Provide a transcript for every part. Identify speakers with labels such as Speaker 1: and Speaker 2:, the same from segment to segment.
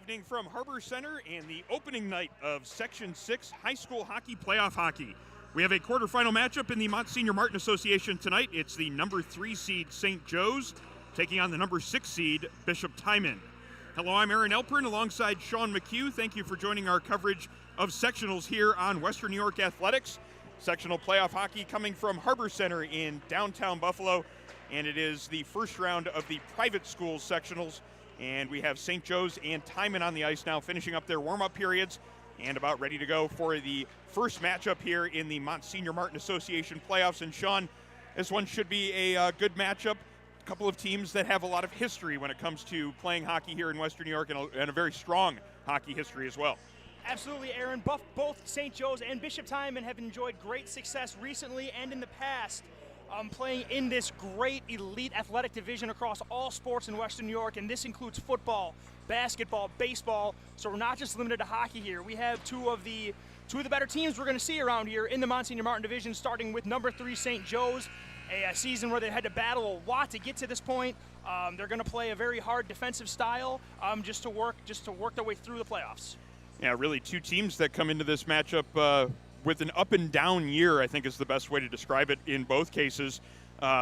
Speaker 1: evening from Harbor Center and the opening night of Section 6 High School Hockey Playoff Hockey. We have a quarterfinal matchup in the Monsignor Martin Association tonight. It's the number 3 seed St. Joe's taking on the number 6 seed Bishop Timon. Hello, I'm Aaron Elpern alongside Sean McHugh. Thank you for joining our coverage of sectionals here on Western New York Athletics. Sectional playoff hockey coming from Harbor Center in downtown Buffalo, and it is the first round of the private schools sectionals. And we have St. Joe's and Timon on the ice now, finishing up their warm-up periods and about ready to go for the first matchup here in the Monsignor Martin Association playoffs. And Sean, this one should be a good matchup. A couple of teams that have a lot of history when it comes to playing hockey here in Western New York, and a very strong hockey history as well.
Speaker 2: Absolutely, Aaron. Both St. Joe's and Bishop Timon have enjoyed great success recently and in the past. Playing in this great elite athletic division across all sports in Western New York, and this includes football, basketball, baseball. So we're not just limited to hockey here. We have two of the better teams we're going to see around here in the Monsignor Martin division, starting with number 3 St. Joe's, a season where they had to battle a lot to get to this point. They're going to play a very hard defensive style just to work their way through the playoffs.
Speaker 1: Yeah, really two teams that come into this matchup with an up and down year, I think is the best way to describe it in both cases.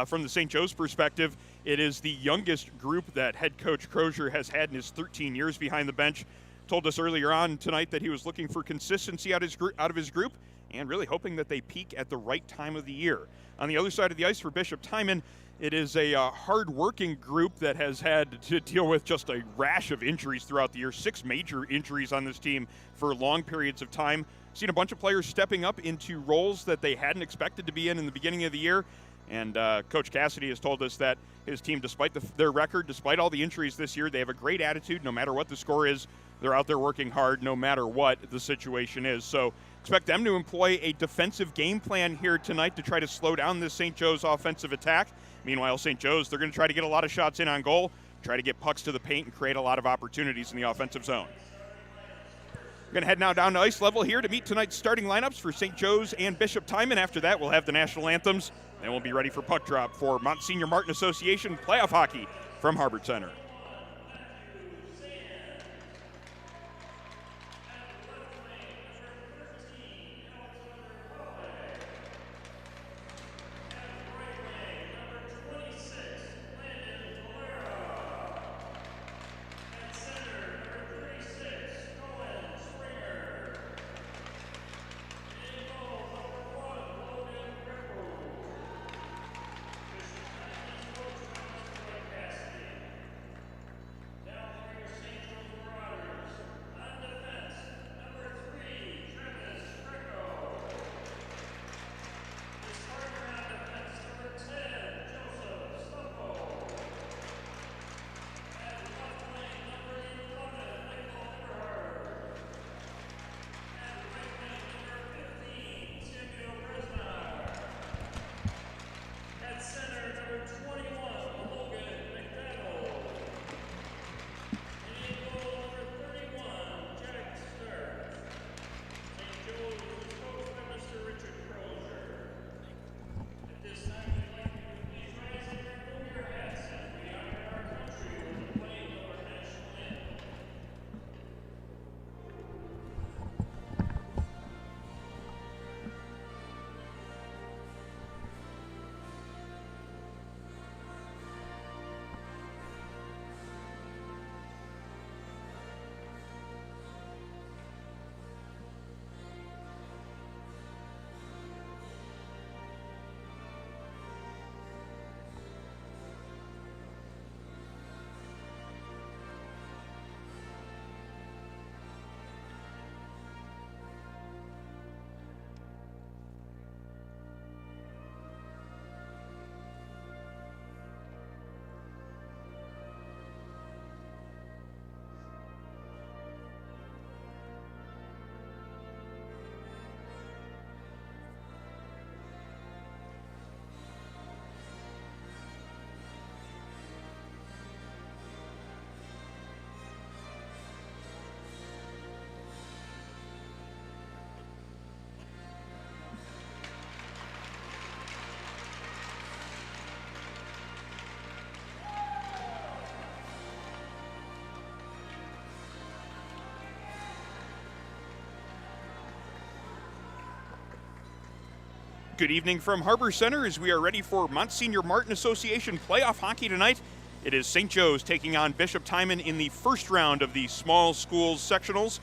Speaker 1: From the St. Joe's perspective, it is the youngest group that head coach Crozier has had in his 13 years behind the bench. Told us earlier on tonight that he was looking for consistency out of his group and really hoping that they peak at the right time of the year. On the other side of the ice for Bishop Timon, it is a hard-working group that has had to deal with just a rash of injuries throughout the year. 6 major injuries on this team for long periods of time. Seen a bunch of players stepping up into roles that they hadn't expected to be in the beginning of the year. And Coach Cassidy has told us that his team, despite their record, despite all the injuries this year, they have a great attitude. No matter what the score is, they're out there working hard no matter what the situation is. So expect them to employ a defensive game plan here tonight to try to slow down this St. Joe's offensive attack. Meanwhile, St. Joe's, they're going to try to get a lot of shots in on goal, try to get pucks to the paint and create a lot of opportunities in the offensive zone. We're going to head now down to ice level here to meet tonight's starting lineups for St. Joe's and Bishop Timon. After that, we'll have the national anthems, and we'll be ready for puck drop for Monsignor Martin Association playoff hockey from Harbor Center. Good evening from Harbor Center as we are ready for Monsignor Martin Association playoff hockey tonight. It is St. Joe's taking on Bishop Timon in the first round of the small schools sectionals.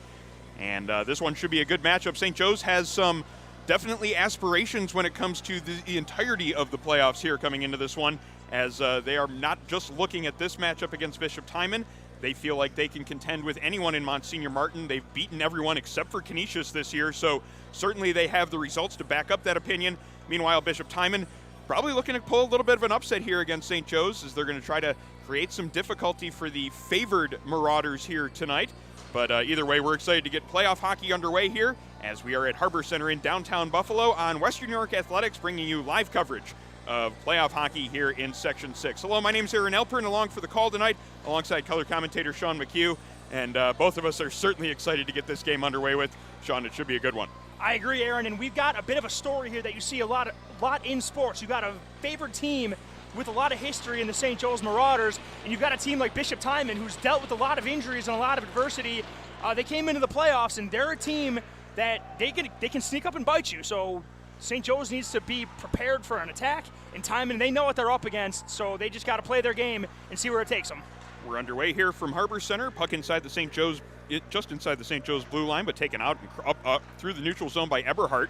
Speaker 1: And this one should be a good matchup. St. Joe's has some definitely aspirations when it comes to the entirety of the playoffs here coming into this one, as they are not just looking at this matchup against Bishop Timon. They feel like they can contend with anyone in Monsignor Martin. They've beaten everyone except for Canisius this year, so certainly they have the results to back up that opinion. Meanwhile, Bishop Timon probably looking to pull a little bit of an upset here against St. Joe's, as they're going to try to create some difficulty for the favored Marauders here tonight. But either way, we're excited to get playoff hockey underway here as we are at Harbor Center in downtown Buffalo on Western New York Athletics, bringing you live coverage of playoff hockey here in Section 6. Hello, my name's Aaron Alpern, along for the call tonight, alongside color commentator Sean McHugh, and both of us are certainly excited to get this game underway with. Sean, it should be a good one.
Speaker 2: I agree, Aaron, and we've got a bit of a story here that you see a lot in sports. You've got a favored team with a lot of history in the St. Joe's Marauders, and you've got a team like Bishop Timon who's dealt with a lot of injuries and a lot of adversity. They came into the playoffs, and they're a team that they can sneak up and bite you. So St. Joe's needs to be prepared for an attack, and Timon, they know what they're up against, so they just got to play their game and see where it takes them.
Speaker 1: We're underway here from Harbor Center. Puck inside the St. Joe's, just inside the St. Joe's blue line, but taken out and up through the neutral zone by Eberhardt.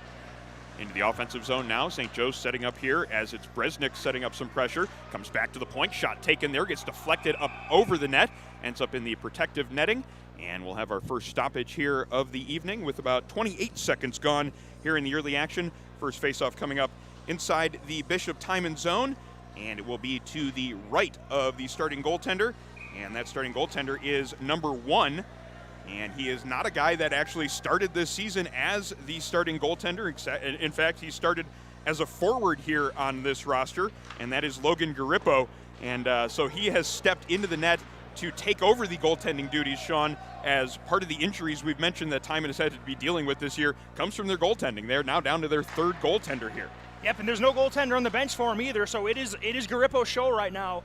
Speaker 1: Into the offensive zone now. St. Joe's setting up here as it's Bresnik setting up some pressure. Comes back to the point. Shot taken there. Gets deflected up over the net. Ends up in the protective netting. And we'll have our first stoppage here of the evening with about 28 seconds gone here in the early action. First faceoff coming up inside the Bishop Timon zone. And it will be to the right of the starting goaltender. And that starting goaltender is number 1. And he is not a guy that actually started this season as the starting goaltender. In fact, he started as a forward here on this roster, and that is Logan Garippo. And so he has stepped into the net to take over the goaltending duties, Sean, as part of the injuries we've mentioned that Timon has had to be dealing with this year comes from their goaltending. They're now down to their third goaltender here.
Speaker 2: Yep, and there's no goaltender on the bench for him either, so it is Garippo's show right now.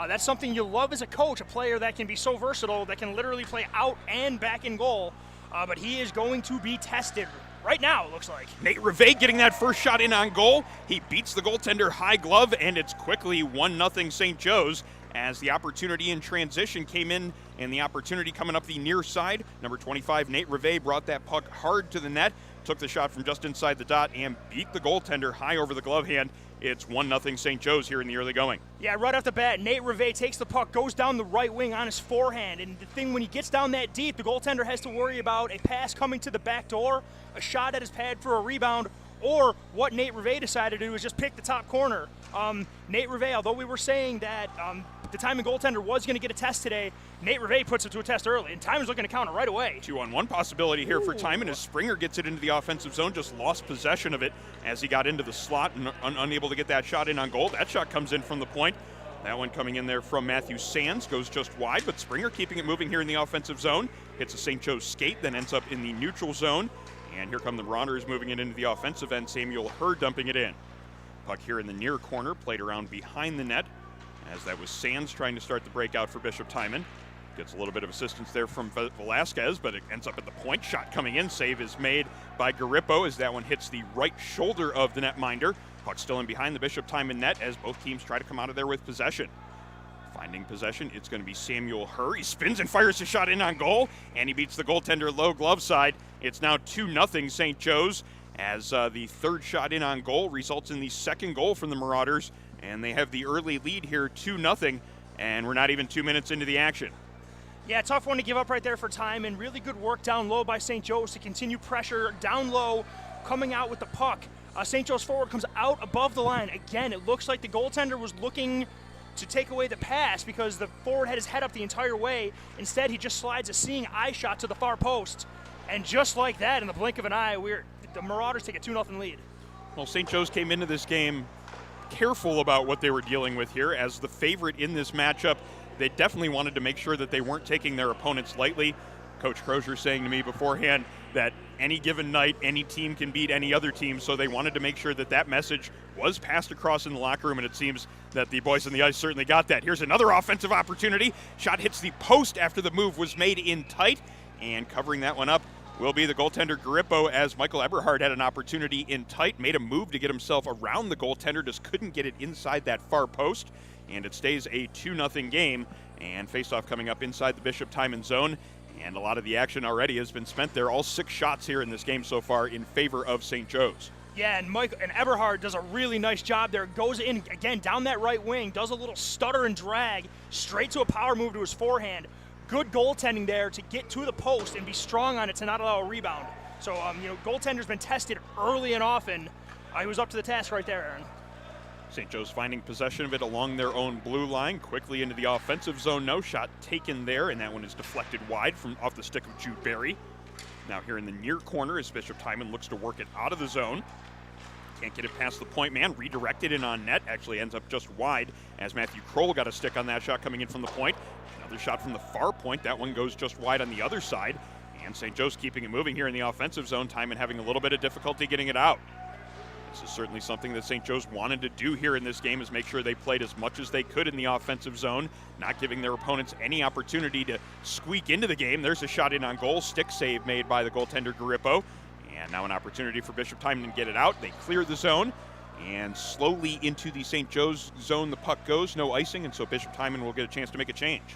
Speaker 2: That's something you love as a coach, a player that can be so versatile, that can literally play out and back in goal. But he is going to be tested right now, it looks like.
Speaker 1: Nate Rivet getting that first shot in on goal. He beats the goaltender high glove, and it's quickly 1-0 St. Joe's as the opportunity in transition came in, and the opportunity coming up the near side. Number 25, Nate Rivet, brought that puck hard to the net, took the shot from just inside the dot, and beat the goaltender high over the glove hand. It's 1-0 St. Joe's here in the early going.
Speaker 2: Yeah, right off the bat, Nate Rivet takes the puck, goes down the right wing on his forehand. And the thing, when he gets down that deep, the goaltender has to worry about a pass coming to the back door, a shot at his pad for a rebound, or what Nate Rivet decided to do is just pick the top corner. Nate Rivet, although we were saying that the Timon goaltender was going to get a test today, Nate Rivet puts it to a test early, and Timon's looking to counter right away.
Speaker 1: 2-on-1 possibility here for Timon as Springer gets it into the offensive zone, just lost possession of it as he got into the slot and unable to get that shot in on goal. That shot comes in from the point. That one coming in there from Matthew Sands, goes just wide, but Springer keeping it moving here in the offensive zone. Hits a St. Joe's skate, then ends up in the neutral zone. And here come the Marauders moving it into the offensive end. Samuel Herr dumping it in. Puck here in the near corner, played around behind the net, as that was Sands trying to start the breakout for Bishop Timon. Gets a little bit of assistance there from Velasquez, but it ends up at the point. Shot coming in. Save is made by Garippo as that one hits the right shoulder of the netminder. Puck still in behind the Bishop Timon net as both teams try to come out of there with possession. Finding possession, it's going to be Samuel Herr. He spins and fires a shot in on goal, and he beats the goaltender low glove side. It's now 2-0 St. Joe's as the third shot in on goal results in the second goal from the Marauders, and they have the early lead here, 2-0, and we're not even 2 minutes into the action.
Speaker 2: Yeah, tough one to give up right there for Timon. Really good work down low by St. Joe's to continue pressure down low, coming out with the puck. St. Joe's forward comes out above the line. Again, it looks like the goaltender was looking to take away the pass because the forward had his head up the entire way. Instead, he just slides a seeing eye shot to the far post. And just like that, in the blink of an eye, the Marauders take a 2-0 lead.
Speaker 1: Well, St. Joe's came into this game careful about what they were dealing with here. As the favorite in this matchup, they definitely wanted to make sure that they weren't taking their opponents lightly. Coach Crozier saying to me beforehand that any given night, any team can beat any other team, so they wanted to make sure that that message was passed across in the locker room, and it seems that the boys on the ice certainly got that. Here's another offensive opportunity. Shot hits the post after the move was made in tight, and covering that one up will be the goaltender Garippo, as Michael Eberhard had an opportunity in tight, made a move to get himself around the goaltender, just couldn't get it inside that far post, and it stays a 2-0 game. And faceoff coming up inside the Bishop Timon zone, and a lot of the action already has been spent there. All 6 shots here in this game so far in favor of St. Joe's.
Speaker 2: Yeah, and Eberhard does a really nice job there. Goes in, again, down that right wing, does a little stutter and drag, straight to a power move to his forehand. Good goaltending there to get to the post and be strong on it to not allow a rebound. So, goaltender's been tested early and often. He was up to the task right there, Aaron.
Speaker 1: St. Joe's finding possession of it along their own blue line, quickly into the offensive zone. No shot taken there, and that one is deflected wide from off the stick of Jude Berry. Now here in the near corner as Bishop Timon looks to work it out of the zone. Can't get it past the point man, redirected in on net, actually ends up just wide as Matthew Kroll got a stick on that shot coming in from the point. Another shot from the far point, that one goes just wide on the other side. And St. Joe's keeping it moving here in the offensive zone, Timon having a little bit of difficulty getting it out. This is certainly something that St. Joe's wanted to do here in this game, is make sure they played as much as they could in the offensive zone, not giving their opponents any opportunity to squeak into the game. There's a shot in on goal, stick save made by the goaltender Garippo. And now an opportunity for Bishop Timon to get it out. They clear the zone, and slowly into the St. Joe's zone the puck goes, no icing, and so Bishop Timon will get a chance to make a change.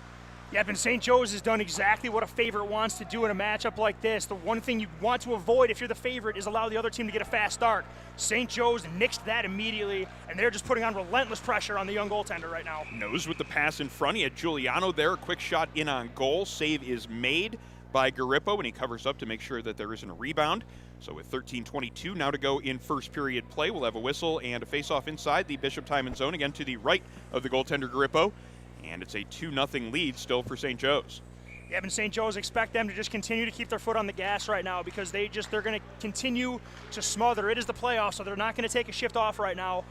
Speaker 2: Yep, and St. Joe's has done exactly what a favorite wants to do in a matchup like this. The one thing you want to avoid if you're the favorite is allow the other team to get a fast start. St. Joe's nixed that immediately, and they're just putting on relentless pressure on the young goaltender right now.
Speaker 1: Knows with the pass in front. He had Giuliano there. Quick shot in on goal. Save is made by Garippo, and he covers up to make sure that there isn't a rebound. So with 13:22 now to go in first period play, we'll have a whistle and a face-off inside the Bishop Timon zone, again to the right of the goaltender Garippo. And it's a 2-0 lead still for St. Joe's.
Speaker 2: Yeah, and St. Joe's expect them to just continue to keep their foot on the gas right now, because they're going to continue to smother. It is the playoffs, so they're not going to take a shift off right now.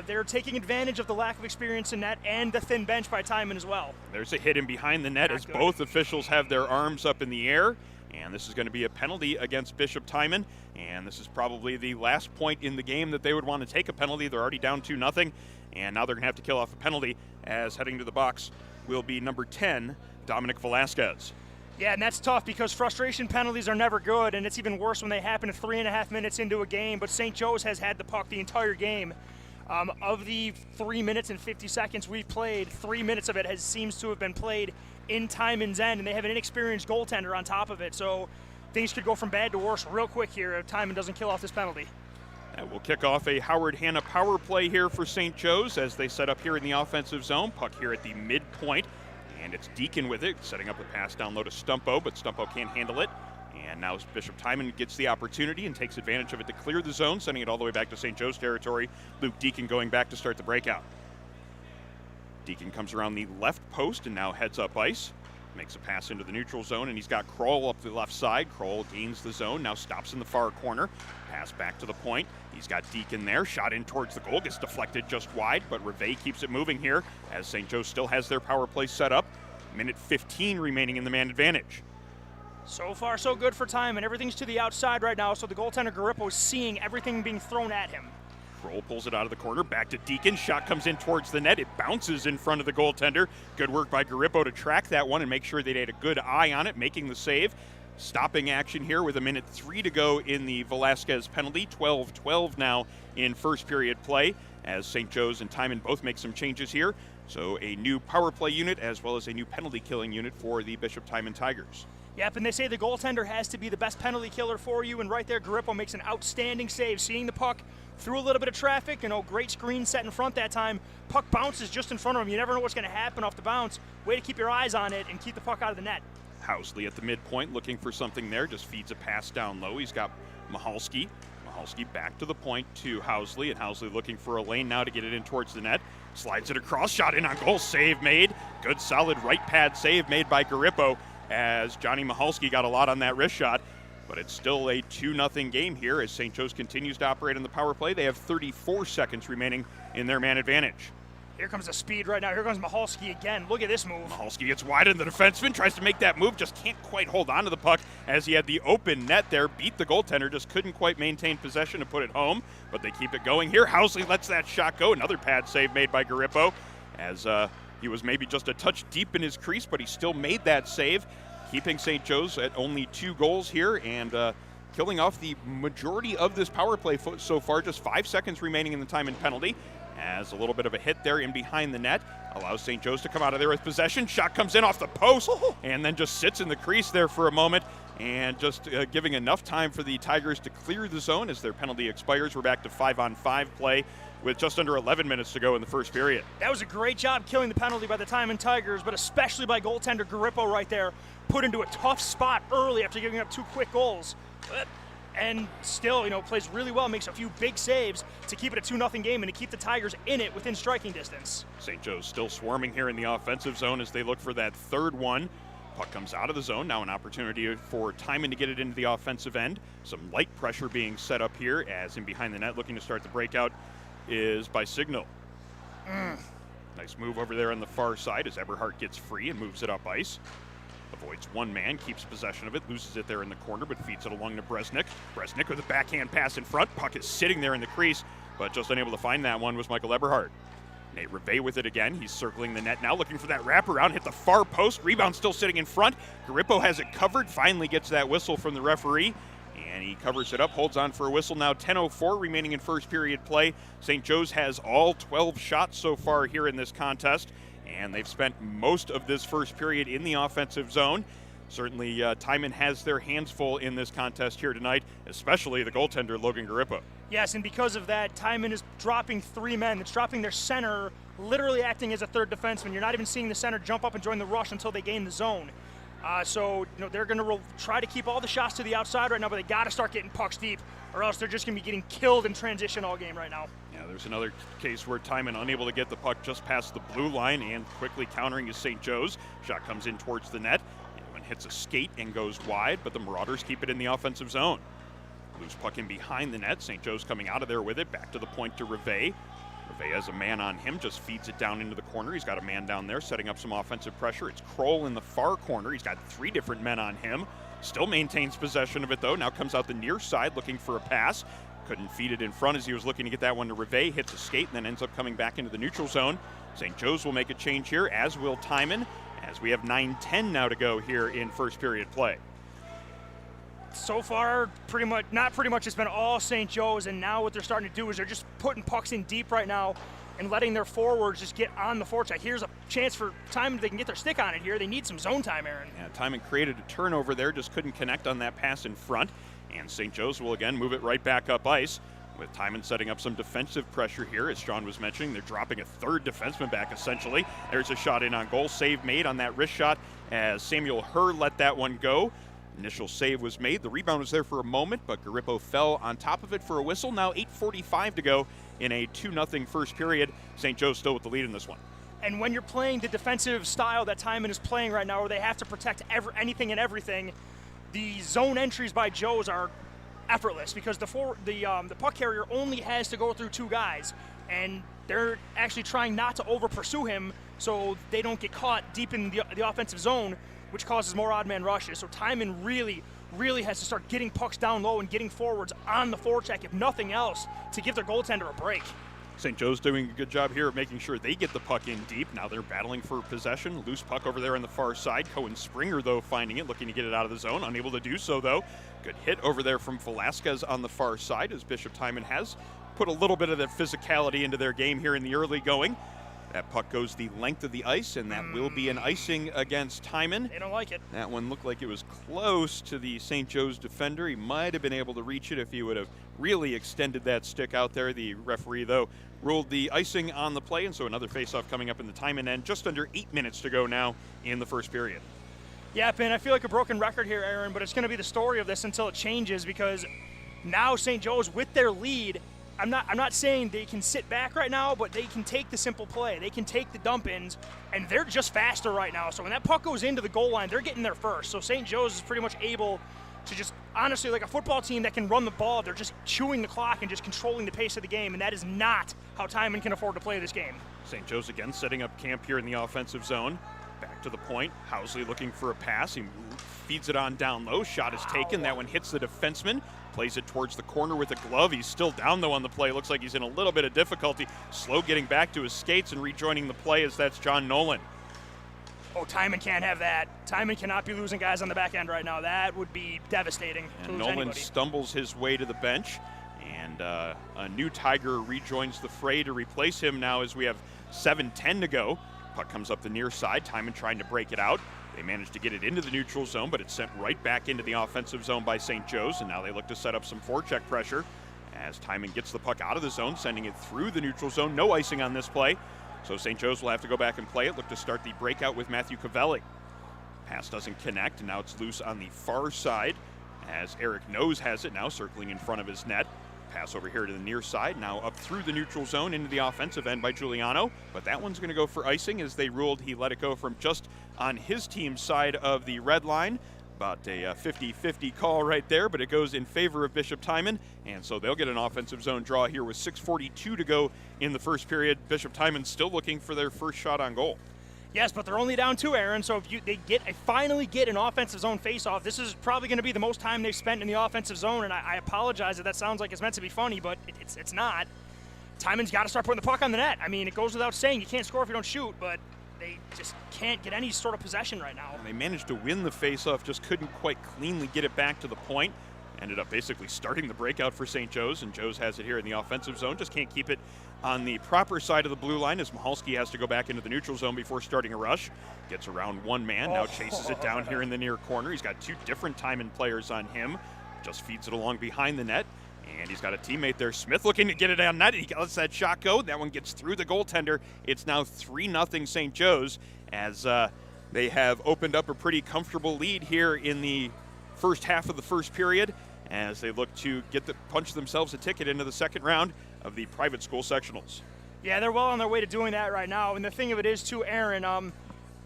Speaker 2: They're taking advantage of the lack of experience in net and the thin bench by Timon as well.
Speaker 1: There's a hit in behind the net as both officials have their arms up in the air. And this is going to be a penalty against Bishop Timon. And this is probably the last point in the game that they would want to take a penalty. They're already down 2-0. And now they're going to have to kill off a penalty, as heading to the box will be number 10, Dominic Velasquez.
Speaker 2: Yeah, and that's tough because frustration penalties are never good, and it's even worse when they happen 3.5 minutes into a game. But St. Joe's has had the puck the entire game. Of the 3 minutes and 50 seconds we've played, 3 minutes of it seems to have been played in Timon's end, and they have an inexperienced goaltender on top of it. So things could go from bad to worse real quick here if Timon doesn't kill off this penalty.
Speaker 1: And we'll kick off a Howard Hanna power play here for St. Joe's as they set up here in the offensive zone. Puck here at the midpoint, and it's Deacon with it, setting up a pass down low to Stumpo, but Stumpo can't handle it. And now Bishop Timon gets the opportunity and takes advantage of it to clear the zone, sending it all the way back to St. Joe's territory. Luke Deacon going back to start the breakout. Deacon comes around the left post and now heads up ice. Makes a pass into the neutral zone, and he's got Kroll up the left side. Kroll gains the zone, now stops in the far corner. Pass back to the point. He's got Deacon there. Shot in towards the goal, gets deflected just wide, but Reve keeps it moving here as St. Joe still has their power play set up. Minute 15 remaining in the man advantage.
Speaker 2: So far, so good for Timon. Everything's to the outside right now, so the goaltender Garippo is seeing everything being thrown at him.
Speaker 1: Kroll pulls it out of the corner, back to Deacon. Shot comes in towards the net. It bounces in front of the goaltender. Good work by Garippo to track that one and make sure they had a good eye on it, making the save. Stopping action here with 1:03 to go in the Velasquez penalty. 12-12 now in first period play as St. Joe's and Timon both make some changes here. So a new power play unit as well as a new penalty killing unit for the Bishop Timon Tigers.
Speaker 2: Yep, and they say the goaltender has to be the best penalty killer for you, and right there Garippo makes an outstanding save, seeing the puck through a little bit of traffic. Great screen set in front that time. Puck bounces just in front of him. You never know what's going to happen off the bounce. Way to keep your eyes on it and keep the puck out of the net.
Speaker 1: Housley at the midpoint looking for something there, just feeds a pass down low. He's got Michalski. Michalski back to the point to Housley, and Housley looking for a lane now to get it in towards the net. Slides it across, shot in on goal, save made. Good solid right pad save made by Garippo as Johnny Michalski got a lot on that wrist shot. But it's still a 2-0 game here as St. Joe's continues to operate on the power play. They have 34 seconds remaining in their man advantage.
Speaker 2: Here comes the speed right now. Here comes Michalski again. Look at this move.
Speaker 1: Michalski gets wide in the defenseman, tries to make that move, just can't quite hold on to the puck as he had the open net there, beat the goaltender, just couldn't quite maintain possession to put it home, but they keep it going here. Housley lets that shot go. Another pad save made by Garippo as he was maybe just a touch deep in his crease, but he still made that save. keeping St. Joe's at only 2 goals here and killing off the majority of this power play so far. Just 5 seconds remaining in the time and penalty. As a little bit of a hit there in behind the net allows St. Joe's to come out of there with possession. Shot comes in off the post and then just sits in the crease there for a moment, and just giving enough time for the Tigers to clear the zone as their penalty expires. We're back to 5-on-5 play with just under 11 minutes to go in the first period.
Speaker 2: That was a great job killing the penalty by the Timon Tigers, but especially by goaltender Garippo right there, put into a tough spot early after giving up 2 quick goals. And still, plays really well, makes a few big saves to keep it a 2-0 game and to keep the Tigers in it within striking distance.
Speaker 1: St. Joe's still swarming here in the offensive zone as they look for that third one. Puck comes out of the zone. Now an opportunity for Timon to get it into the offensive end. Some light pressure being set up here as in behind the net looking to start the breakout is by Signal. Nice move over there on the far side as Eberhardt gets free and moves it up ice. Avoids one man, keeps possession of it, loses it there in the corner, but feeds it along to Bresnik. Bresnik with a backhand pass in front. Puck is sitting there in the crease, but just unable to find that one was Michael Eberhardt. Nate Reve with it again. He's circling the net now, looking for that wraparound, hit the far post. Rebound still sitting in front. Garippo has it covered, finally gets that whistle from the referee, and he covers it up, holds on for a whistle. Now 10:04 remaining in first period play. St. Joe's has all 12 shots so far here in this contest, and they've spent most of this first period in the offensive zone. Certainly, Timon has their hands full in this contest here tonight, especially the goaltender, Logan Garippo.
Speaker 2: Yes, and because of that, Timon is dropping 3 men. It's dropping their center, literally acting as a third defenseman. You're not even seeing the center jump up and join the rush until they gain the zone. So they're going to try to keep all the shots to the outside right now, but they got to start getting pucks deep, or else they're just going to be getting killed in transition all game right now.
Speaker 1: Yeah, there's another case where Timon unable to get the puck just past the blue line, and quickly countering is St. Joe's. Shot comes in towards the net, and hits a skate and goes wide, but the Marauders keep it in the offensive zone. Loose puck in behind the net. St. Joe's coming out of there with it, back to the point to Reve. Reve has a man on him, just feeds it down into the corner. He's got a man down there setting up some offensive pressure. It's Kroll in the far corner. He's got 3 different men on him. Still maintains possession of it though. Now comes out the near side looking for a pass. Couldn't feed it in front as he was looking to get that one to Reve. Hits a skate and then ends up coming back into the neutral zone. St. Joe's will make a change here, as will Timon, as we have 9:10 now to go here in first period play.
Speaker 2: So far, not pretty much, it's been all St. Joe's, and now what they're starting to do is they're just putting pucks in deep right now and letting their forwards just get on the forecheck. Here's a chance for Timon, they can get their stick on it here. They need some zone time, Aaron.
Speaker 1: Yeah, Timon created a turnover there, just couldn't connect on that pass in front, and St. Joe's will again move it right back up ice, with Timon setting up some defensive pressure here. As Sean was mentioning, they're dropping a third defenseman back essentially. There's a shot in on goal, save made on that wrist shot as Samuel Herr let that one go. Initial save was made. The rebound was there for a moment, but Garippo fell on top of it for a whistle. Now 8:45 to go in a 2-0 first period. St. Joe's still with the lead in this one.
Speaker 2: And when you're playing the defensive style that Timon is playing right now, where they have to protect anything and everything, the zone entries by Joe's are effortless because the puck carrier only has to go through 2 guys, and they're actually trying not to over pursue him so they don't get caught deep in the offensive zone, which causes more odd man rushes. So Timon really has to start getting pucks down low and getting forwards on the forecheck, if nothing else, to give their goaltender a break.
Speaker 1: St. Joe's doing a good job here of making sure they get the puck in deep. Now they're battling for possession. Loose puck over there on the far side. Cohen Springer, though, finding it, looking to get it out of the zone. Unable to do so, though. Good hit over there from Velasquez on the far side, as Bishop Timon has put a little bit of that physicality into their game here in the early going. That puck goes the length of the ice, and that will be an icing against Timon.
Speaker 2: They don't like it.
Speaker 1: That one looked like it was close to the St. Joe's defender. He might have been able to reach it if he would have really extended that stick out there. The referee, though, ruled the icing on the play, and so another faceoff coming up in the Timon end. Just under 8 minutes to go now in the first period.
Speaker 2: Yeah, Ben, I feel like a broken record here, Aaron, but it's going to be the story of this until it changes, because now St. Joe's with their lead. I'm not saying they can sit back right now, but they can take the simple play. They can take the dump-ins, and they're just faster right now. So when that puck goes into the goal line, they're getting there first. So St. Joe's is pretty much able to just, honestly, like a football team that can run the ball, they're just chewing the clock and just controlling the pace of the game, and that is not how Timon can afford to play this game.
Speaker 1: St. Joe's again setting up camp here in the offensive zone. Back to the point. Housley looking for a pass. He feeds it on down low. Shot is taken. That one hits the defenseman. Plays it towards the corner with a glove. He's still down, though, on the play. Looks like he's in a little bit of difficulty. Slow getting back to his skates and rejoining the play as that's John Nolan.
Speaker 2: Oh, Timon can't have that. Timon cannot be losing guys on the back end right now. That would be devastating to
Speaker 1: And
Speaker 2: lose
Speaker 1: Nolan
Speaker 2: anybody.
Speaker 1: stumbles his way to the bench, and a new Tiger rejoins the fray to replace him now as we have 7:10 to go. Puck comes up the near side. Timon trying to break it out. They managed to get it into the neutral zone, but it's sent right back into the offensive zone by St. Joe's, and now they look to set up some forecheck pressure as Timon gets the puck out of the zone, sending it through the neutral zone. No icing on this play, so St. Joe's will have to go back and play it. Look to start the breakout with Matthew Cavelli. Pass doesn't connect, and now it's loose on the far side as Eric Nose has it now, circling in front of his net. Pass over here to the near side, now up through the neutral zone into the offensive end by Giuliano, but that one's going to go for icing as they ruled he let it go from just on his team's side of the red line. About a 50-50 call right there, but it goes in favor of Bishop Timon, and so they'll get an offensive zone draw here with 6:42 to go in the first period. Bishop Timon still looking for their first shot on goal.
Speaker 2: Yes, but they're only down 2, Aaron. So if they finally get an offensive zone faceoff, this is probably going to be the most time they've spent in the offensive zone. And I apologize if that sounds like it's meant to be funny, but it's not. Timon's got to start putting the puck on the net. I mean, it goes without saying you can't score if you don't shoot, but they just can't get any sort of possession right now.
Speaker 1: They managed to win the faceoff, just couldn't quite cleanly get it back to the point. Ended up basically starting the breakout for St. Joe's, and Joe's has it here in the offensive zone. Just can't keep it on the proper side of the blue line as Mihalski has to go back into the neutral zone before starting a rush. Gets around one man, now chases it down here in the near corner. He's got 2 different Timon players on him. Just feeds it along behind the net, and he's got a teammate there. Smith looking to get it on net. He lets that shot go. That one gets through the goaltender. It's now 3-0 St. Joe's as they have opened up a pretty comfortable lead here in the first half of the first period, as they look to punch themselves a ticket into the second round of the private school sectionals.
Speaker 2: Yeah, they're well on their way to doing that right now. And the thing of it is, too, Aaron,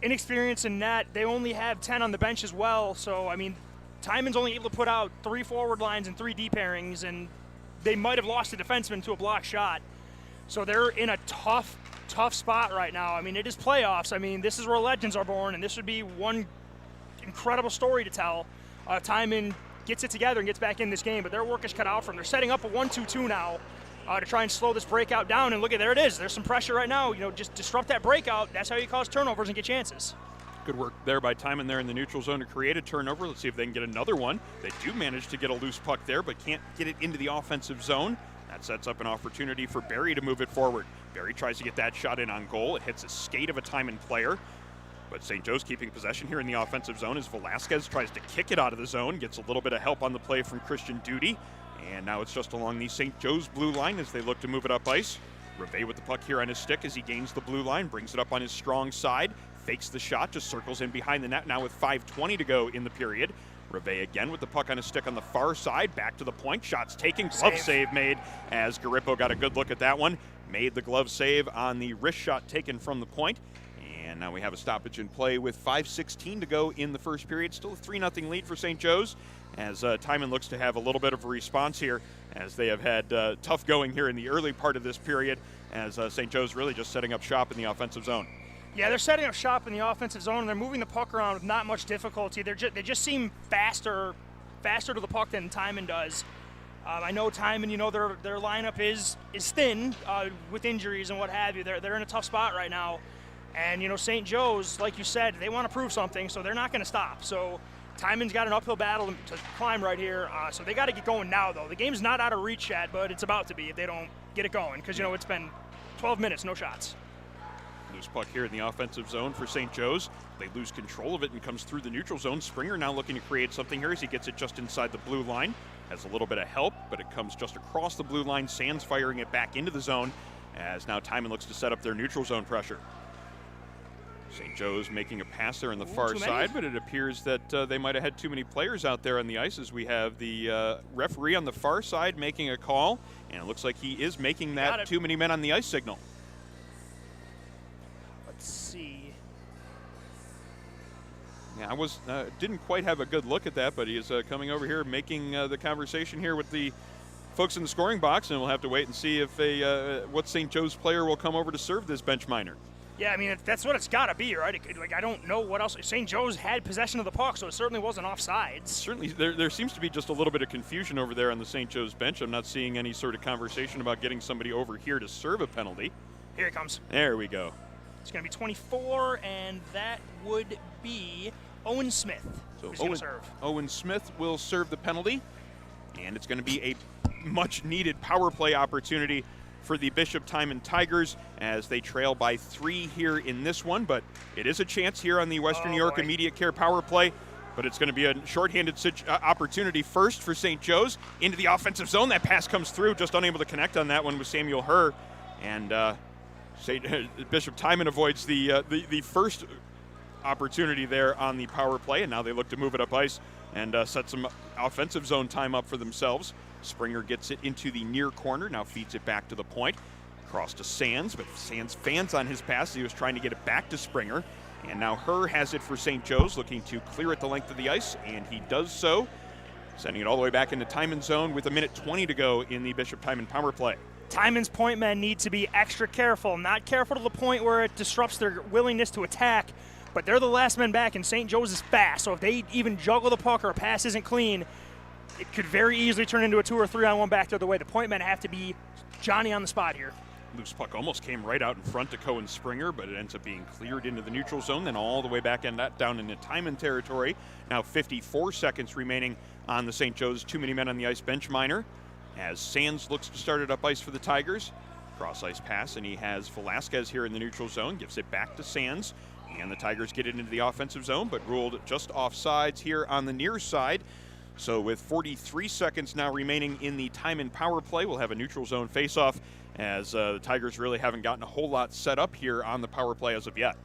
Speaker 2: inexperience in net, they only have 10 on the bench as well. So, I mean, Timon's only able to put out 3 forward lines and 3 D pairings, and they might have lost a defenseman to a block shot. So they're in a tough spot right now. I mean, it is playoffs. I mean, this is where legends are born, and this would be one incredible story to tell. Timon gets it together and gets back in this game, but their work is cut out for them. They're setting up a 1-2-2 now to try and slow this breakout down, and look at, there it is. There's some pressure right now. You know, just disrupt that breakout. That's how you cause turnovers and get chances.
Speaker 1: Good work there by Timon there in the neutral zone to create a turnover. Let's see if they can get another one. They do manage to get a loose puck there, but can't get it into the offensive zone. That sets up an opportunity for Barry to move it forward. Barry tries to get that shot in on goal. It hits a skate of a Timon player. But St. Joe's keeping possession here in the offensive zone as Velasquez tries to kick it out of the zone, gets a little bit of help on the play from Christian Duty. And now it's just along the St. Joe's blue line as they look to move it up ice. Reve with the puck here on his stick as he gains the blue line, brings it up on his strong side, fakes the shot, just circles in behind the net now with 5:20 to go in the period. Reve again with the puck on his stick on the far side, back to the point, shots taken, glove save made as Garippo got a good look at that one. Made the glove save on the wrist shot taken from the point. And now we have a stoppage in play with 5:16 to go in the first period. Still a 3-0 lead for St. Joe's as Timon looks to have a little bit of a response here as they have had tough going here in the early part of this period as St. Joe's really just setting up shop in the offensive zone.
Speaker 2: Yeah, they're setting up shop in the offensive zone, and they're moving the puck around with not much difficulty. They just seem faster to the puck than Timon does. I know Timon, you know, their lineup is thin with injuries and what have you. They're in a tough spot right now. And, you know, St. Joe's, like you said, they want to prove something, so they're not going to stop. So Timon's got an uphill battle to climb right here, so they got to get going now, though. The game's not out of reach yet, but it's about to be if they don't get it going because, you know, it's been 12 minutes, no shots.
Speaker 1: Loose puck here in the offensive zone for St. Joe's. They lose control of it and comes through the neutral zone. Springer now looking to create something here as he gets it just inside the blue line. Has a little bit of help, but it comes just across the blue line. Sands firing it back into the zone as now Timon looks to set up their neutral zone pressure. St. Joe's making a pass there on the far side, but it appears that they might have had too many players out there on the ice as we have the referee on the far side making a call, and it looks like he is making that too many men on the ice signal.
Speaker 2: Let's see.
Speaker 1: Yeah, I didn't quite have a good look at that, but he is coming over here making the conversation here with the folks in the scoring box, and we'll have to wait and see if what St. Joe's player will come over to serve this bench minor.
Speaker 2: Yeah, I mean, that's what it's got to be, right? Like, I don't know what else. St. Joe's had possession of the puck, so it certainly wasn't offsides.
Speaker 1: Certainly, there seems to be just a little bit of confusion over there on the St. Joe's bench. I'm not seeing any sort of conversation about getting somebody over here to serve a penalty.
Speaker 2: Here he comes.
Speaker 1: There we go.
Speaker 2: It's going to be 24, and that would be Owen Smith who's going to serve.
Speaker 1: Owen Smith will serve the penalty, and it's going to be a much-needed power play opportunity for the Bishop Timon Tigers as they trail by 3 here in this one, but it is a chance here on the Western New York Immediate Care power play, but it's going to be a shorthanded opportunity first for St. Joe's into the offensive zone. That pass comes through, just unable to connect on that one with Samuel Herr, and Bishop Timon avoids the first opportunity there on the power play, and now they look to move it up ice and set some offensive zone time up for themselves. Springer gets it into the near corner, now feeds it back to the point. Across to Sands, but Sands fans on his pass. He was trying to get it back to Springer. And now Herr has it for St. Joe's, looking to clear it the length of the ice, and he does so, sending it all the way back into Timon zone with 1:20 to go in the Bishop Timon power play.
Speaker 2: Timon's point men need to be extra careful, not careful to the point where it disrupts their willingness to attack, but they're the last men back, and St. Joe's is fast, so if they even juggle the puck or a pass isn't clean, it could very easily turn into a 2 or 3-on-1 back the other way. The point men have to be Johnny on the spot here.
Speaker 1: Loose puck almost came right out in front to Cohen Springer, but it ends up being cleared into the neutral zone, then all the way back and that down into Timon territory. Now 54 seconds remaining on the St. Joe's too many men on the ice bench minor as Sands looks to start it up ice for the Tigers. Cross ice pass, and he has Velasquez here in the neutral zone, gives it back to Sands, and the Tigers get it into the offensive zone, but ruled just offsides here on the near side. So with 43 seconds now remaining in the Timon power play, we'll have a neutral zone faceoff as the Tigers really haven't gotten a whole lot set up here on the power play as of yet.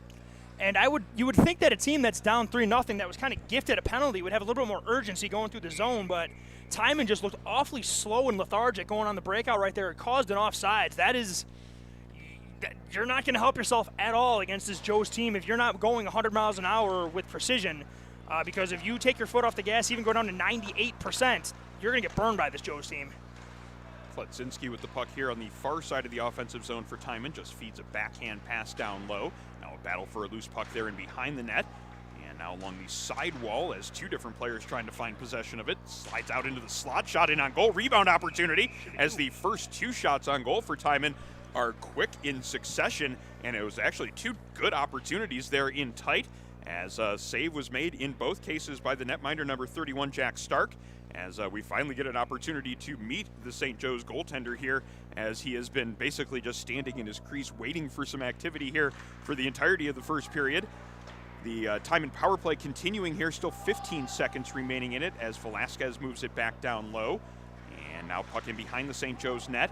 Speaker 2: And you would think that a team that's down 3-0 that was kind of gifted a penalty would have a little bit more urgency going through the zone, but Timon just looked awfully slow and lethargic going on the breakout right there. It caused an offsides. You're not going to help yourself at all against this Joe's team if you're not going 100 miles an hour with precision. Because if you take your foot off the gas, even go down to 98%, you're going to get burned by this Joe's team.
Speaker 1: Kletzinski with the puck here on the far side of the offensive zone for Timon, just feeds a backhand pass down low. Now a battle for a loose puck there and behind the net. And now along the side wall as 2 different players trying to find possession of it. Slides out into the slot, shot in on goal, rebound opportunity as the first 2 shots on goal for Timon are quick in succession. And it was actually 2 good opportunities there in tight, as a save was made in both cases by the netminder number 31, Jack Stark, as we finally get an opportunity to meet the St. Joe's goaltender here, as he has been basically just standing in his crease waiting for some activity here for the entirety of the first period. The Timon power play continuing here, still 15 seconds remaining in it as Velasquez moves it back down low. And now puck in behind the St. Joe's net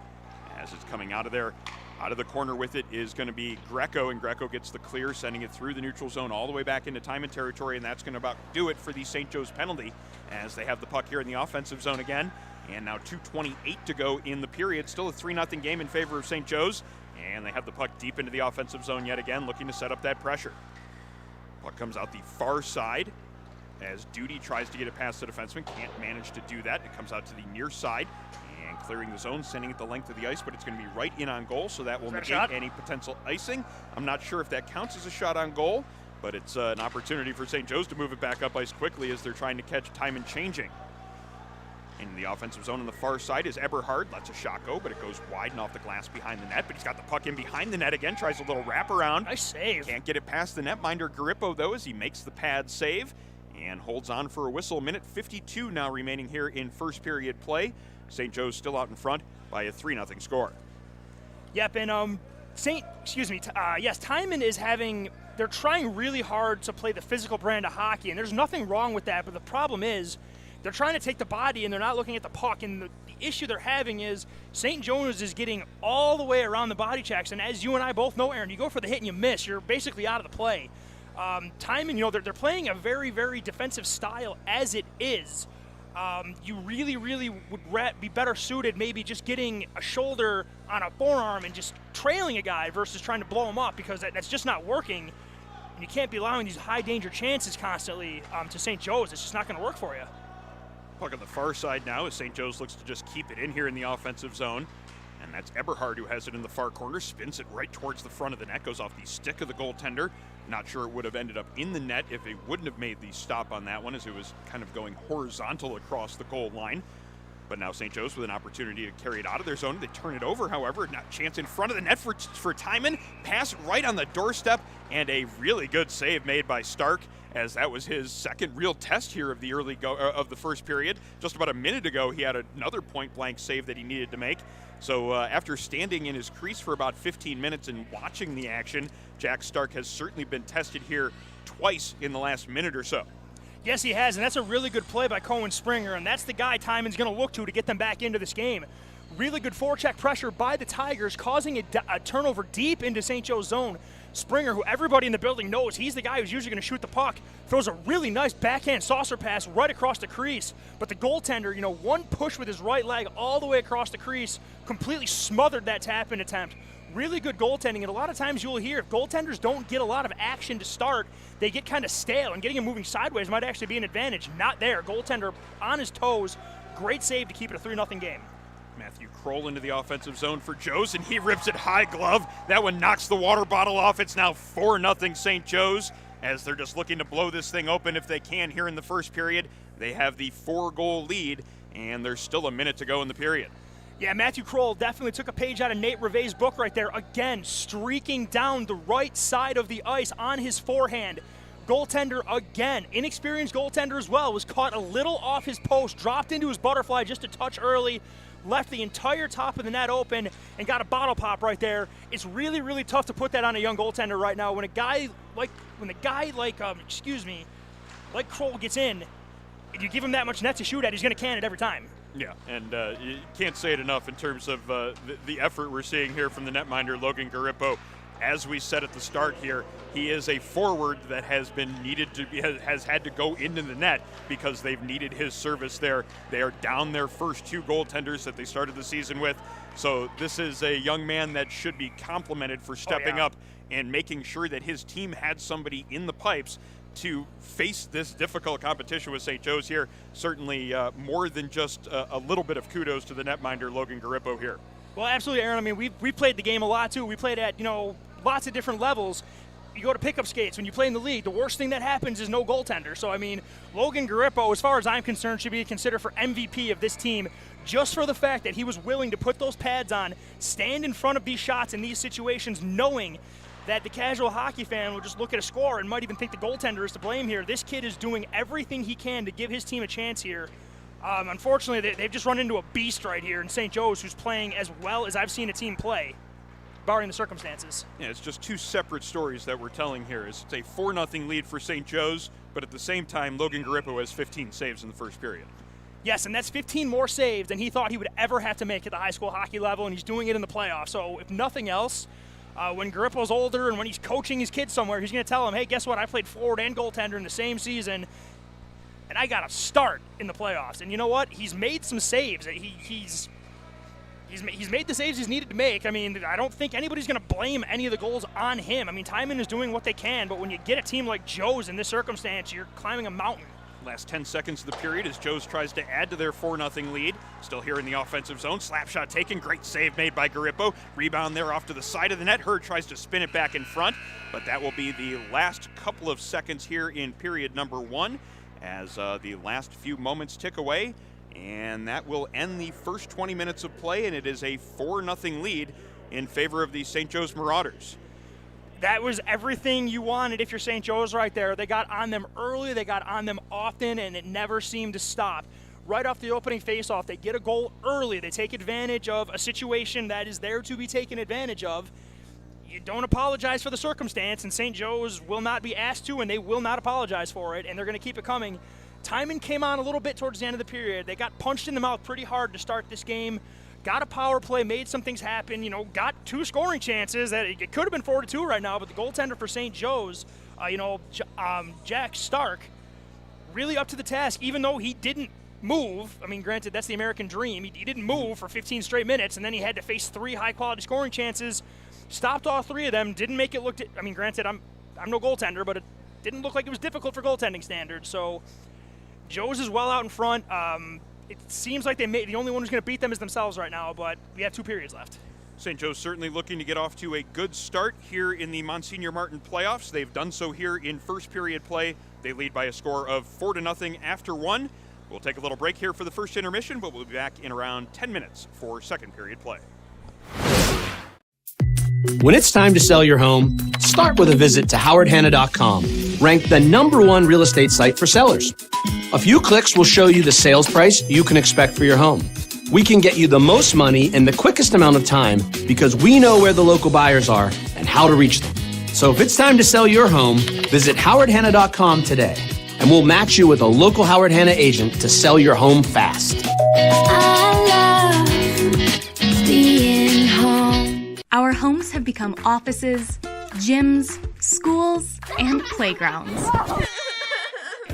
Speaker 1: as it's coming out of there. Out of the corner with it is going to be Greco, and Greco gets the clear, sending it through the neutral zone all the way back into Timon territory, and that's going to about do it for the St. Joe's penalty as they have the puck here in the offensive zone again. And now 2:28 to go in the period. Still a 3-0 game in favor of St. Joe's, and they have the puck deep into the offensive zone yet again, looking to set up that pressure. Puck comes out the far side as Duty tries to get it past the defenseman, can't manage to do that. It comes out to the near side and clearing the zone, sending it the length of the ice, but it's going to be right in on goal, so that will negate any potential icing. I'm not sure if that counts as a shot on goal, but it's an opportunity for St. Joe's to move it back up ice quickly as they're trying to catch Timon changing. In the offensive zone on the far side is Eberhard, lets a shot go, but it goes wide and off the glass behind the net, but he's got the puck in behind the net again, tries a little wraparound.
Speaker 2: Nice save.
Speaker 1: Can't get it past the netminder Garippo, though, as he makes the pad save and holds on for a whistle. 1:52 now remaining here in first period play. St. Joe's still out in front by a 3-0 score.
Speaker 2: Yep, and Timon is they're trying really hard to play the physical brand of hockey, and there's nothing wrong with that, but the problem is they're trying to take the body and they're not looking at the puck, and the issue they're having is St. Joe's is getting all the way around the body checks, and as you and I both know, Aaron, you go for the hit and you miss, you're basically out of the play. Timon, they're playing a very, very defensive style as it is. You really, really would be better suited maybe just getting a shoulder on a forearm and just trailing a guy versus trying to blow him up, because that's just not working. And you can't be allowing these high-danger chances constantly to St. Joe's. It's just not going to work for you.
Speaker 1: Puck on the far side now as St. Joe's looks to just keep it in here in the offensive zone. And that's Eberhard who has it in the far corner, spins it right towards the front of the net, goes off the stick of the goaltender. Not sure it would have ended up in the net if he wouldn't have made the stop on that one, as it was kind of going horizontal across the goal line. But now St. Joe's with an opportunity to carry it out of their zone. They turn it over, however. Not chance in front of the net for Timon. Pass right on the doorstep, and a really good save made by Stark, as that was his second real test here of the of the first period. Just about a minute ago, he had another point-blank save that he needed to make. So after standing in his crease for about 15 minutes and watching the action, Jack Stark has certainly been tested here twice in the last minute or so.
Speaker 2: Yes, he has, and that's a really good play by Cohen Springer, and that's the guy Timon's going to look to get them back into this game. Really good forecheck pressure by the Tigers, causing a turnover deep into St. Joe's zone. Springer, who everybody in the building knows, he's the guy who's usually going to shoot the puck, throws a really nice backhand saucer pass right across the crease. But the goaltender, one push with his right leg all the way across the crease, completely smothered that tap-in attempt. Really good goaltending, and a lot of times you'll hear if goaltenders don't get a lot of action to start, they get kind of stale, and getting him moving sideways might actually be an advantage. Not there. Goaltender on his toes. Great save to keep it a 3-0 game.
Speaker 1: Matthew Kroll into the offensive zone for Joe's, and he rips it high glove. That one knocks the water bottle off. It's now 4-0 St. Joe's, as they're just looking to blow this thing open if they can here in the first period. They have the 4-goal lead, and there's still a minute to go in the period.
Speaker 2: Yeah, Matthew Kroll definitely took a page out of Nate Reve's book right there. Again, streaking down the right side of the ice on his forehand. Goaltender again, inexperienced goaltender as well, was caught a little off his post, dropped into his butterfly just a touch early, left the entire top of the net open, and got a bottle pop right there. It's really, really tough to put that on a young goaltender right now. When a guy like Kroll gets in, and you give him that much net to shoot at, he's going to can it every time.
Speaker 1: Yeah, and you can't say it enough in terms of the effort we're seeing here from the netminder, Logan Garippo. As we said at the start here, he is a forward that has had to go into the net because they've needed his service there. They are down their first two goaltenders that they started the season with. So this is a young man that should be complimented for stepping up and making sure that his team had somebody in the pipes to face this difficult competition with St. Joe's here. Certainly more than just a little bit of kudos to the netminder, Logan Garippo here. Well,
Speaker 2: absolutely, Aaron. I mean, we played the game a lot, too. We played at, lots of different levels. You go to pickup skates. When you play in the league, the worst thing that happens is no goaltender. So, I mean, Logan Garippo, as far as I'm concerned, should be considered for MVP of this team just for the fact that he was willing to put those pads on, stand in front of these shots in these situations, knowing that the casual hockey fan will just look at a score and might even think the goaltender is to blame here. This kid is doing everything he can to give his team a chance here. Unfortunately, they've just run into a beast right here in St. Joe's, who's playing as well as I've seen a team play, barring the circumstances.
Speaker 1: Yeah, it's just two separate stories that we're telling here. It's a 4-0 lead for St. Joe's, but at the same time, Logan Garippo has 15 saves in the first period.
Speaker 2: Yes, and that's 15 more saves than he thought he would ever have to make at the high school hockey level, and he's doing it in the playoffs. So if nothing else, when Garippo's older and when he's coaching his kids somewhere, he's going to tell them, hey, guess what? I played forward and goaltender in the same season, and I got a start in the playoffs. And you know what? He's made some saves. He's made the saves he's needed to make. I mean, I don't think anybody's going to blame any of the goals on him. I mean, Timon is doing what they can, but when you get a team like Joe's in this circumstance, you're climbing a mountain.
Speaker 1: Last 10 seconds of the period as Joe's tries to add to their 4-0 lead. Still here in the offensive zone. Slap shot taken. Great save made by Garippo. Rebound there off to the side of the net. Hurd tries to spin it back in front, but that will be the last couple of seconds here in period number one as the last few moments tick away, and that will end the first 20 minutes of play, and it is a 4-0 lead in favor of the St. Joe's Marauders.
Speaker 2: That was everything you wanted if you're St. Joe's right there. They got on them early, they got on them often, and it never seemed to stop. Right off the opening faceoff, they get a goal early. They take advantage of a situation that is there to be taken advantage of. You don't apologize for the circumstance, and St. Joe's will not be asked to, and they will not apologize for it, and they're going to keep it coming. Timon came on a little bit towards the end of the period. They got punched in the mouth pretty hard to start this game. Got a power play, made some things happen, got two scoring chances. That it could have been 4-2 right now, but the goaltender for St. Joe's, Jack Stark, really up to the task, even though he didn't move. I mean, granted, that's the American dream. He didn't move for 15 straight minutes, and then he had to face three high-quality scoring chances. Stopped all three of them, didn't make it look, granted, I'm no goaltender, but it didn't look like it was difficult for goaltending standards. So Joe's is well out in front. It seems like the only one who's going to beat them is themselves right now, but we have 2 periods left.
Speaker 1: St. Joe's certainly looking to get off to a good start here in the Monsignor Martin playoffs. They've done so here in first period play. They lead by a score of 4-0 after one. We'll take a little break here for the first intermission, but we'll be back in around 10 minutes for second period play.
Speaker 3: When it's time to sell your home, start with a visit to howardhanna.com, ranked the #1 real estate site for sellers. A few clicks will show you the sales price you can expect for your home. We can get you the most money in the quickest amount of time because we know where the local buyers are and how to reach them. So if it's time to sell your home, visit howardhanna.com today, and we'll match you with a local Howard Hanna agent to sell your home fast.
Speaker 4: I love being home.
Speaker 5: Our homes have become offices, gyms, schools, and playgrounds.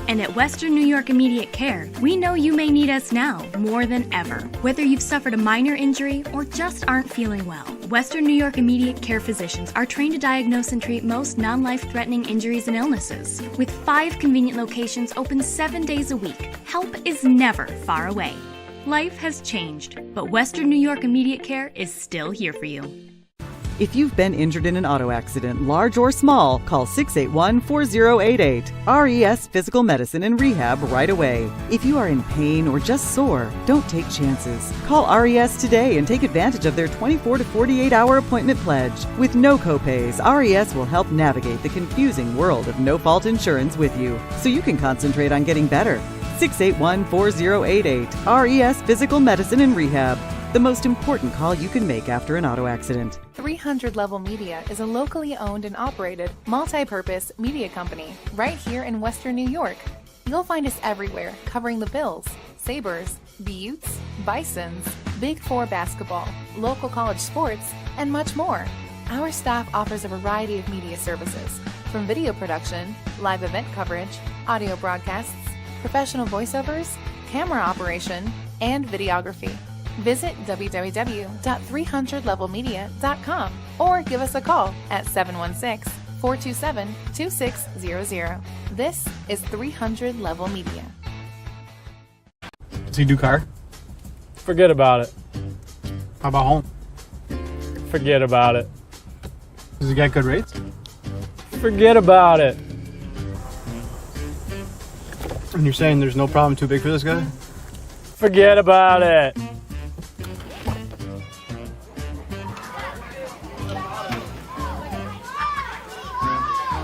Speaker 5: And at Western New York Immediate Care, we know you may need us now more than ever. Whether you've suffered a minor injury or just aren't feeling well, Western New York Immediate Care physicians are trained to diagnose and treat most non-life-threatening injuries and illnesses. With 5 convenient locations open 7 days a week, help is never far away. Life has changed, but Western New York Immediate Care is still here for you.
Speaker 6: If you've been injured in an auto accident, large or small, call 681-4088. RES Physical Medicine and Rehab right away. If you are in pain or just sore, don't take chances. Call RES today and take advantage of their 24 to 48-hour appointment pledge. With no copays, RES will help navigate the confusing world of no-fault insurance with you, so you can concentrate on getting better. 681-4088. RES Physical Medicine and Rehab. The most important call you can make after an auto accident.
Speaker 7: 300 Level Media is a locally owned and operated multi-purpose media company right here in Western New York. You'll find us everywhere, covering the Bills, Sabres, Buttes, Bisons, Big Four basketball, local college sports, and much more. Our staff offers a variety of media services, from video production, live event coverage, audio broadcasts, professional voiceovers, camera operation, and videography. Visit www.300levelmedia.com or give us a call at 716-427-2600. This is 300 Level Media.
Speaker 8: Does he do car?
Speaker 9: Forget about it.
Speaker 8: How about home?
Speaker 9: Forget about it.
Speaker 8: Does he get good rates?
Speaker 9: Forget about it.
Speaker 8: And you're saying there's no problem too big for this guy?
Speaker 9: Forget about it.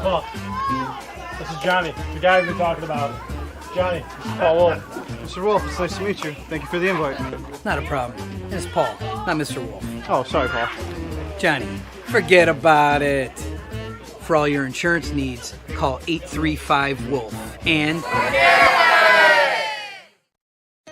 Speaker 9: Paul, this is Johnny, the guy we've been talking about. Johnny, this is Paul Wolf.
Speaker 8: Mr. Wolf, it's nice to meet you. Thank you for the invite.
Speaker 10: Not a problem. It's Paul, not Mr. Wolf.
Speaker 8: Oh, sorry, Paul.
Speaker 10: Johnny, forget about it. For all your insurance needs, call 835-WOLF. And...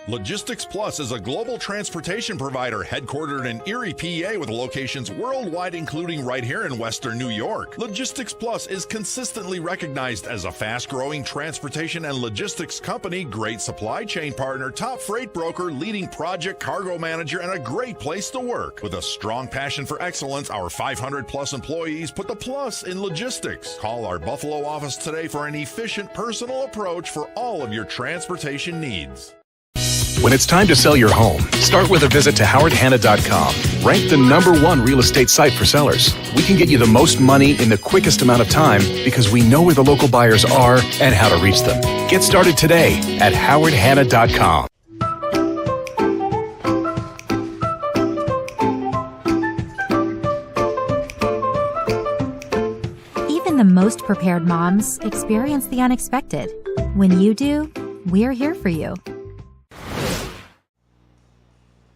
Speaker 11: Logistics Plus is a global transportation provider headquartered in Erie, PA, with locations worldwide, including right here in Western New York. Logistics Plus is consistently recognized as a fast-growing transportation and logistics company, great supply chain partner, top freight broker, leading project cargo manager, and a great place to work. With a strong passion for excellence, our 500-plus employees put the plus in logistics. Call our Buffalo office today for an efficient, personal approach for all of your transportation needs.
Speaker 12: When it's time to sell your home, start with a visit to howardhanna.com, ranked the #1 real estate site for sellers. We can get you the most money in the quickest amount of time because we know where the local buyers are and how to reach them. Get started today at howardhanna.com.
Speaker 13: Even the most prepared moms experience the unexpected. When you do, we're here for you.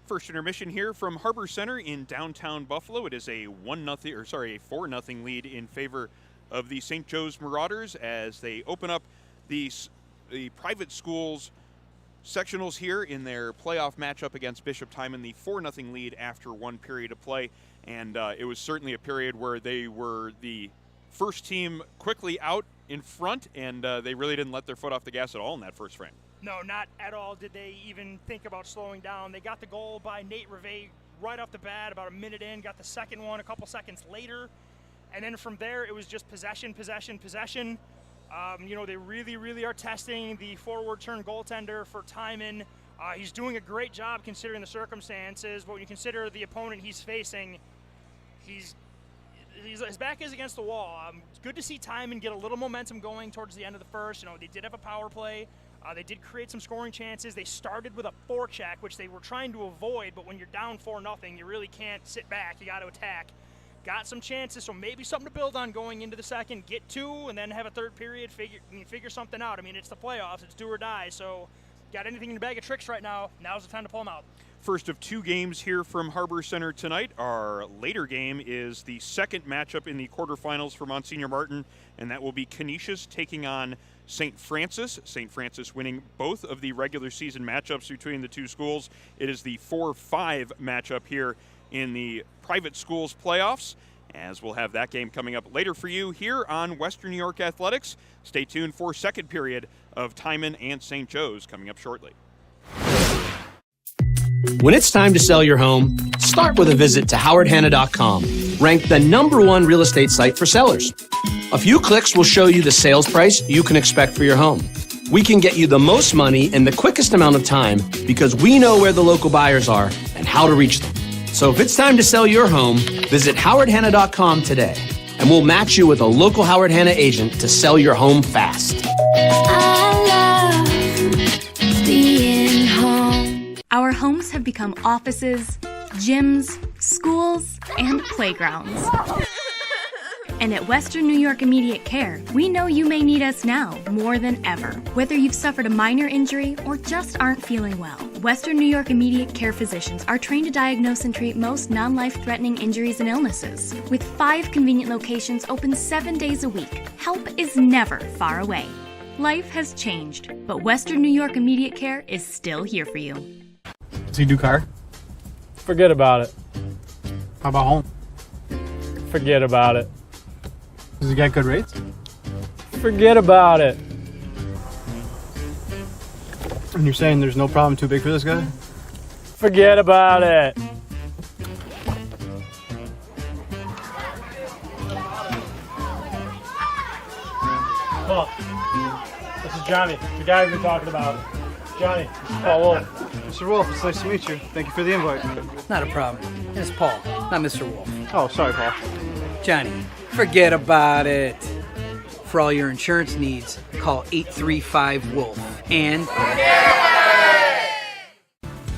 Speaker 1: First intermission here from Harbor Center in downtown Buffalo. It is a 4-0 lead in favor of the St. Joe's Marauders as they open up the private schools sectionals here in their playoff matchup against Bishop Timon. The 4-0 lead after one period of play, and it was certainly a period where they were the first team quickly out in front, and they really didn't let their foot off the gas at all in that first frame.
Speaker 2: No, not at all did they even think about slowing down. They got the goal by Nate Reve right off the bat, about a minute in, got the second one a couple seconds later. And then from there, it was just possession. They really are testing the forward turn goaltender for Timon. He's doing a great job considering the circumstances, but when you consider the opponent he's facing, his back is against the wall. It's good to see Timon get a little momentum going towards the end of the first. They did have a power play. They did create some scoring chances. They started with a forecheck, which they were trying to avoid, but when you're down 4-0, you really can't sit back. You got to attack. Got some chances, so maybe something to build on going into the second. Get two, and then have a third period, figure something out. I mean, it's the playoffs. It's do or die, so got anything in the bag of tricks right now. Now's the time to pull them out.
Speaker 1: First of two games here from Harbor Center tonight. Our later game is the second matchup in the quarterfinals for Monsignor Martin, and that will be Canisius taking on St. Francis. St. Francis winning both of the regular season matchups between the two schools. It is the 4-5 matchup here in the private schools playoffs, as we'll have that game coming up later for you here on Western New York Athletics. Stay tuned for second period of Timon and St. Joe's coming up shortly.
Speaker 3: When it's time to sell your home, start with a visit to howardhanna.com, ranked the #1 real estate site for sellers. A few clicks will show you the sales price you can expect for your home. We can get you the most money in the quickest amount of time because we know where the local buyers are and how to reach them. So if it's time to sell your home, visit howardhanna.com today, and we'll match you with a local Howard Hanna agent to sell your home fast.
Speaker 4: I love being home.
Speaker 5: Our homes have become offices, gyms, schools, and playgrounds. And at Western New York Immediate Care, we know you may need us now more than ever. Whether you've suffered a minor injury or just aren't feeling well, Western New York Immediate Care physicians are trained to diagnose and treat most non-life-threatening injuries and illnesses. With 5 convenient locations open 7 days a week, help is never far away. Life has changed, but Western New York Immediate Care is still here for you.
Speaker 8: Does he do car?
Speaker 9: Forget about it.
Speaker 8: How about home?
Speaker 9: Forget about it.
Speaker 8: Does he get good rates?
Speaker 9: Forget about it.
Speaker 8: And you're saying there's no problem too big for this guy?
Speaker 9: Forget about it. Paul, this is Johnny, the guy we've been talking about. Johnny, Paul Wolf.
Speaker 8: Mr. Wolf, it's nice to meet you. Thank you for the invite.
Speaker 10: Not a problem. It's Paul, not Mr. Wolf.
Speaker 8: Oh, sorry, Paul.
Speaker 10: Johnny, forget about it. For all your insurance needs, call 835-WOLF. And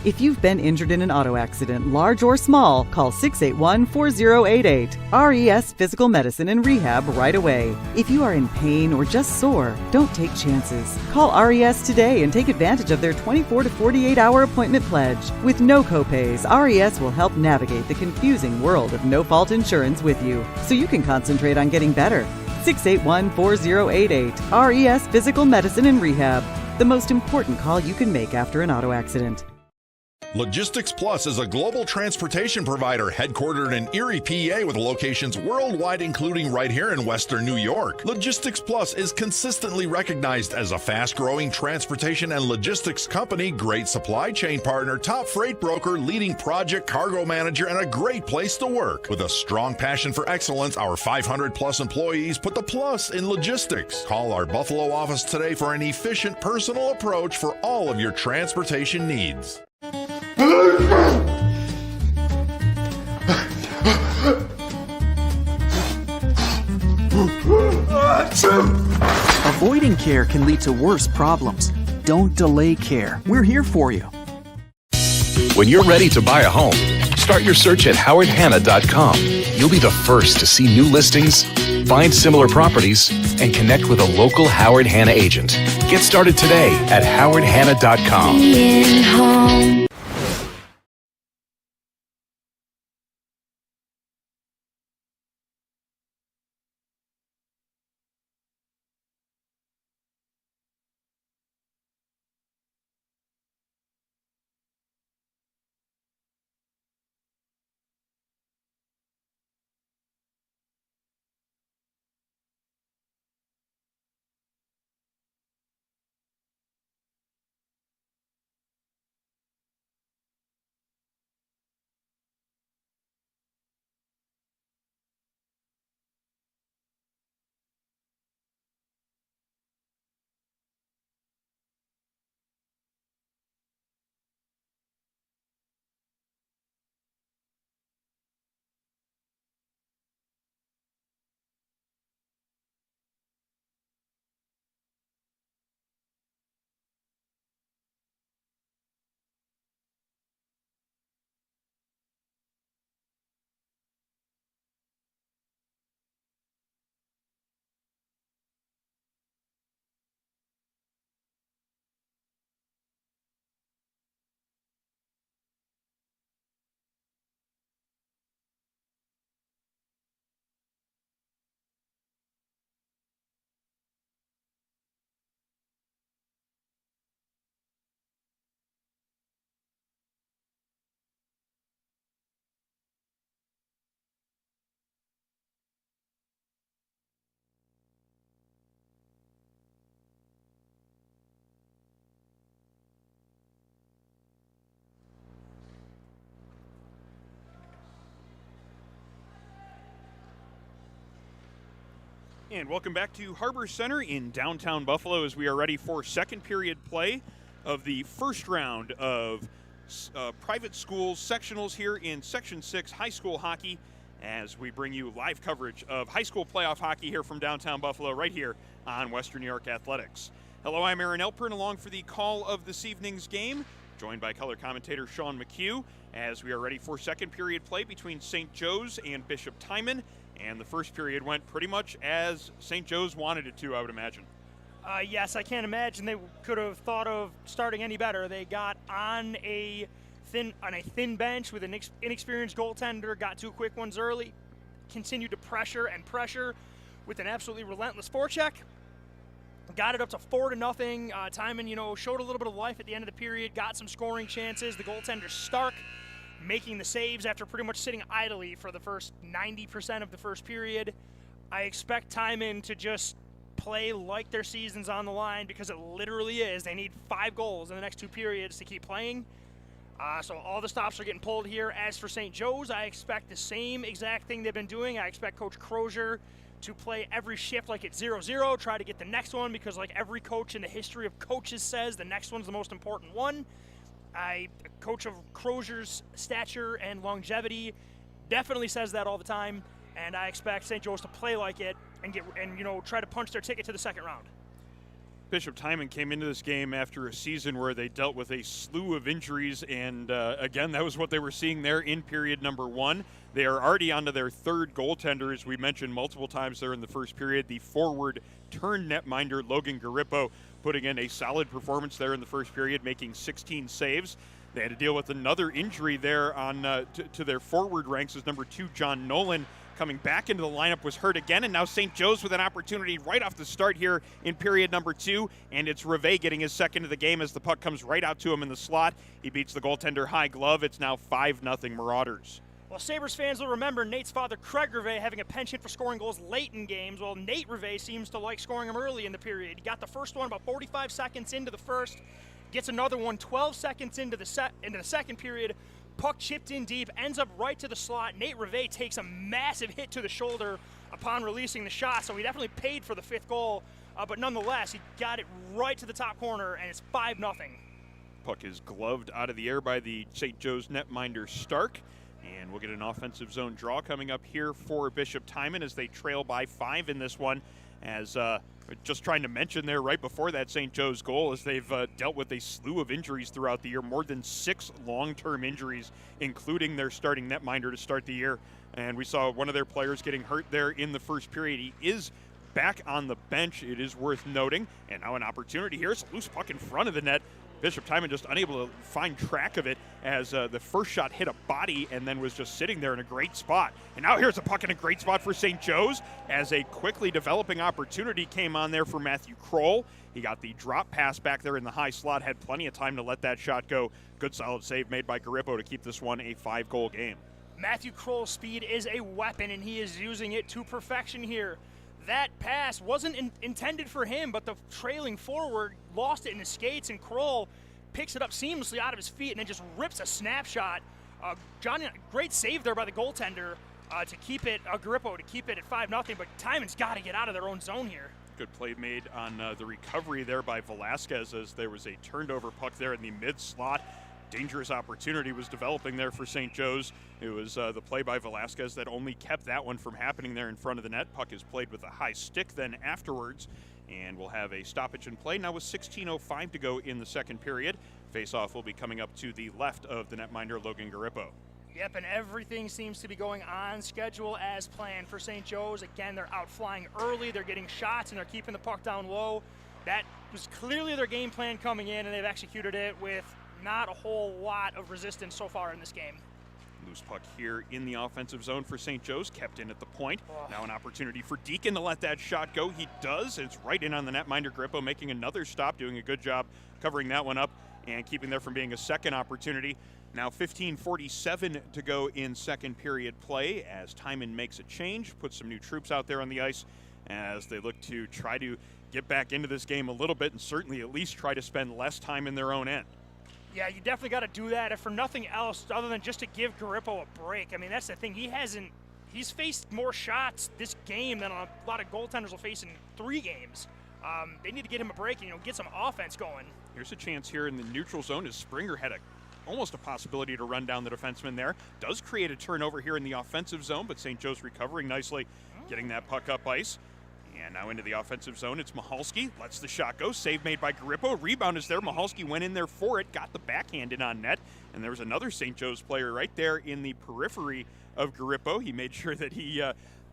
Speaker 6: If you've been injured in an auto accident, large or small, call 681-4088. RES Physical Medicine and Rehab right away. If you are in pain or just sore, don't take chances. Call RES today and take advantage of their 24 to 48 hour appointment pledge. With no copays, RES will help navigate the confusing world of no-fault insurance with you, so you can concentrate on getting better. 681-4088. RES Physical Medicine and Rehab. The most important call you can make after an auto accident.
Speaker 11: Logistics Plus is a global transportation provider headquartered in Erie, PA with locations worldwide, including right here in Western New York. Logistics Plus is consistently recognized as a fast-growing transportation and logistics company, great supply chain partner, top freight broker, leading project cargo manager, and a great place to work. With a strong passion for excellence, our 500-plus employees put the plus in logistics. Call our Buffalo office today for an efficient, personal approach for all of your transportation needs.
Speaker 14: Avoiding care can lead to worse problems. Don't delay care. We're here for you.
Speaker 12: When you're ready to buy a home, start your search at howardhanna.com. You'll be the first to see new listings, find similar properties, and connect with a local Howard Hanna agent. Get started today at howardhanna.com.
Speaker 4: Being home.
Speaker 1: And welcome back to Harbor Center in downtown Buffalo as we are ready for second period play of the first round of private schools sectionals here in Section 6 high school hockey as we bring you live coverage of high school playoff hockey here from downtown Buffalo right here on Western New York Athletics. Hello, I'm Aaron Elpern along for the call of this evening's game, joined by color commentator Sean McHugh as we are ready for second period play between St. Joe's and Bishop Timon. And the first period went pretty much as St. Joe's wanted it to, I would imagine.
Speaker 2: Yes, I can't imagine they could have thought of starting any better. They got on a thin bench with an inexperienced goaltender, got 2 quick ones early, continued to pressure with an absolutely relentless forecheck. Got it up to 4-0. Timon, showed a little bit of life at the end of the period, got some scoring chances. The goaltender Stark making the saves after pretty much sitting idly for the first 90% of the first period. I expect Timon to just play like their season's on the line because it literally is. They need 5 goals in the next 2 periods to keep playing. So all the stops are getting pulled here. As for St. Joe's, I expect the same exact thing they've been doing. I expect Coach Crozier to play every shift like it's 0-0, try to get the next one because like every coach in the history of coaches says, the next one's the most important one. A coach of Crozier's stature and longevity definitely says that all the time, and I expect St. Joe's to play like it and try to punch their ticket to the second round.
Speaker 1: Bishop Timon came into this game after a season where they dealt with a slew of injuries, and again, that was what they were seeing there in period number 1. They are already onto their 3rd goaltender, as we mentioned multiple times there in the first period. The forward turned netminder Logan Garippo putting in a solid performance there in the first period, making 16 saves. They had to deal with another injury there on to their forward ranks as number 2 John Nolan coming back into the lineup was hurt again, and now St. Joe's with an opportunity right off the start here in period number 2, and it's Reve getting his second of the game as the puck comes right out to him in the slot. He beats the goaltender high glove. It's now 5-0 Marauders.
Speaker 2: Well, Sabres fans will remember Nate's father, Craig Reve, having a penchant for scoring goals late in games. Well, Nate Reve seems to like scoring them early in the period. He got the first one about 45 seconds into the first, gets another one 12 seconds into the second period. Puck chipped in deep, ends up right to the slot. Nate Reve takes a massive hit to the shoulder upon releasing the shot, so he definitely paid for the 5th goal. But nonetheless, he got it right to the top corner, and it's 5-0.
Speaker 1: Puck is gloved out of the air by the St. Joe's netminder Stark. And we'll get an offensive zone draw coming up here for Bishop Timon as they trail by 5 in this one. As just trying to mention there right before that St. Joe's goal, as they've dealt with a slew of injuries throughout the year, more than 6 long-term injuries, including their starting netminder to start the year. And we saw one of their players getting hurt there in the first period. He is back on the bench, it is worth noting. And now an opportunity here. It's a loose puck in front of the net. Bishop Timon just unable to find track of it as the first shot hit a body and then was just sitting there in a great spot. And now here's a puck in a great spot for St. Joe's as a quickly developing opportunity came on there for Matthew Kroll. He got the drop pass back there in the high slot, had plenty of time to let that shot go. Good solid save made by Garippo to keep this one a 5-goal game.
Speaker 2: Matthew Kroll's speed is a weapon, and he is using it to perfection here. That pass wasn't intended for him, but the trailing forward lost it in his skates, and Kroll picks it up seamlessly out of his feet and then just rips a snapshot. Johnny, great save there by the goaltender to keep it, Garippo to keep it at 5-0, but Timon's got to get out of their own zone here.
Speaker 1: Good play made on the recovery there by Velasquez as there was a turned over puck there in the mid slot. Dangerous opportunity was developing there for St. Joe's. It was the play by Velasquez that only kept that one from happening there in front of the net. Puck is played with a high stick then afterwards, and we'll have a stoppage in play now with 16:05 to go in the second period. Face-off will be coming up to the left of the netminder Logan Garippo.
Speaker 2: Yep, and everything seems to be going on schedule as planned for St. Joe's. Again, they're out flying early, they're getting shots, and they're keeping the puck down low. That was clearly their game plan coming in, and they've executed it with not a whole lot of resistance so far in this game.
Speaker 1: Loose puck here in the offensive zone for St. Joe's, kept in at the point. Now an opportunity for Deacon to let that shot go. He does. It's right in on the netminder Garippo, making another stop, doing a good job covering that one up and keeping there from being a second opportunity. Now 15:47 to go in second period play as Timon makes a change, puts some new troops out there on the ice as they look to try to get back into this game a little bit and certainly at least try to spend less time in their own end.
Speaker 2: Yeah, you definitely got to do that, if for nothing else other than just to give Garippo a break. I mean, that's the thing. He hasn't he's faced more shots this game than a lot of goaltenders will face in 3 games. They need to get him a break and get some offense going.
Speaker 1: Here's a chance here in the neutral zone as Springer had almost a possibility to run down the defenseman there. Does create a turnover here in the offensive zone, but St. Joe's recovering nicely, getting that puck up ice. And now into the offensive zone, it's Michalski. Lets the shot go. Save made by Garippo. Rebound is there. Michalski went in there for it, got the backhand in on net. And there was another St. Joe's player right there in the periphery of Garippo. He made sure that he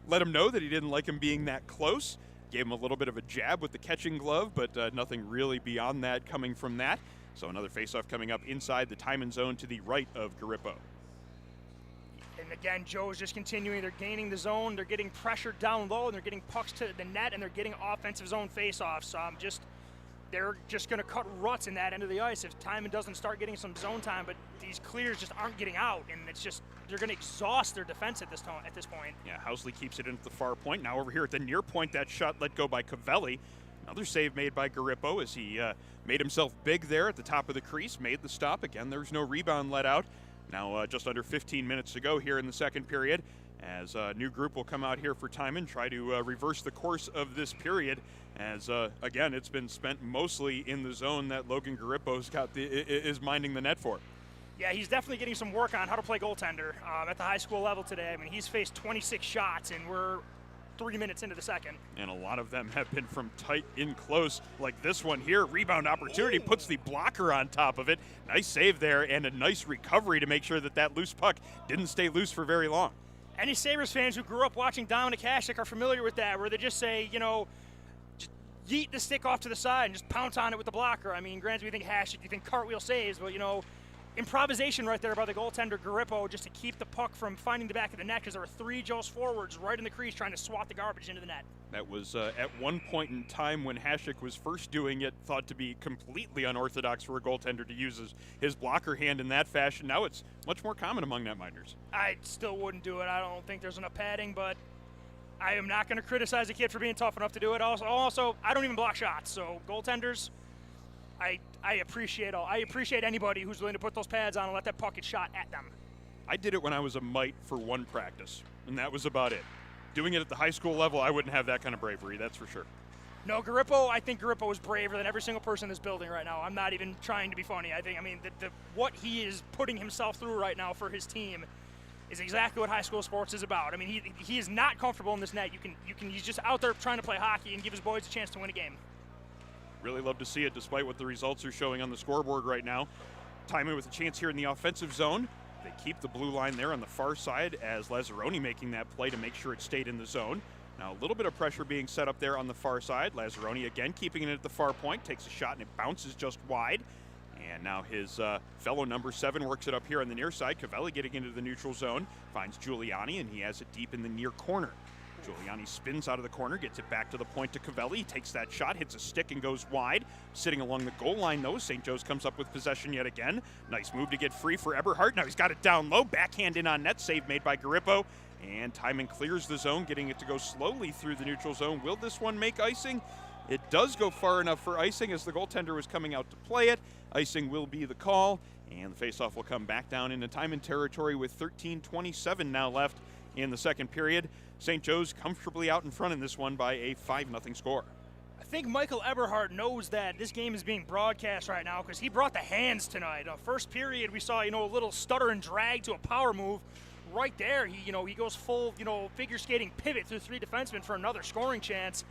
Speaker 1: let him know that he didn't like him being that close. Gave him a little bit of a jab with the catching glove, but nothing really beyond that coming from that. So another faceoff coming up inside the Timon zone to the right of Garippo.
Speaker 2: And again, Joe's just continuing. They're gaining the zone. They're getting pressured down low, and they're getting pucks to the net, and they're getting offensive zone faceoffs. They're just going to cut ruts in that end of the ice if Timon doesn't start getting some zone time. But these clears just aren't getting out, and it's just they're going to exhaust their defense at this point.
Speaker 1: Yeah, Housley keeps it into the far point. Now over here at the near point, that shot let go by Cavelli. Another save made by Garippo as he made himself big there at the top of the crease, made the stop. Again, there's no rebound let out. Now just under 15 minutes to go here in the second period as a new group will come out here for Timon, try to reverse the course of this period as, again, it's been spent mostly in the zone that Logan Garippo's is minding the net for.
Speaker 2: Yeah, he's definitely getting some work on how to play goaltender at the high school level today. I mean, he's faced 26 shots, and we're 3 minutes into the second.
Speaker 1: And a lot of them have been from tight in close, like this one here. Rebound opportunity, puts the blocker on top of it. Nice save there, and a nice recovery to make sure that that loose puck didn't stay loose for very long.
Speaker 2: Any Sabres fans who grew up watching Dominic Hasek are familiar with that, where they just say, just yeet the stick off to the side and just pounce on it with the blocker. I mean, granted, we think Hasek, you think cartwheel saves, but, improvisation right there by the goaltender Garippo just to keep the puck from finding the back of the net because there were 3 Joe's forwards right in the crease trying to swat the garbage into the net.
Speaker 1: That was at one point in time when Hasek was first doing it, thought to be completely unorthodox for a goaltender to use his blocker hand in that fashion. Now it's much more common among netminders.
Speaker 2: I still wouldn't do it. I don't think there's enough padding, but I am not going to criticize a kid for being tough enough to do it. Also, I don't even block shots, so goaltenders, I appreciate anybody who's willing to put those pads on and let that puck get shot at them.
Speaker 1: I did it when I was a mite for one practice, and that was about it. Doing it at the high school level, I wouldn't have that kind of bravery, that's for sure.
Speaker 2: No, I think Garippo is braver than every single person in this building right now. I'm not even trying to be funny. What he is putting himself through right now for his team is exactly what high school sports is about. I mean, he is not comfortable in this net. He's just out there trying to play hockey and give his boys a chance to win a game.
Speaker 1: Really love to see it despite what the results are showing on the scoreboard right now. Timon with a chance here in the offensive zone. They keep the blue line there on the far side as Lazzaroni making that play to make sure it stayed in the zone. Now a little bit of pressure being set up there on the far side. Lazzaroni again keeping it at the far point, takes a shot and it bounces just wide. And now his fellow number 7 works it up here on the near side. Cavelli getting into the neutral zone, finds Giuliani, and he has it deep in the near corner. Giuliani spins out of the corner, gets it back to the point to Cavelli, takes that shot, hits a stick and goes wide. Sitting along the goal line though, St. Joe's comes up with possession yet again. Nice move to get free for Eberhardt. Now he's got it down low, backhand in on net, save made by Garippo. And Timon clears the zone, getting it to go slowly through the neutral zone. Will this one make icing? It does go far enough for icing as the goaltender was coming out to play it. Icing will be the call, and the faceoff will come back down into Timon territory with 13:27 now left in the second period. St. Joe's comfortably out in front in this one by a 5-0 score.
Speaker 2: I think Michael Eberhardt knows that this game is being broadcast right now because he brought the hands tonight. First period, we saw, a little stutter and drag to a power move. Right there, he goes full, figure skating pivot through 3 defensemen for another scoring chance.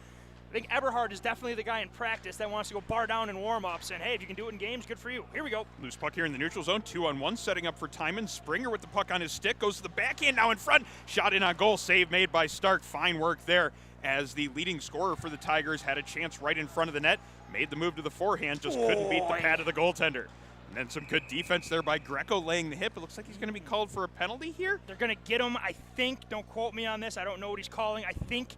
Speaker 2: I think Eberhardt is definitely the guy in practice that wants to go bar down in warm-ups, and hey, if you can do it in games, good for you. Here we go.
Speaker 1: Loose puck here in the neutral zone, 2-on-1, setting up for Timon. Springer with the puck on his stick, goes to the backhand, now in front. Shot in on goal, save made by Stark. Fine work there as the leading scorer for the Tigers had a chance right in front of the net. Made the move to the forehand, just couldn't beat the pad of the goaltender. And then some good defense there by Greco laying the hip. It looks like he's going to be called for a penalty here.
Speaker 2: They're going to get him, I think. Don't quote me on this. I don't know what he's calling. I think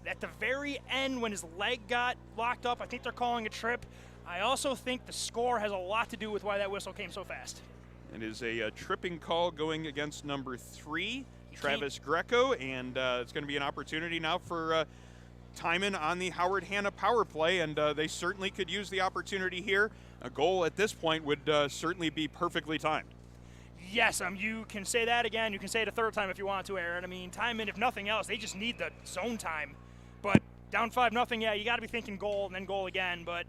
Speaker 2: at the very end when his leg got locked up, I think they're calling a trip. I also think the score has a lot to do with why that whistle came so fast.
Speaker 1: It is a tripping call going against number 3, Travis Greco, and it's going to be an opportunity now for Timon on the Howard Hanna power play, and they certainly could use the opportunity here. A goal at this point would certainly be perfectly timed.
Speaker 2: Yes, you can say that again. You can say it a third time if you want to, Aaron. I mean, Timon, if nothing else, they just need the zone time. But down 5-0, yeah, you got to be thinking goal and then goal again. But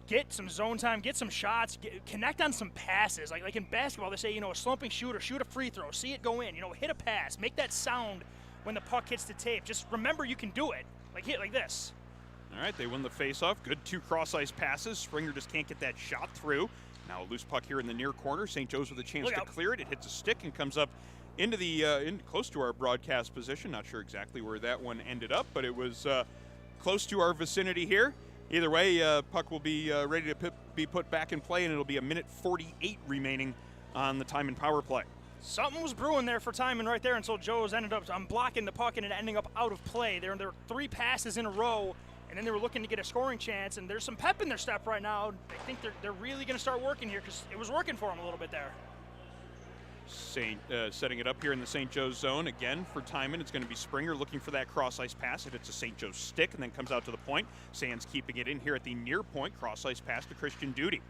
Speaker 2: get some zone time, get some shots, connect on some passes. Like in basketball, they say, a slumping shooter, shoot a free throw, see it go in, hit a pass, make that sound when the puck hits the tape. Just remember you can do it. Like hit like this.
Speaker 1: All right, they win the faceoff. Good 2 cross-ice passes. Springer just can't get that shot through. Now a loose puck here in the near corner. St. Joe's with a chance to clear it. It hits a stick and comes up into the close to our broadcast position. Not sure exactly where that one ended up, but it was close to our vicinity here. Either way, puck will be ready to be put back in play, and it'll be 1:48 remaining on the Timon power play.
Speaker 2: Something was brewing there for Timon right there until Joe's ended up blocking the puck and it ending up out of play. There were 3 passes in a row, and then they were looking to get a scoring chance, and there's some pep in their step right now. I think they're really going to start working here because it was working for them a little bit there.
Speaker 1: Setting it up here in the St. Joe's zone again for Timon. It's going to be Springer looking for that cross-ice pass. It hits a St. Joe's stick and then comes out to the point. Sands keeping it in here at the near point. Cross-ice pass to Christian Duty.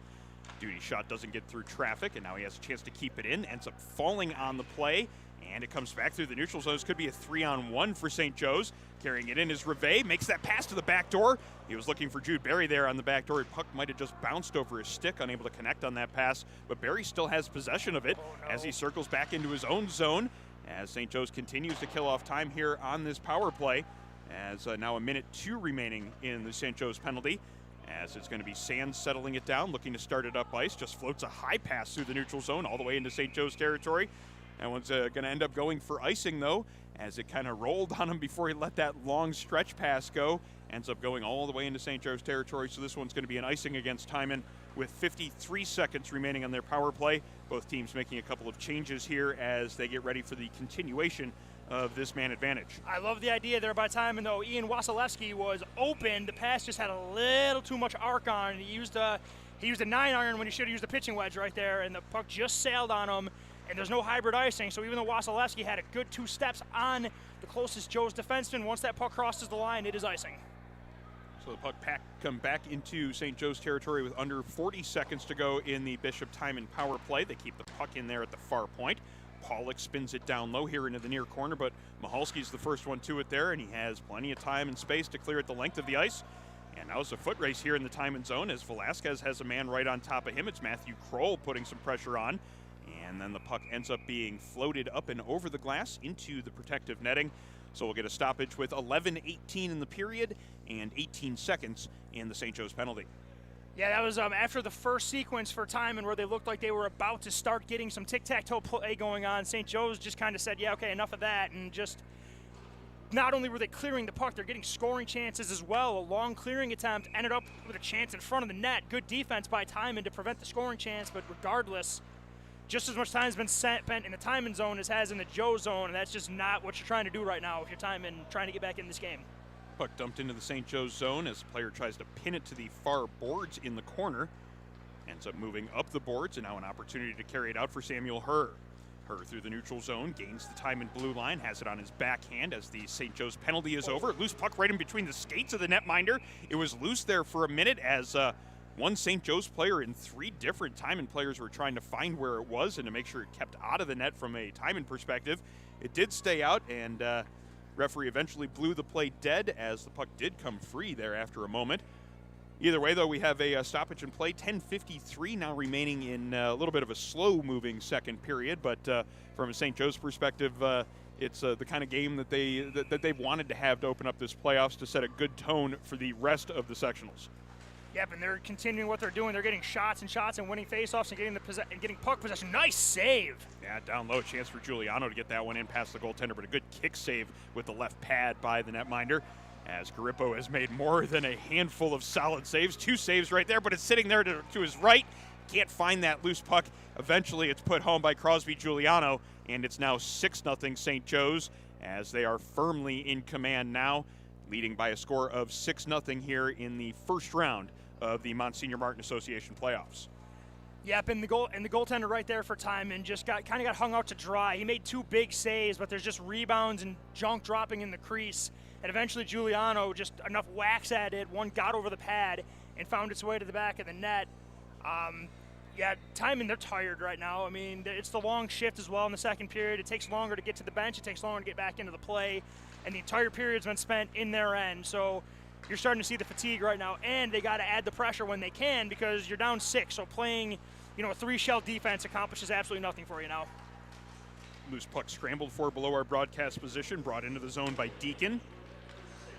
Speaker 1: Duty's shot doesn't get through traffic, and now he has a chance to keep it in. Ends up falling on the play, and it comes back through the neutral zone. This could be a 3-on-1 for St. Joe's. Carrying it in is Rivet, makes that pass to the back door. He was looking for Jude Berry there on the back door. Puck might have just bounced over his stick, unable to connect on that pass, but Berry still has possession of it as he circles back into his own zone as St. Joe's continues to kill off time here on this power play, as now 1:02 remaining in the St. Joe's penalty, as it's going to be Sands settling it down, looking to start it up ice. Just floats a high pass through the neutral zone all the way into St. Joe's territory. That one's going to end up going for icing, though, as it kind of rolled on him before he let that long stretch pass go. Ends up going all the way into St. Joe's territory, so this one's going to be an icing against Timon with 53 seconds remaining on their power play. Both teams making a couple of changes here as they get ready for the continuation of this man advantage.
Speaker 2: I love the idea there by Timon, though. Ian Wasilewski was open. The pass just had a little too much arc on. He used a 9-iron when he should have used a pitching wedge right there, and the puck just sailed on him. And there's no hybrid icing, so even though Wasilewski had a good 2 steps on the closest Joe's defenseman, once that puck crosses the line, it is icing.
Speaker 1: So the puck come back into St. Joe's territory with under 40 seconds to go in the Bishop Timon power play. They keep the puck in there at the far point. Pollock spins it down low here into the near corner, but Mihalski's the first one to it there, and he has plenty of time and space to clear it the length of the ice. And now it's a foot race here in the Timon zone as Velasquez has a man right on top of him. It's Matthew Kroll putting some pressure on. And then the puck ends up being floated up and over the glass into the protective netting. So we'll get a stoppage with 11:18 in the period and 18 seconds in the St. Joe's penalty.
Speaker 2: Yeah, that was after the first sequence for Timon where they looked like they were about to start getting some tic-tac-toe play going on. St. Joe's just kind of said, yeah, okay, enough of that. And just not only were they clearing the puck, they're getting scoring chances as well. A long clearing attempt ended up with a chance in front of the net. Good defense by Timon to prevent the scoring chance, but regardless, just as much time has been spent in the Timon zone as has in the Joe zone, and that's just not what you're trying to do right now if you're Timon trying to get back in this game.
Speaker 1: Puck dumped into the St. Joe's zone as the player tries to pin it to the far boards in the corner. Ends up moving up the boards, and now an opportunity to carry it out for Samuel Herr. Herr through the neutral zone, gains the Timon blue line, has it on his backhand as the St. Joe's penalty is over. Loose puck right in between the skates of the netminder. It was loose there for a minute as one St. Joe's player and 3 different Timon players were trying to find where it was and to make sure it kept out of the net from a Timon perspective. It did stay out, and referee eventually blew the play dead as the puck did come free there after a moment. Either way, though, we have a stoppage in play. 10:53 now remaining in a little bit of a slow-moving second period, but from a St. Joe's perspective, it's the kind of game that they've wanted to have to open up this playoffs to set a good tone for the rest of the sectionals.
Speaker 2: Yep, and they're continuing what they're doing. They're getting shots and winning faceoffs and getting puck possession. Nice save.
Speaker 1: Yeah, down low, chance for Giuliano to get that one in past the goaltender, but a good kick save with the left pad by the netminder, as Garippo has made more than a handful of solid saves. 2 saves right there, but it's sitting there to his right. Can't find that loose puck. Eventually, it's put home by Crosby Giuliano, and it's now 6-0 St. Joe's, as they are firmly in command now, leading by a score of 6-0 here in the first round of the Monsignor Martin Association playoffs.
Speaker 2: Yep, and the goaltender right there for Timon just got hung out to dry. He made 2 big saves, but there's just rebounds and junk dropping in the crease. And eventually Giuliano just enough whacks at it. One got over the pad and found its way to the back of the net. Yeah, Timon, they're tired right now. I mean, it's the long shift as well in the second period. It takes longer to get to the bench. It takes longer to get back into the play. And the entire period's been spent in their end. So you're starting to see the fatigue right now. And they got to add the pressure when they can because you're down 6. So playing, a 3-shell defense accomplishes absolutely nothing for you now.
Speaker 1: Loose puck scrambled for below our broadcast position, brought into the zone by Deacon.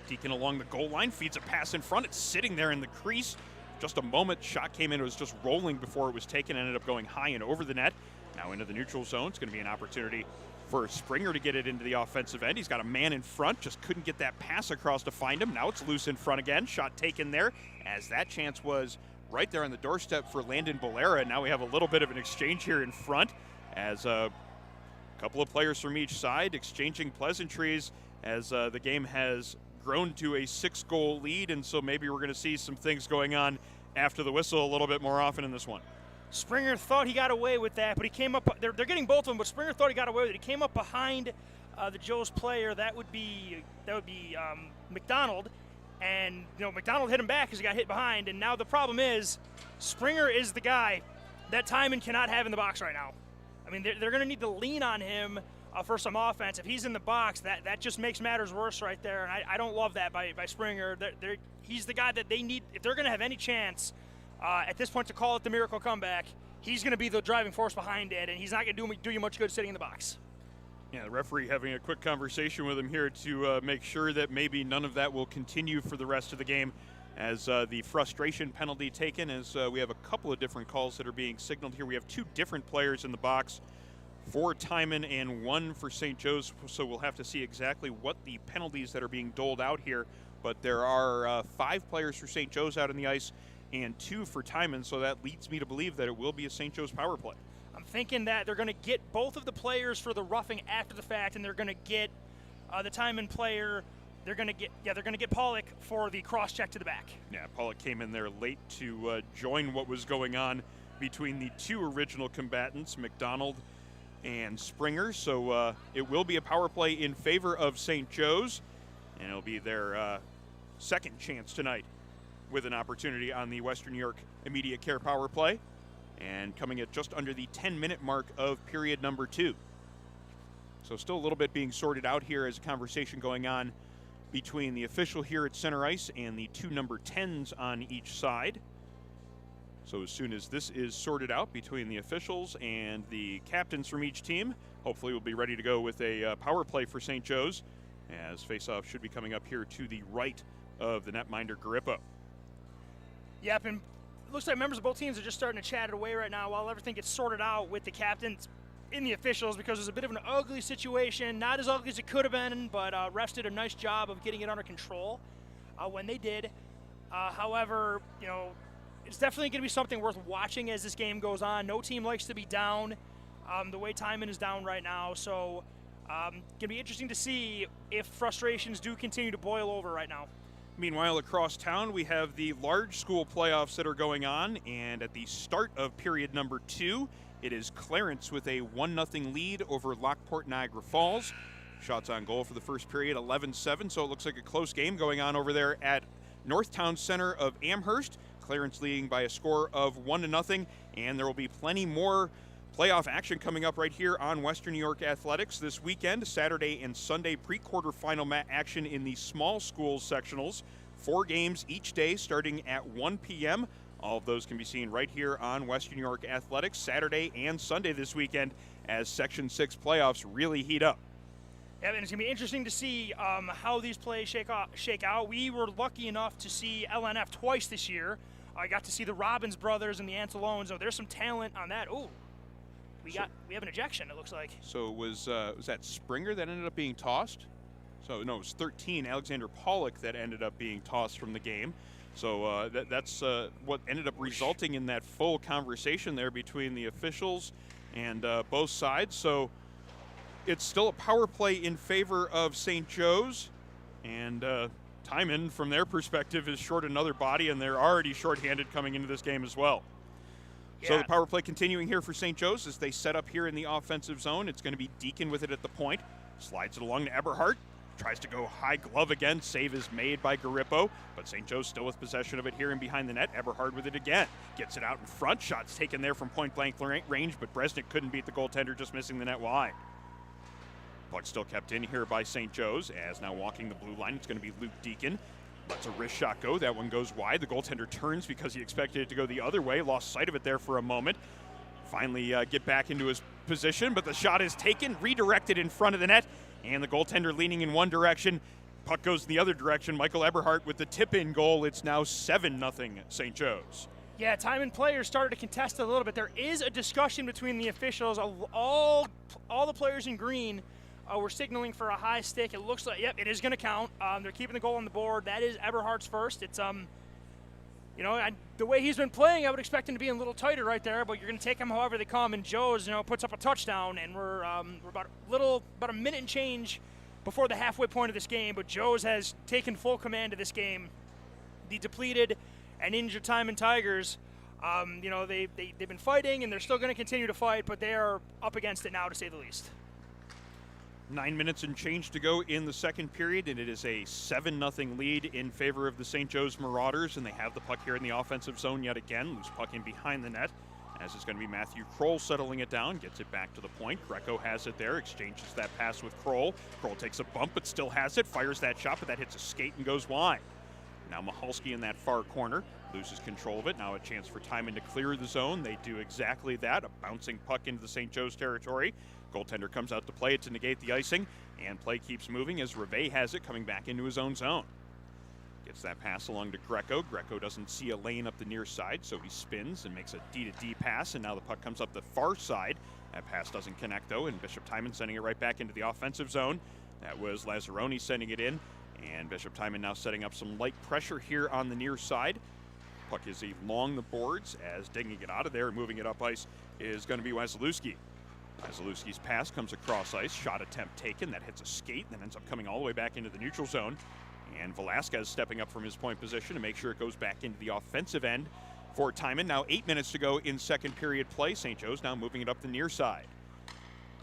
Speaker 1: Deacon along the goal line, feeds a pass in front. It's sitting there in the crease. Just a moment, shot came in, it was just rolling before it was taken, ended up going high and over the net. Now into the neutral zone. It's going to be an opportunity for Springer to get it into the offensive end. He's got a man in front, just couldn't get that pass across to find him. Now it's loose in front again. Shot taken there, as that chance was right there on the doorstep for Landon Bolera. Now we have a little bit of an exchange here in front, as a couple of players from each side exchanging pleasantries as the game has grown to a 6-goal lead, and so maybe we're going to see some things going on after the whistle a little bit more often in this one.
Speaker 2: Springer thought he got away with that, but he came up. They're getting both of them, but Springer thought he got away with it. He came up behind the Joe's player. That would be McDonald, and McDonald hit him back because he got hit behind. And now the problem is Springer is the guy that Timon cannot have in the box right now. I mean, they're going to need to lean on him for some offense. If he's in the box, that just makes matters worse right there. And I don't love that by Springer. He's the guy that they need. If they're going to have any chance at this point to call it the miracle comeback, he's going to be the driving force behind it, and he's not going to do you much good sitting in the box.
Speaker 1: Yeah, the referee having a quick conversation with him here to make sure that maybe none of that will continue for the rest of the game, as the frustration penalty taken, as we have a couple of different calls that are being signaled here. We have 2 different players in the box, 4 Timon and 1 for St. Joe's, so we'll have to see exactly what the penalties that are being doled out here. But there are 5 players for St. Joe's out on the ice and 2 for Timon, so that leads me to believe that it will be a St. Joe's power play.
Speaker 2: I'm thinking that they're going to get both of the players for the roughing after the fact, and they're going to get the Timon player. They're going to get Pollock for the cross check to the back.
Speaker 1: Yeah, Pollock came in there late to join what was going on between the 2 original combatants, McDonald and Springer. So it will be a power play in favor of St. Joe's, and it'll be their second chance tonight with an opportunity on the Western New York Immediate Care power play, and coming at just under the 10-minute mark of period number 2. So still a little bit being sorted out here as a conversation going on between the official here at center ice and the 2 number 10s on each side. So as soon as this is sorted out between the officials and the captains from each team, hopefully we'll be ready to go with a power play for St. Joe's, as faceoff should be coming up here to the right of the netminder Garippo.
Speaker 2: Yep, and it looks like members of both teams are just starting to chat it away right now while everything gets sorted out with the captains in the officials, because there's a bit of an ugly situation. Not as ugly as it could have been, but refs did a nice job of getting it under control when they did. However, it's definitely going to be something worth watching as this game goes on. No team likes to be down the way Timon is down right now. So going to be interesting to see if frustrations do continue to boil over right now.
Speaker 1: Meanwhile, across town, we have the large school playoffs that are going on, and at the start of period number 2, it is Clarence with a 1-0 lead over Lockport Niagara Falls. Shots on goal for the first period, 11-7, so it looks like a close game going on over there at Northtown Center of Amherst. Clarence leading by a score of 1-0, and there will be plenty more playoff action coming up right here on Western New York Athletics this weekend. Saturday and Sunday pre-quarterfinal action in the small schools sectionals. 4 games each day starting at 1 p.m. All of those can be seen right here on Western New York Athletics Saturday and Sunday this weekend as Section 6 playoffs really heat up.
Speaker 2: Yeah, and it's going to be interesting to see how these plays shake out. We were lucky enough to see LNF twice this year. I got to see the Robbins brothers and the Antelones. So there's some talent on that. Ooh. We have an ejection, it looks like.
Speaker 1: So was that Springer that ended up being tossed? So no, it was 13, Alexander Pollock, that ended up being tossed from the game. So that's what ended up resulting in that full conversation there between the officials and both sides. So it's still a power play in favor of St. Joe's, and Timon, from their perspective, is short another body, and they're already shorthanded coming into this game as well. Yeah. So the power play continuing here for St. Joe's as they set up here in the offensive zone. It's going to be Deacon with it at the point. Slides it along to Eberhardt. tries to go high glove again. Save is made by Garippo, but St. Joe's still with possession of it here and behind the net. Eberhard with it again. Gets it out in front. Shots taken there from point-blank range, but Bresnik couldn't beat the goaltender, just missing the net wide. Puck still kept in here by St. Joe's, as now walking the blue line, it's going to be Luke Deacon. Lets a wrist shot go. That one goes wide. The goaltender turns because he expected it to go the other way. Lost sight of it there for a moment. Finally get back into his position, but the shot is taken, redirected in front of the net, and the goaltender leaning in one direction. Puck goes in the other direction. Michael Eberhardt with the tip-in goal. It's now 7-0 St. Joe's.
Speaker 2: Yeah, Timon players started to contest a little bit. There is a discussion between the officials. All the players in green were signaling for a high stick. It looks like, yep, it is going to count. They're keeping the goal on the board. That is Eberhardt's first. It's, the way he's been playing, I would expect him to be a little tighter right there, but you're going to take him however they come. And Joe's, puts up a touchdown, and we're about a minute and change before the halfway point of this game, but Joe's has taken full command of this game. The depleted and injured Timon Tigers, they've been fighting, and they're still going to continue to fight, but they are up against it now, to say the least.
Speaker 1: 9 minutes and change to go in the second period, and it is a 7-0 lead in favor of the St. Joe's Marauders, and they have the puck here in the offensive zone yet again. Loose puck in behind the net, as it's going to be Matthew Kroll settling it down, gets it back to the point. Greco has it there, exchanges that pass with Kroll. Kroll takes a bump, but still has it, fires that shot, but that hits a skate and goes wide. Now Michalski in that far corner loses control of it. Now a chance for Timon to clear the zone. They do exactly that, a bouncing puck into the St. Joe's territory. Goaltender comes out to play it to negate the icing, and play keeps moving as Reve has it coming back into his own zone. Gets that pass along to Greco. Greco doesn't see a lane up the near side, so he spins and makes a D-to-D pass, and now the puck comes up the far side. That pass doesn't connect, though, and Bishop Timon sending it right back into the offensive zone. That was Lazzaroni sending it in, and Bishop Timon now setting up some light pressure here on the near side. Puck is along the boards, as digging it out of there and moving it up ice is going to be Wasilewski. Wasilewski's pass comes across ice, shot attempt taken, that hits a skate, then ends up coming all the way back into the neutral zone. And Velasquez stepping up from his point position to make sure it goes back into the offensive end for Timon. Now 8 minutes to go in second period play. St. Joe's now moving it up the near side.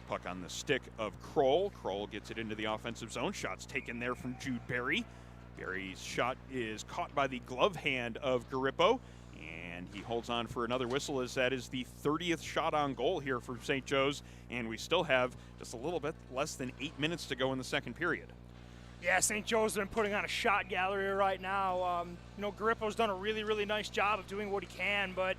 Speaker 1: Puck on the stick of Kroll. Kroll gets it into the offensive zone. Shots taken there from Jude Berry. Berry's shot is caught by the glove hand of Garippo, and he holds on for another whistle, as that is the 30th shot on goal here for St. Joe's, and we still have just a little bit less than 8 minutes to go in the second period.
Speaker 2: Yeah, St. Joe's been putting on a shot gallery right now. Garippo's done a really, really nice job of doing what he can, but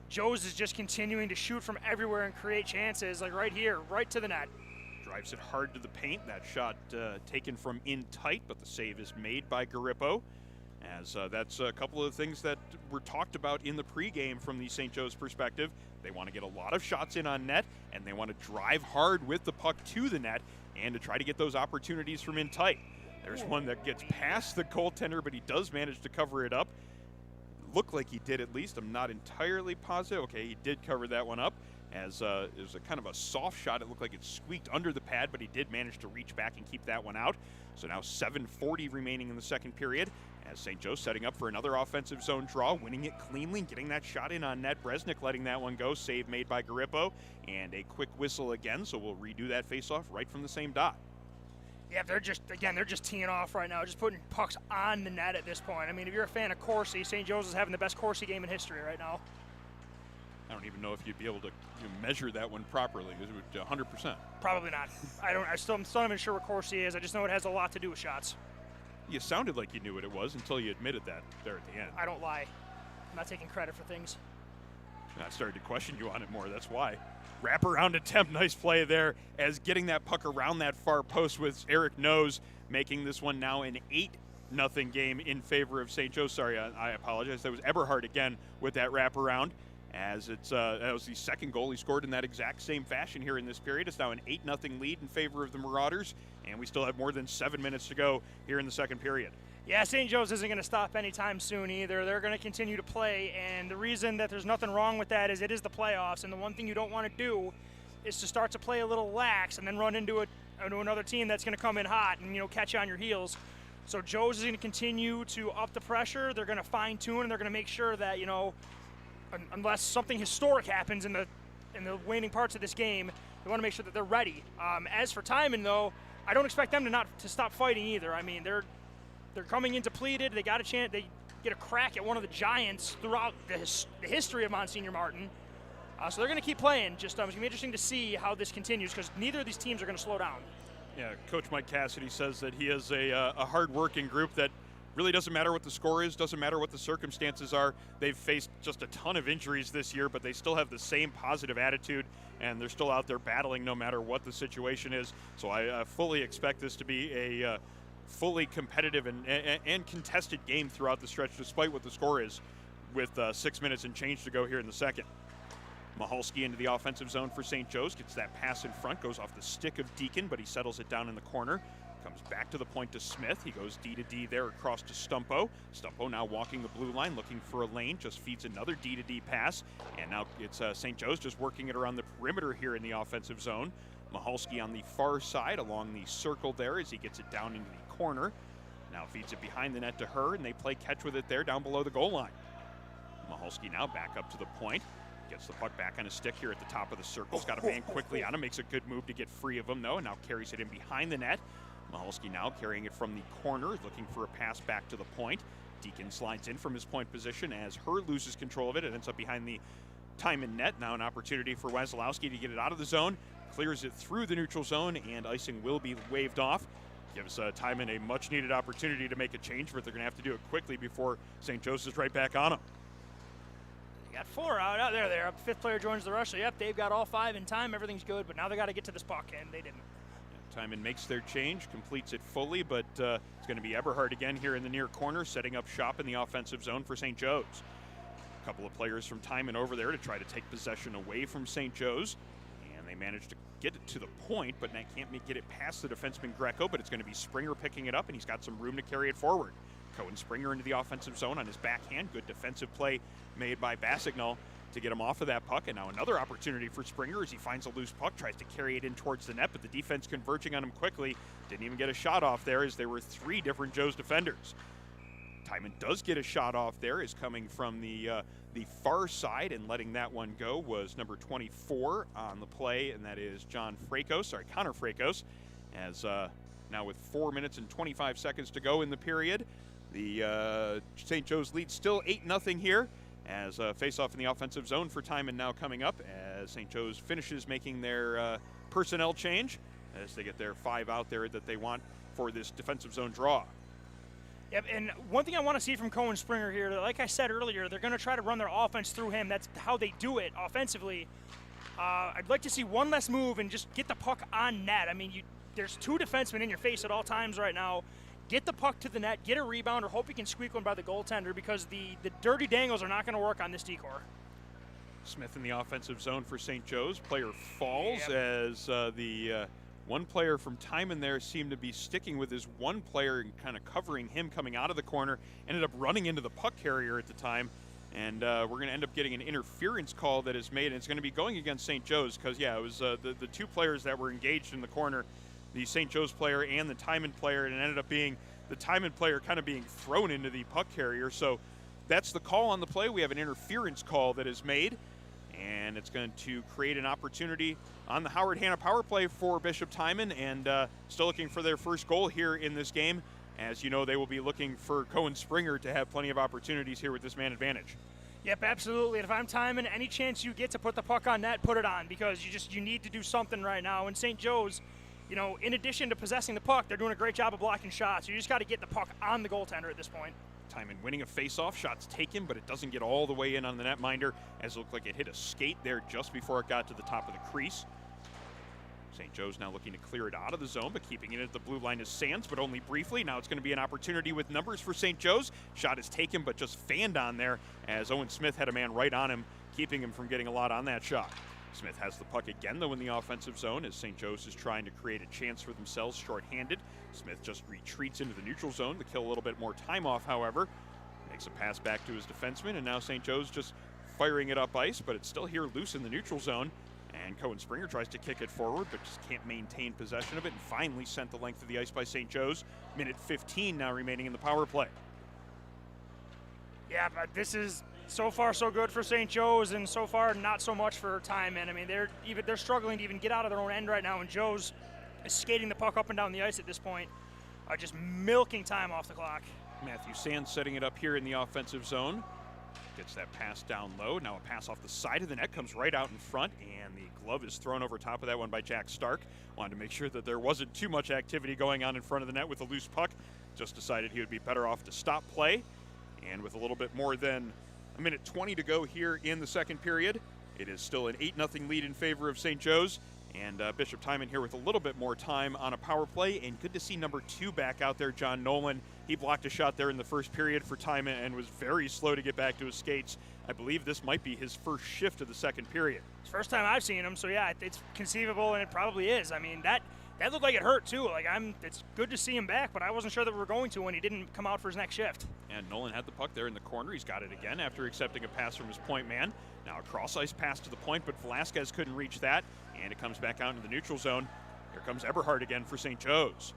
Speaker 2: Joe's is just continuing to shoot from everywhere and create chances, like right here, right to the net.
Speaker 1: Drives it hard to the paint. That shot taken from in tight, but the save is made by Garippo. As that's a couple of the things that were talked about in the pregame from the St. Joe's perspective. They want to get a lot of shots in on net, and they want to drive hard with the puck to the net and to try to get those opportunities from in tight. There's one that gets past the goaltender, but he does manage to cover it up. Looked like he did, at least. I'm not entirely positive. Okay, he did cover that one up, as it was a kind of a soft shot. It looked like it squeaked under the pad, but he did manage to reach back and keep that one out. So now 7:40 remaining in the second period, as St. Joe setting up for another offensive zone draw, winning it cleanly, getting that shot in on net. Bresnik letting that one go. Save made by Garippo, and a quick whistle again, so we'll redo that faceoff right from the same dot.
Speaker 2: Yeah, they're just teeing off right now, just putting pucks on the net at this point. I mean, if you're a fan of Corsi, St. Joe's is having the best Corsi game in history right now.
Speaker 1: I don't even know if you'd be able to measure that one properly. It would 100%.
Speaker 2: Probably not. I'm still not even sure what Corsi is. I just know it has a lot to do with shots.
Speaker 1: You sounded like you knew what it was until you admitted that there at the end.
Speaker 2: I don't lie. I'm not taking credit for things.
Speaker 1: I started to question you on it more, that's why. Wraparound attempt, nice play there, as getting that puck around that far post with Eric Nose, making this one now an 8-0 game in favor of St. Joe. Sorry, I apologize. That was Eberhard again with that wraparound, as that was the second goal he scored in that exact same fashion here in this period. It's now an 8-0 lead in favor of the Marauders, and we still have more than 7 minutes to go here in the second period.
Speaker 2: Yeah, St. Joe's isn't going to stop anytime soon either. They're going to continue to play, and the reason that there's nothing wrong with that is it is the playoffs, and the one thing you don't want to do is to start to play a little lax and then run into another team that's going to come in hot and catch you on your heels. So Joe's is going to continue to up the pressure. They're going to fine-tune, and they're going to make sure that, unless something historic happens in the waning parts of this game, They want to make sure that they're ready. As for Timon, though, I don't expect them to stop fighting either. I mean, they're coming in depleted. They got a chance. They get a crack at one of the giants throughout the history of Monsignor Martin. So they're going to keep playing. Just it's going to be interesting to see how this continues because neither of these teams are going to slow down.
Speaker 1: Yeah, Coach Mike Cassidy says that he is a hard-working group that really doesn't matter what the score is, doesn't matter what the circumstances are. They've faced just a ton of injuries this year, but they still have the same positive attitude, and they're still out there battling no matter what the situation is. So I fully expect this to be a fully competitive and contested game throughout the stretch, despite what the score is, with 6 minutes and change to go here in the second. Mahalski into the offensive zone for St. Joe's, gets that pass in front, goes off the stick of Deacon, but he settles it down in the corner. Comes back to the point to Smith. He goes D to D there across to Stumpo. Stumpo now walking the blue line, looking for a lane, just feeds another D to D pass. And now it's St. Joe's just working it around the perimeter here in the offensive zone. Mahalski on the far side along the circle there as he gets it down into the corner. Now feeds it behind the net to her, and they play catch with it there down below the goal line. Mahalski now back up to the point. Gets the puck back on his stick here at the top of the circle. He's got a man quickly on him, makes a good move to get free of him though, and now carries it in behind the net. Mahalski now carrying it from the corner, looking for a pass back to the point. Deacon slides in from his point position as Her loses control of it. It ends up behind the Timon net. Now an opportunity for Wasilowski to get it out of the zone. Clears it through the neutral zone, and icing will be waved off. Gives Timon a much-needed opportunity to make a change, but they're going to have to do it quickly before St. Joseph's right back on them.
Speaker 2: They got 4 out there. They're up. Fifth player joins the rush. So, yep, they've got all 5 in time. Everything's good, but now they got to get to this puck, and they didn't.
Speaker 1: Timon makes their change, completes it fully, but it's going to be Eberhard again here in the near corner, setting up shop in the offensive zone for St. Joe's. A couple of players from Timon over there to try to take possession away from St. Joe's, and they manage to get it to the point, but they can't get it past the defenseman Greco, but it's going to be Springer picking it up, and he's got some room to carry it forward. Cohen Springer into the offensive zone on his backhand. Good defensive play made by Bassignol to get him off of that puck, and now another opportunity for Springer as he finds a loose puck, tries to carry it in towards the net, but the defense converging on him quickly. Didn't even get a shot off there as there were 3 different Joe's defenders. Timon does get a shot off there, is coming from the far side, and letting that one go was number 24 on the play, and that is Connor Frakos, as now with 4 minutes and 25 seconds to go in the period. The St. Joe's lead still 8-0 here, as face-off in the offensive zone for Timon now coming up as St. Joe's finishes making their personnel change as they get their 5 out there that they want for this defensive zone draw.
Speaker 2: Yep, and one thing I want to see from Cohen Springer here, like I said earlier, they're going to try to run their offense through him. That's how they do it offensively. I'd like to see one less move and just get the puck on net. I mean, there's 2 defensemen in your face at all times right now. Get the puck to the net, get a rebound, or hope you can squeak one by the goaltender because the dirty dangles are not going to work on this decor.
Speaker 1: Smith in the offensive zone for St. Joe's. Player falls as the one player from Timon there seemed to be sticking with his one player and kind of covering him coming out of the corner. Ended up running into the puck carrier at the time. And we're going to end up getting an interference call that is made, and it's going to be going against St. Joe's because, yeah, it was the 2 players that were engaged in the corner, the St. Joe's player and the Timon player, and it ended up being the Timon player kind of being thrown into the puck carrier. So that's the call on the play. We have an interference call that is made, and it's going to create an opportunity on the Howard Hanna power play for Bishop Timon, and still looking for their first goal here in this game. As you know, they will be looking for Cohen Springer to have plenty of opportunities here with this man advantage.
Speaker 2: Yep, absolutely. And if I'm Timon, any chance you get to put the puck on net, put it on, because you need to do something right now. And St. Joe's, in addition to possessing the puck, they're doing a great job of blocking shots. You just got to get the puck on the goaltender at this point.
Speaker 1: Timon winning a face-off, shots taken, but it doesn't get all the way in on the netminder, as it looked like it hit a skate there just before it got to the top of the crease. St. Joe's now looking to clear it out of the zone, but keeping it at the blue line is Sands, but only briefly. Now it's going to be an opportunity with numbers for St. Joe's. Shot is taken, but just fanned on there, as Owen Smith had a man right on him, keeping him from getting a lot on that shot. Smith has the puck again, though, in the offensive zone as St. Joe's is trying to create a chance for themselves shorthanded. Smith just retreats into the neutral zone to kill a little bit more time off, however. Makes a pass back to his defenseman, and now St. Joe's just firing it up ice, but it's still here loose in the neutral zone. And Cohen Springer tries to kick it forward, but just can't maintain possession of it, and finally sent the length of the ice by St. Joe's. Minute 15 now remaining in the power play.
Speaker 2: Yeah, but this is So far, so good for St. Joe's, and so far, not so much for Timon. I mean, they're struggling to even get out of their own end right now, and Joe's is skating the puck up and down the ice at this point, just milking time off the clock.
Speaker 1: Matthew Sands setting it up here in the offensive zone. Gets that pass down low. Now a pass off the side of the net comes right out in front, and the glove is thrown over top of that one by Jack Stark. Wanted to make sure that there wasn't too much activity going on in front of the net with a loose puck. Just decided he would be better off to stop play. And with a little bit more than a minute 20 to go here in the second period, it is still an 8-0 lead in favor of St. Joe's. And Bishop Timon here with a little bit more time on a power play. And good to see number 2 back out there, John Nolan. He blocked a shot there in the first period for Timon and was very slow to get back to his skates. I believe this might be his first shift of the second period.
Speaker 2: It's the first time I've seen him, so yeah, it's conceivable, and it probably is. I mean, that looked like it hurt too. Like, it's good to see him back, but I wasn't sure that we were going to when he didn't come out for his next shift.
Speaker 1: And Nolan had the puck there in the corner. He's got it again after accepting a pass from his point man. Now a cross-ice pass to the point, but Velasquez couldn't reach that, and it comes back out into the neutral zone. Here comes Eberhard again for St. Joe's.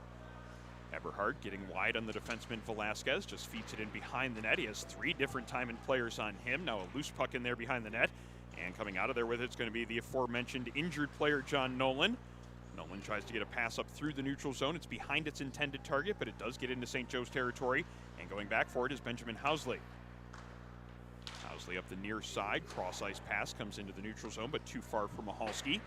Speaker 1: Eberhard getting wide on the defenseman Velasquez, just feeds it in behind the net. He has 3 different Timon players on him. Now a loose puck in there behind the net, and coming out of there with it's going to be the aforementioned injured player John Nolan. Nolan tries to get a pass up through the neutral zone. It's behind its intended target, but it does get into St. Joe's territory, and going back for it is Benjamin Housley. Housley up the near side, cross-ice pass comes into the neutral zone, but too far for Mahalski.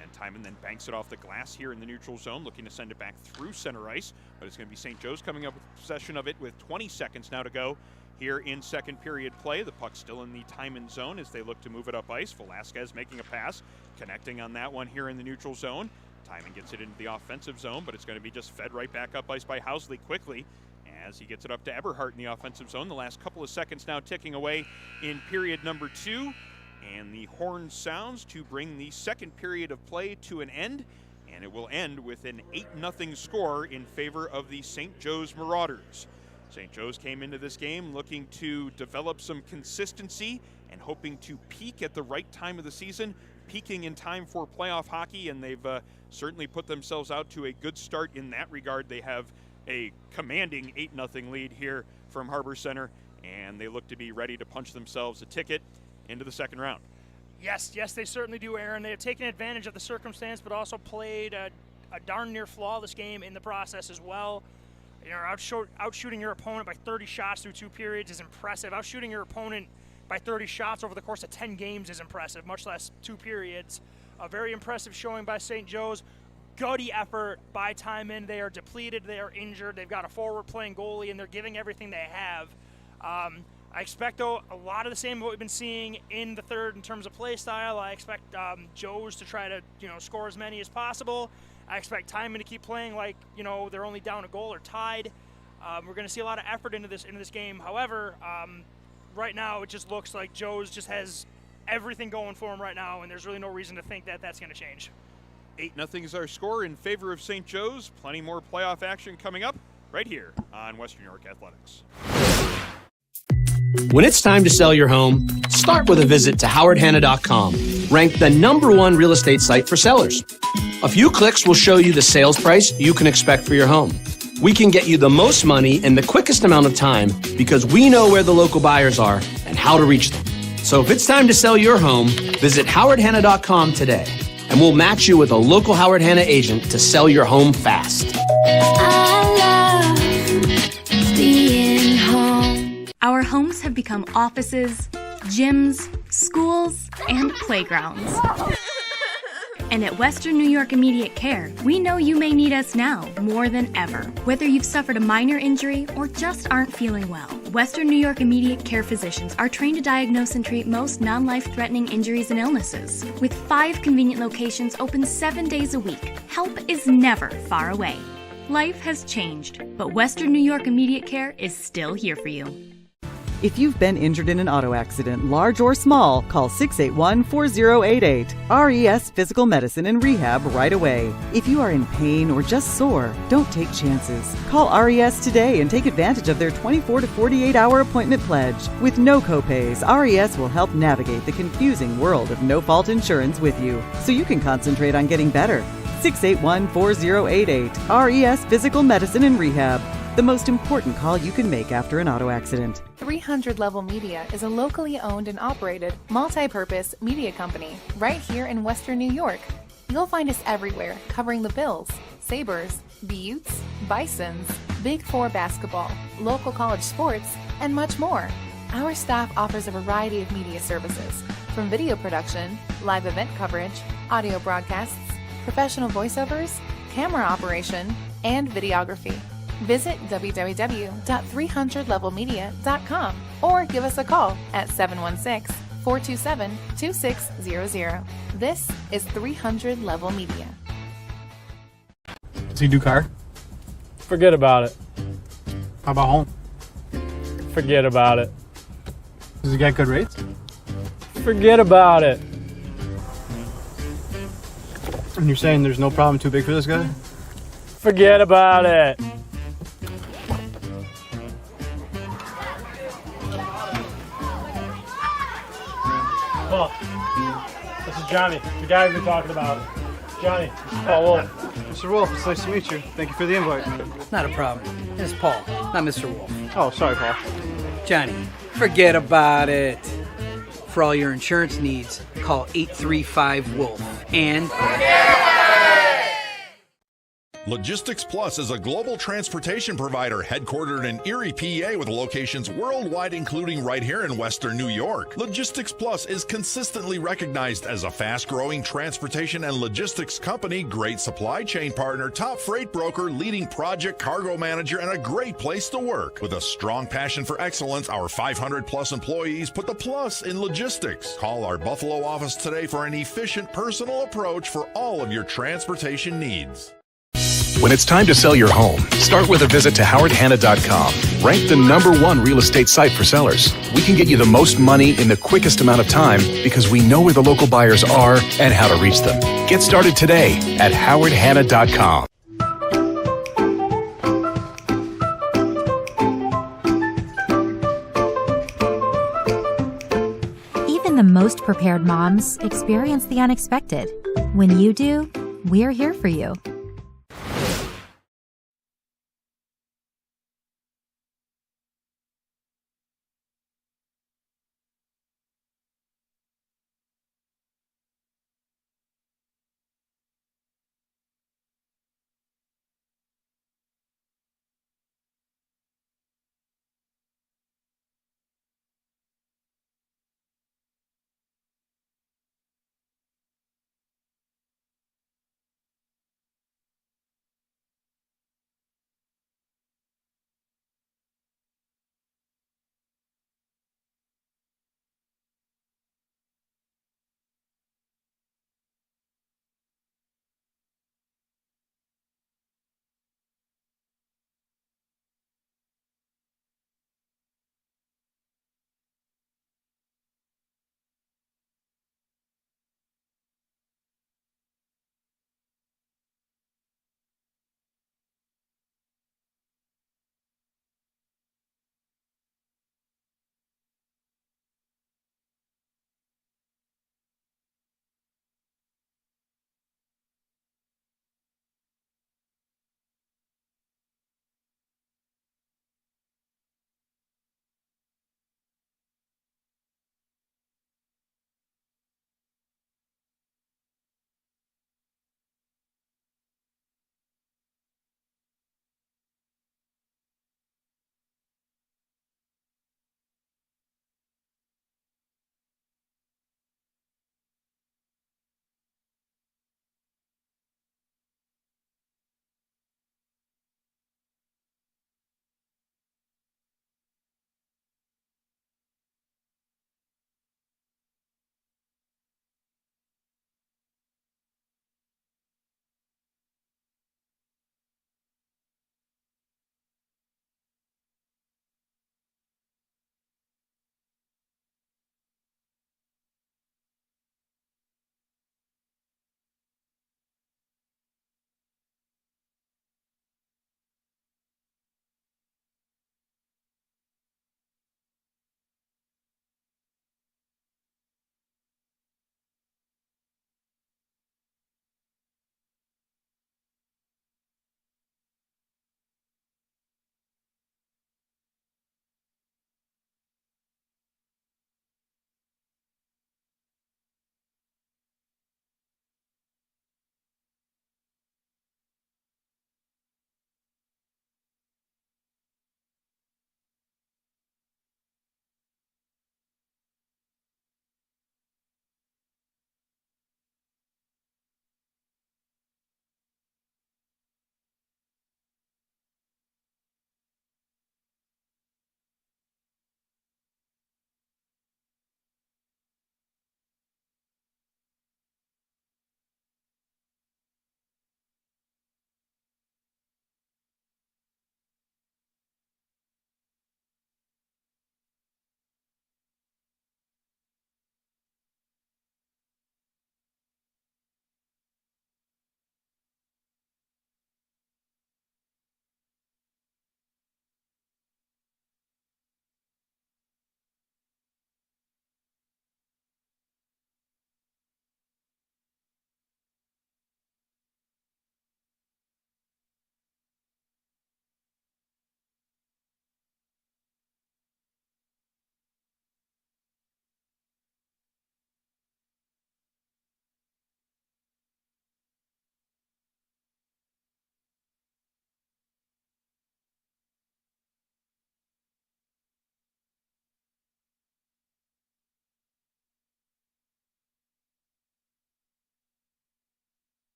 Speaker 1: And Timon then banks it off the glass here in the neutral zone, looking to send it back through center ice, but it's going to be St. Joe's coming up with possession of it with 20 seconds now to go here in second period play. The puck still in the Timon zone as they look to move it up ice. Velasquez making a pass, connecting on that one here in the neutral zone. Timon gets it into the offensive zone, but it's going to be just fed right back up ice by Housley quickly as he gets it up to Eberhard in the offensive zone. The last couple of seconds now ticking away in period number 2. And the horn sounds to bring the second period of play to an end. And it will end with an 8-0 score in favor of the St. Joe's Marauders. St. Joe's came into this game looking to develop some consistency and hoping to peak at the right time of the season, peaking in time for playoff hockey, and they've certainly put themselves out to a good start in that regard. They have a commanding 8-0 lead here from Harbor Center, and they look to be ready to punch themselves a ticket into the second round.
Speaker 2: Yes, they certainly do, Aaron. They have taken advantage of the circumstance, but also played a darn near flawless game in the process as well. You know, outshooting your opponent by 30 shots through 2 periods is impressive. Outshooting your opponent by 30 shots over the course of 10 games is impressive, much less 2 periods. A very impressive showing by St. Joe's. Gutty effort by Timon. They are depleted, they are injured, they've got a forward-playing goalie, and they're giving everything they have. I expect, though, a lot of the same of what we've been seeing in the third in terms of play style. I expect Joe's to try to, score as many as possible. I expect Timon to keep playing like, they're only down a goal or tied. We're going to see a lot of effort into this game. However, right now it just looks like Joe's just has everything going for him right now, and there's really no reason to think that that's going to change.
Speaker 1: 8-0 is our score in favor of St. Joe's. Plenty more playoff action coming up right here on Western New York Athletics.
Speaker 3: When it's time to sell your home, start with a visit to howardhanna.com, ranked the #1 real estate site for sellers. A few clicks will show you the sales price you can expect for your home. We can get you the most money in the quickest amount of time because we know where the local buyers are and how to reach them. So if it's time to sell your home, visit howardhanna.com today, and we'll match you with a local Howard Hanna agent to sell your home fast.
Speaker 4: I love being home.
Speaker 5: Our homes have become offices, gyms, schools, and playgrounds. And at Western New York Immediate Care, we know you may need us now more than ever. Whether you've suffered a minor injury or just aren't feeling well, Western New York Immediate Care physicians are trained to diagnose and treat most non-life-threatening injuries and illnesses. With 5 convenient locations open 7 days a week, help is never far away. Life has changed, but Western New York Immediate Care is still here for you.
Speaker 6: If you've been injured in an auto accident, large or small, call 681-4088. RES Physical Medicine and Rehab right away. If you are in pain or just sore, don't take chances. Call RES today and take advantage of their 24 to 48-hour appointment pledge. With no copays, RES will help navigate the confusing world of no-fault insurance with you, so you can concentrate on getting better. 681-4088. RES Physical Medicine and Rehab. the most important call you can make after an auto accident.
Speaker 7: 300 Level Media is a locally owned and operated multi-purpose media company right here in Western New York. You'll find us everywhere covering the Bills, Sabres, Buttes, Bisons, Big Four basketball, local college sports, and much more. Our staff offers a variety of media services, from video production, live event coverage, audio broadcasts, professional voiceovers, camera operation, and videography. Visit www.300levelmedia.com or give us a call at 716-427-2600. This is 300 Level Media.
Speaker 8: Does he do car?
Speaker 9: Forget about it.
Speaker 8: How about home?
Speaker 9: Forget about it.
Speaker 8: Does he get good rates?
Speaker 9: Forget about it.
Speaker 8: And you're saying there's no problem too big for this guy?
Speaker 9: Forget about it. Paul, this is Johnny, the guy we've been talking about. Johnny, this is Paul Wolf.
Speaker 8: Mr. Wolf, it's nice to meet you. Thank you for the invite.
Speaker 10: Not a problem. It's Paul, not Mr. Wolf.
Speaker 8: Oh, sorry, Paul.
Speaker 10: Johnny, forget about it. For all your insurance needs, call 835-WOLF and...
Speaker 11: Logistics Plus is a global transportation provider headquartered in Erie, PA with locations worldwide, including right here in Western New York. Logistics Plus is consistently recognized as a fast-growing transportation and logistics company, great supply chain partner, top freight broker, leading project cargo manager, and a great place to work. With a strong passion for excellence, our 500-plus employees put the plus in logistics. Call our Buffalo office today for an efficient, personal approach for all of your transportation needs.
Speaker 12: When it's time to sell your home, start with a visit to howardhanna.com. Ranked the #1 real estate site for sellers. We can get you the most money in the quickest amount of time because we know where the local buyers are and how to reach them. Get started today at howardhanna.com.
Speaker 13: Even the most prepared moms experience the unexpected. When you do, we're here for you.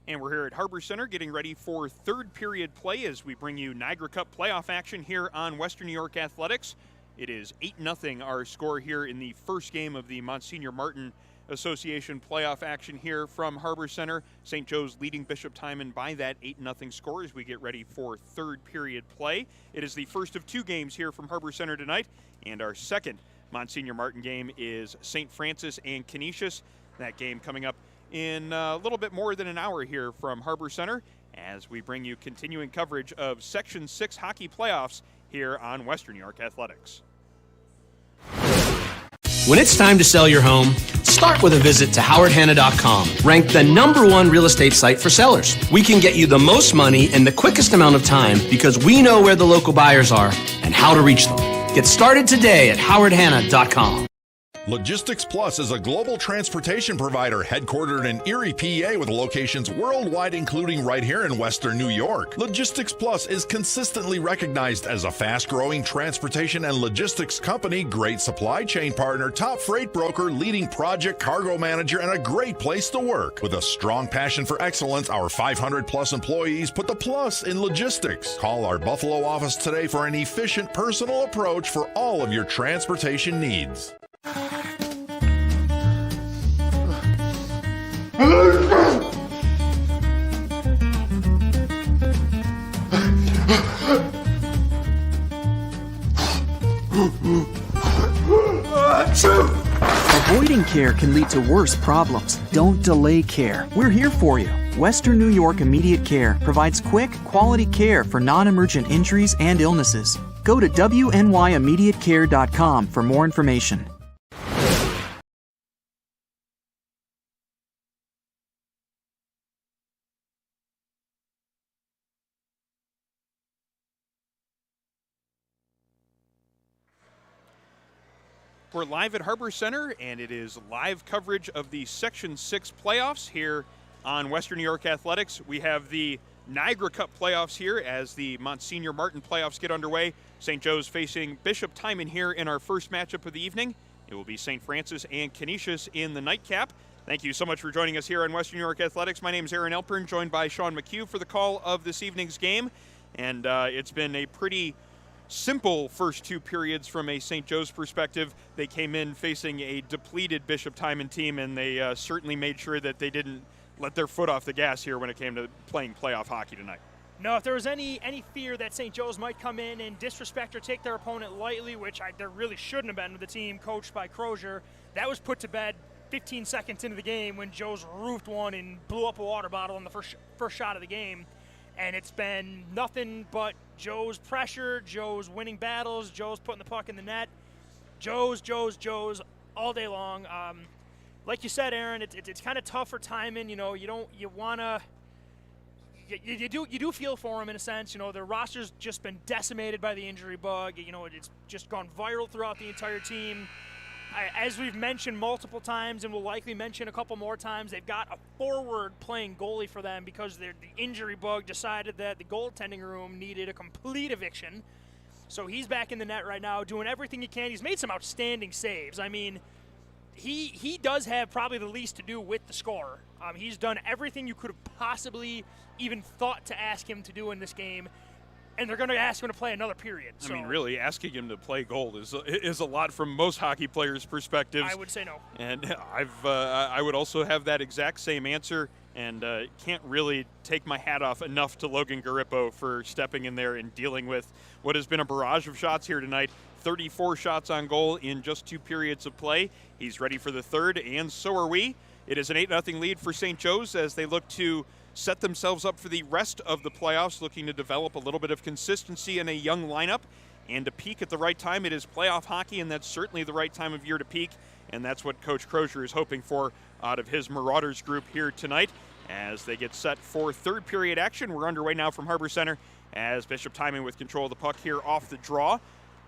Speaker 1: And we're here at Harbor Center getting ready for third period play as we bring you Niagara Cup playoff action here on Western New York Athletics. It is 8-0 our score here in the first game of the Monsignor Martin Association playoff action here from Harbor Center. St. Joe's leading Bishop Timon by that 8-0 score as we get ready for third period play. It is the first of two games here from Harbor Center tonight, and our second Monsignor Martin game is St. Francis and Canisius. That game coming up in a little bit more than an hour here from Harbor Center as we bring you continuing coverage of Section 6 hockey playoffs here on Western New York Athletics.
Speaker 3: When it's time to sell your home, start with a visit to howardhanna.com, ranked the #1 real estate site for sellers. We can get you the most money in the quickest amount of time because we know where the local buyers are and how to reach them. Get started today at howardhanna.com.
Speaker 11: Logistics Plus is a global transportation provider headquartered in Erie, PA with locations worldwide, including right here in Western New York. Logistics Plus is consistently recognized as a fast-growing transportation and logistics company, great supply chain partner, top freight broker, leading project cargo manager, and a great place to work. With a strong passion for excellence, our 500-plus employees put the plus in logistics. Call our Buffalo office today for an efficient, personal approach for all of your transportation needs.
Speaker 14: Avoiding care can lead to worse problems. Don't delay care. We're here for you. Western New York Immediate Care provides quick, quality care for non-emergent injuries and illnesses. Go to WNYImmediatecare.com for more information.
Speaker 1: We're live at Harbor Center, and it is live coverage of the Section 6 playoffs here on Western New York Athletics. We have the Niagara Cup playoffs here as the Monsignor Martin playoffs get underway. St. Joe's facing Bishop Timon here in our first matchup of the evening. It will be St. Francis and Canisius in the nightcap. Thank you so much for joining us here on Western New York Athletics. My name is Aaron Elpern, joined by Sean McHugh for the call of this evening's game. And it's been a pretty simple first two periods from a St. Joe's perspective. They came in facing a depleted Bishop Timon team, and they certainly made sure that they didn't let their foot off the gas here when it came to playing playoff hockey tonight.
Speaker 2: No, if there was any fear that St. Joe's might come in and disrespect or take their opponent lightly, which there really shouldn't have been with the team coached by Crozier, that was put to bed 15 seconds into the game when Joe's roofed one and blew up a water bottle in the first shot of the game. And it's been nothing but Joe's pressure, Joe's winning battles, Joe's putting the puck in the net, Joe's all day long. Like you said, Aaron, it's kind of tough for Timon. You know, you do feel for him in a sense. You know, their roster's just been decimated by the injury bug. You know, it's just gone viral throughout the entire team. As we've mentioned multiple times and will likely mention a couple more times, they've got a forward playing goalie for them because the injury bug decided that the goaltending room needed a complete eviction. So he's back in the net right now doing everything he can. He's made some outstanding saves. I mean, he does have probably the least to do with the score. He's done everything you could have possibly even thought to ask him to do in this game. And they're going to ask him to play another period. So.
Speaker 1: I mean, really, asking him to play goal is a lot from most hockey players' perspectives.
Speaker 2: I would say no.
Speaker 1: And I would also have that exact same answer, and can't really take my hat off enough to Logan Garippo for stepping in there and dealing with what has been a barrage of shots here tonight. 34 shots on goal in just 2 periods of play. He's ready for the third, and so are we. It is an 8-0 lead for St. Joe's as they look to set themselves up for the rest of the playoffs, looking to develop a little bit of consistency in a young lineup and to peak at the right time. It is playoff hockey, and that's certainly the right time of year to peak, and that's what Coach Crozier is hoping for out of his Marauders group here tonight as they get set for third period action. We're underway now from Harbor Center as Bishop Timon with control of the puck here off the draw.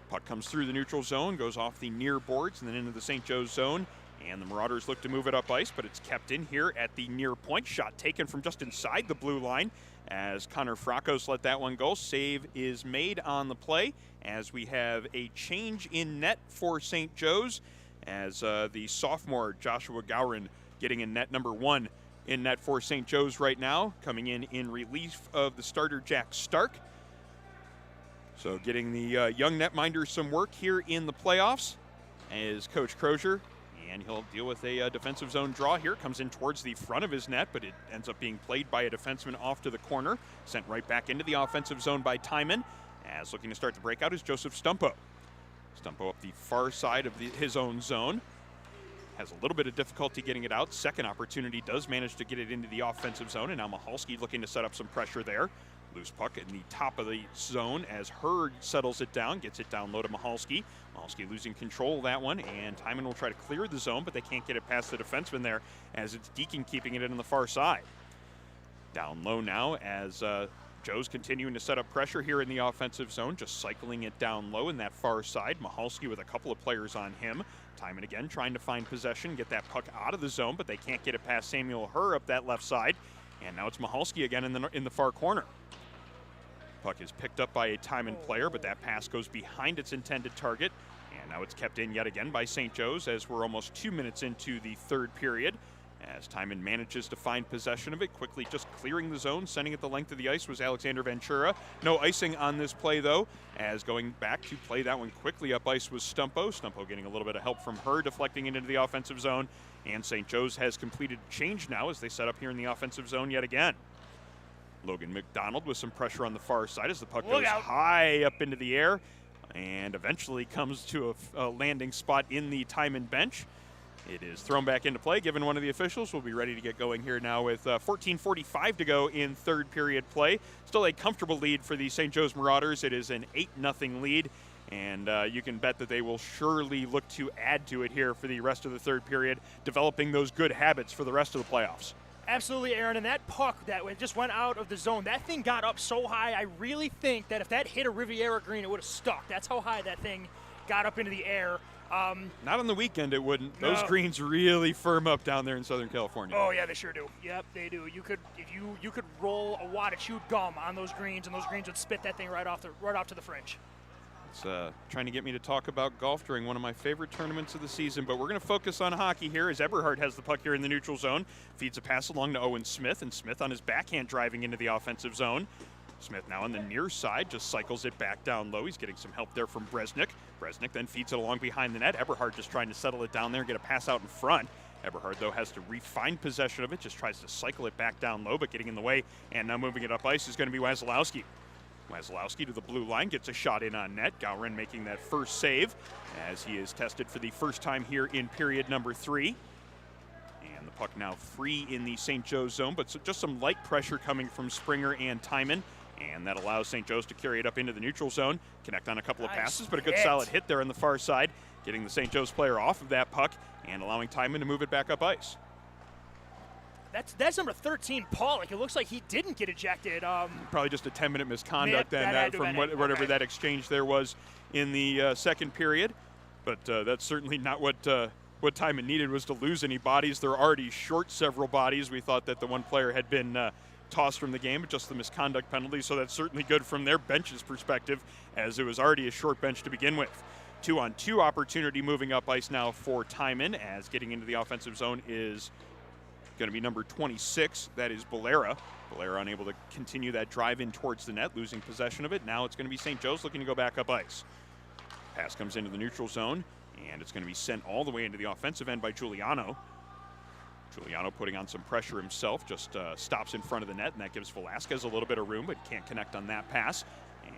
Speaker 1: Puck comes through the neutral zone, goes off the near boards, and then into the St. Joe's zone. And the Marauders look to move it up ice, but it's kept in here at the near point. Shot taken from just inside the blue line as Connor Frakos let that one go. Save is made on the play as we have a change in net for St. Joe's as the sophomore Joshua Gowron getting in net number 1 in net for St. Joe's right now, coming in relief of the starter Jack Stark. So getting the young netminder some work here in the playoffs is Coach Crozier, and he'll deal with a defensive zone draw here. Comes in towards the front of his net, but it ends up being played by a defenseman off to the corner, sent right back into the offensive zone by Timon, as looking to start the breakout is Joseph Stumpo. Stumpo up the far side of his own zone. Has a little bit of difficulty getting it out. Second opportunity, does manage to get it into the offensive zone, and now Michalski looking to set up some pressure there. Loose puck in the top of the zone as Hurd settles it down, gets it down low to Michalski. Michalski losing control of that one, and Timon will try to clear the zone, but they can't get it past the defenseman there as it's Deacon keeping it in on the far side. Down low now as Joe's continuing to set up pressure here in the offensive zone, just cycling it down low in that far side. Michalski with a couple of players on him. Timon again trying to find possession, get that puck out of the zone, but they can't get it past Samuel Hur up that left side. And now it's Michalski again in the far corner. Puck is picked up by a Timon player, but that pass goes behind its intended target. And now it's kept in yet again by St. Joe's as we're almost 2 minutes into the third period. As Timon manages to find possession of it, quickly just clearing the zone, sending it the length of the ice was Alexander Ventura. No icing on this play, though, as going back to play that one quickly up ice was Stumpo. Stumpo getting a little bit of help from her, deflecting it into the offensive zone. And St. Joe's has completed change now as they set up here in the offensive zone yet again. Logan McDonald with some pressure on the far side as the puck goes high up into the air and eventually comes to a landing spot in the Timon bench. It is thrown back into play, given one of the officials. We'll be ready to get going here now with 14:45 to go in third period play. Still a comfortable lead for the St. Joe's Marauders. It is an 8-0 lead, and you can bet that they will surely look to add to it here for the rest of the third period, developing those good habits for the rest of the playoffs.
Speaker 2: Absolutely, Aaron, and that puck that just went out of the zone, that thing got up so high, I really think that if that hit a Riviera green, it would have stuck. That's how high that thing got up into the air.
Speaker 1: Not on the weekend, it wouldn't.
Speaker 2: No.
Speaker 1: Those greens really firm up down there in Southern California.
Speaker 2: Oh yeah, they sure do. Yep, they do. You could, if you could roll a wad of chewed gum on those greens, and those greens would spit that thing right off to the fringe.
Speaker 1: It's trying to get me to talk about golf during one of my favorite tournaments of the season, but we're going to focus on hockey here as Eberhard has the puck here in the neutral zone, feeds a pass along to Owen Smith, and Smith on his backhand driving into the offensive zone. Smith now on the near side, just cycles it back down low. He's getting some help there from Bresnik. Bresnik then feeds it along behind the net. Eberhard just trying to settle it down there and get a pass out in front. Eberhard, though, has to refine possession of it, just tries to cycle it back down low, but getting in the way, and now moving it up ice is going to be Wasilowski. Wasilowski to the blue line, gets a shot in on net. Gowron making that first save as he is tested for the first time here in period number 3. And the puck now free in the St. Joe's zone, but just some light pressure coming from Springer and Timon. And that allows St. Joe's to carry it up into the neutral zone, connect on a couple of passes, but a good solid hit there on the far side, getting the St. Joe's player off of that puck and allowing Timon to move it back up ice.
Speaker 2: That's number 13, Pollock. It looks like he didn't get ejected.
Speaker 1: Probably just a 10-minute misconduct from whatever that exchange there was in the second period. But that's certainly not what Timon needed, was to lose any bodies. They're already short several bodies. We thought that the one player had been tossed from the game, but just the misconduct penalty. So that's certainly good from their bench's perspective, as it was already a short bench to begin with. 2-on-2 opportunity moving up ice now for Timon, as getting into the offensive zone is going to be number 26. That is Bolera. Bolera unable to continue that drive in towards the net, losing possession of it. Now it's going to be St. Joe's looking to go back up ice. Pass comes into the neutral zone, and it's going to be sent all the way into the offensive end by Giuliano. Giuliano putting on some pressure himself, just stops in front of the net, and that gives Velasquez a little bit of room, but can't connect on that pass.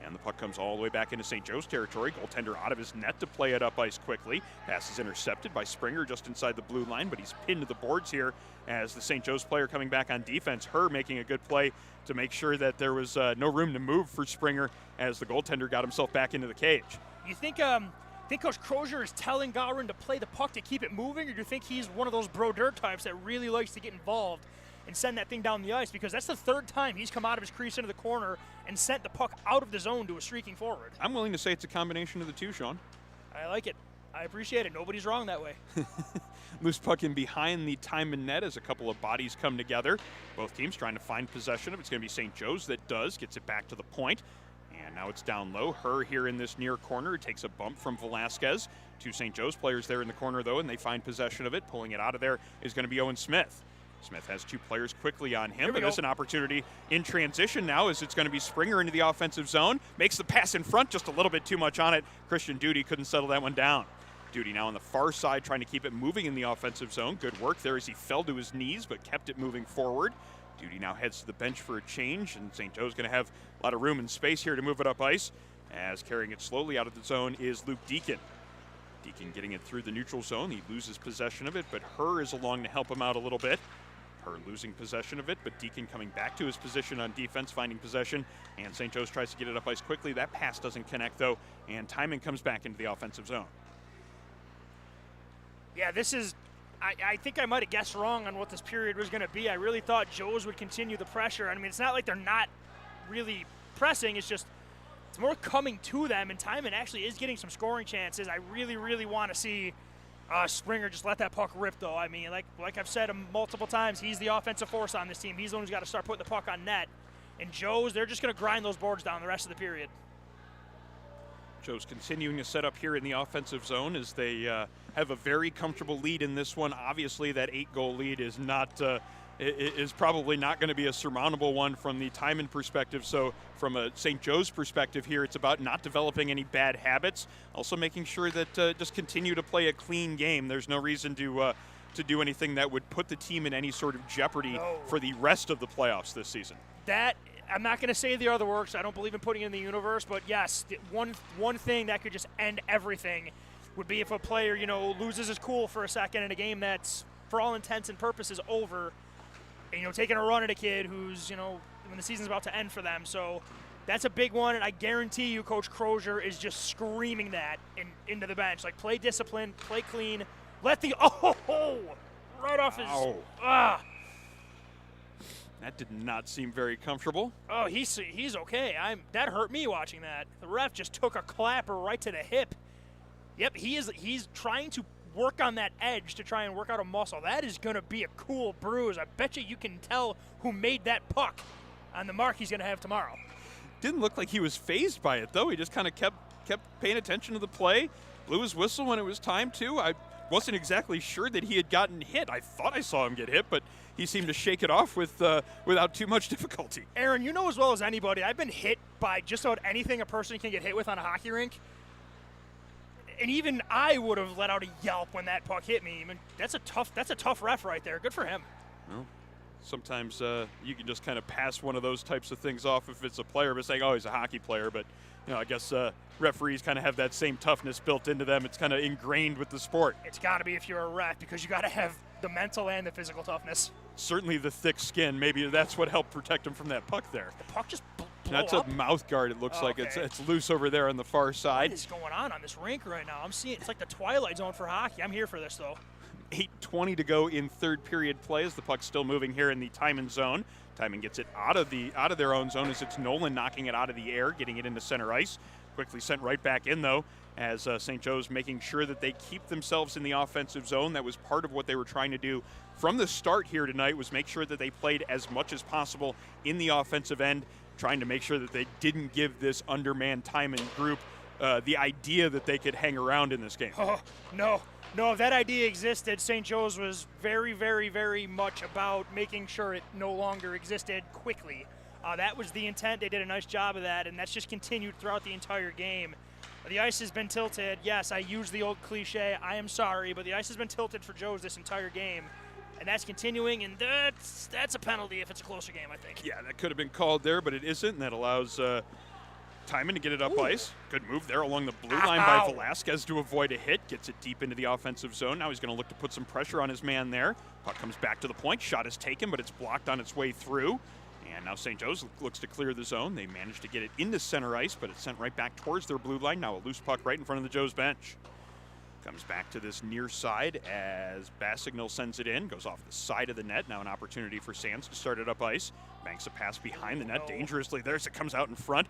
Speaker 1: And the puck comes all the way back into St. Joe's territory. Goaltender out of his net to play it up ice quickly. Pass is intercepted by Springer just inside the blue line, but he's pinned to the boards here as the St. Joe's player coming back on defense. Her making a good play to make sure that there was no room to move for Springer as the goaltender got himself back into the cage.
Speaker 2: You think Coach Crozier is telling Gowron to play the puck to keep it moving, or do you think he's one of those Brodeur types that really likes to get involved and send that thing down the ice? Because that's the third time he's come out of his crease into the corner and sent the puck out of the zone to a streaking forward.
Speaker 1: I'm willing to say it's a combination of the two, Sean.
Speaker 2: I like it. I appreciate it. Nobody's wrong that way.
Speaker 1: Loose puck in behind the Timon net as a couple of bodies come together. Both teams trying to find possession of it. It's going to be St. Joe's that does, gets it back to the point. And now it's down low. Her here in this near corner takes a bump from Velasquez. Two St. Joe's players there in the corner, though, and they find possession of it. Pulling it out of there is going to be Owen Smith. Smith has 2 players quickly on him,
Speaker 2: we
Speaker 1: but
Speaker 2: go.
Speaker 1: there's an opportunity in transition now as it's going to be Springer into the offensive zone. Makes the pass in front, just a little bit too much on it. Christian Duty couldn't settle that one down. Duty now on the far side trying to keep it moving in the offensive zone. Good work there as he fell to his knees but kept it moving forward. Duty now heads to the bench for a change, and St. Joe's going to have a lot of room and space here to move it up ice. As carrying it slowly out of the zone is Luke Deacon. Deacon getting it through the neutral zone. He loses possession of it, but Herr is along to help him out a little bit. Herr losing possession of it, but Deacon coming back to his position on defense, finding possession, and St. Joe's tries to get it up ice quickly. That pass doesn't connect, though, and Timon comes back into the offensive zone.
Speaker 2: Yeah, this is, I think I might have guessed wrong on what this period was going to be. I really thought Joe's would continue the pressure. I mean, it's not like they're not really pressing. It's just, it's more coming to them, and Timon actually is getting some scoring chances. I really, really want to see Springer just let that puck rip, though. I mean, like I've said multiple times, he's the offensive force on this team. He's the one who's got to start putting the puck on net. And Joe's, they're just going to grind those boards down the rest of the period.
Speaker 1: Joe's continuing to set up here in the offensive zone as they have a very comfortable lead in this one. Obviously, that 8-goal lead is not is probably not going to be a surmountable one from the Timon perspective. So from a St. Joe's perspective here, it's about not developing any bad habits, also making sure that just continue to play a clean game. There's no reason to do anything that would put the team in any sort of jeopardy for the rest of the playoffs this season.
Speaker 2: That, I'm not going to say the other works. I don't believe in putting it in the universe, but yes, one thing that could just end everything would be if a player, loses his cool for a second in a game that's, for all intents and purposes, over, and, taking a run at a kid who's, when the season's about to end for them. So that's a big one, and I guarantee you Coach Crozier is just screaming that into the bench. Like, play discipline, play clean, let the, right off his,
Speaker 1: That did not seem very comfortable.
Speaker 2: Oh, he's okay. That hurt me watching that. The ref just took a clapper right to the hip. Yep, he's trying to work on that edge to try and work out a muscle. That is going to be a cool bruise. I bet you can tell who made that puck on the mark he's going to have tomorrow.
Speaker 1: Didn't look like he was fazed by it, though. He just kind of kept paying attention to the play, blew his whistle when it was time to. I wasn't exactly sure that he had gotten hit. I thought I saw him get hit, but he seemed to shake it off without too much difficulty.
Speaker 2: Aaron, you know as well as anybody, I've been hit by just about anything a person can get hit with on a hockey rink. And even I would have let out a yelp when that puck hit me. I mean, that's a tough ref right there. Good for him.
Speaker 1: Well, sometimes you can just kind of pass one of those types of things off if it's a player, but saying, oh, he's a hockey player. But, I guess referees kind of have that same toughness built into them. It's kind of ingrained with the sport.
Speaker 2: It's got to be if you're a ref, because you got to have the mental and the physical toughness.
Speaker 1: Certainly the thick skin. Maybe that's what helped protect him from that puck there.
Speaker 2: The puck just blew
Speaker 1: That's
Speaker 2: up.
Speaker 1: a mouth guard, it looks like. It's loose over there on the far side.
Speaker 2: What is going on this rink right now? I'm seeing it's like the Twilight Zone for hockey. I'm here for this, though.
Speaker 1: 8:20 to go in third period play as the puck's still moving here in the Timon zone. Timon gets it out of their own zone as it's Nolan knocking it out of the air, getting it into center ice. Quickly sent right back in, though, as St. Joe's making sure that they keep themselves in the offensive zone. That was part of what they were trying to do from the start here tonight, was make sure that they played as much as possible in the offensive end, trying to make sure that they didn't give this undermanned Timon group the idea that they could hang around in this game.
Speaker 2: Oh, no, if that idea existed, St. Joe's was very, very, very much about making sure it no longer existed quickly. That was the intent. They did a nice job of that, and that's just continued throughout the entire game. The ice has been tilted. Yes, I use the old cliche. I am sorry, but the ice has been tilted for Joe's this entire game, and that's continuing, and that's a penalty if it's a closer game, I think.
Speaker 1: Yeah, that could have been called there, but it isn't, and that allows Timon to get it up ice. Good move there along the blue line by Velasquez to avoid a hit. Gets it deep into the offensive zone. Now he's going to look to put some pressure on his man there. Puck comes back to the point. Shot is taken, but it's blocked on its way through. And now St. Joe's looks to clear the zone. They managed to get it into center ice, but it's sent right back towards their blue line. Now a loose puck right in front of the Joe's bench. Comes back to this near side as Bassignal sends it in. Goes off the side of the net. Now an opportunity for Sands to start it up ice. Banks a pass behind the net dangerously there as it comes out in front.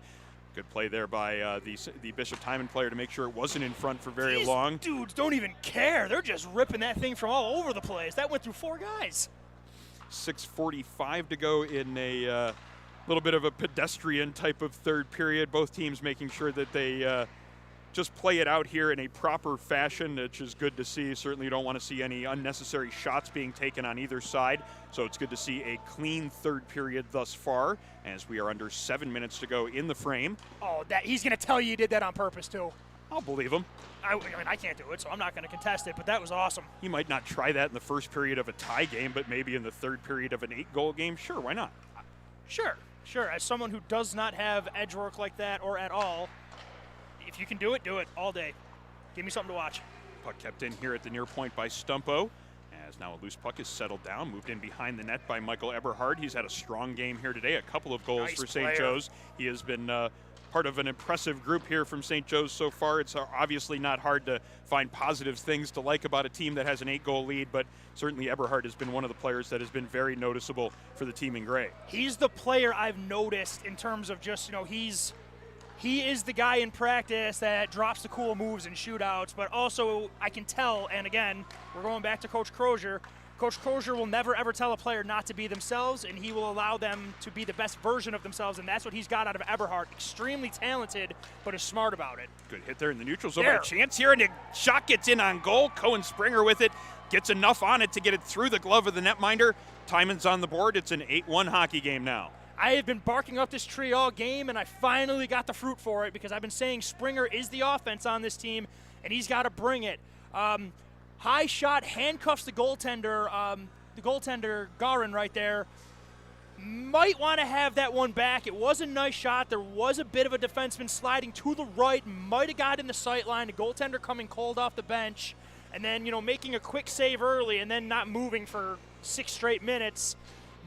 Speaker 1: Good play there by the Bishop Timon player to make sure it wasn't in front for very long.
Speaker 2: Dudes don't even care. They're just ripping that thing from all over the place. That went through 4 guys.
Speaker 1: 6:45 to go in a little bit of a pedestrian type of third period. Both teams making sure that they just play it out here in a proper fashion, which is good to see. Certainly you don't want to see any unnecessary shots being taken on either side. So it's good to see a clean third period thus far, as we are under 7 minutes to go in the frame.
Speaker 2: Oh, he's going to tell you did that on purpose, too.
Speaker 1: I'll believe him.
Speaker 2: I mean, I can't do it, so I'm not going to contest it, but that was awesome.
Speaker 1: He might not try that in the first period of a tie game, but maybe in the third period of an 8-goal game. Sure, why not?
Speaker 2: Sure. As someone who does not have edge work like that or at all, if you can do it all day. Give me something to watch.
Speaker 1: Puck kept in here at the near point by Stumpo, as now a loose puck is settled down, moved in behind the net by Michael Eberhard. He's had a strong game here today, a couple of goals for St. Joe's. He has been part of an impressive group here from St. Joe's so far. It's obviously not hard to find positive things to like about a team that has an 8-goal lead, but certainly Eberhard has been one of the players that has been very noticeable for the team in gray.
Speaker 2: He's the player I've noticed in terms of just, he is the guy in practice that drops the cool moves in shootouts, but also I can tell, and again, we're going back to Coach Crozier. Coach Crozier will never, ever tell a player not to be themselves, and he will allow them to be the best version of themselves, and that's what he's got out of Eberhard. Extremely talented, but is smart about it.
Speaker 1: Good hit there in the neutral zone. A chance here, and the shot gets in on goal. Cohen Springer with it. Gets enough on it to get it through the glove of the netminder. Timon's on the board. It's an 8-1 hockey game now.
Speaker 2: I have been barking up this tree all game, and I finally got the fruit for it because I've been saying Springer is the offense on this team, and he's got to bring it. High shot, handcuffs the goaltender Garin right there. Might want to have that one back. It was a nice shot. There was a bit of a defenseman sliding to the right. Might have got in the sight line. The goaltender coming cold off the bench. And then, making a quick save early and then not moving for 6 straight minutes.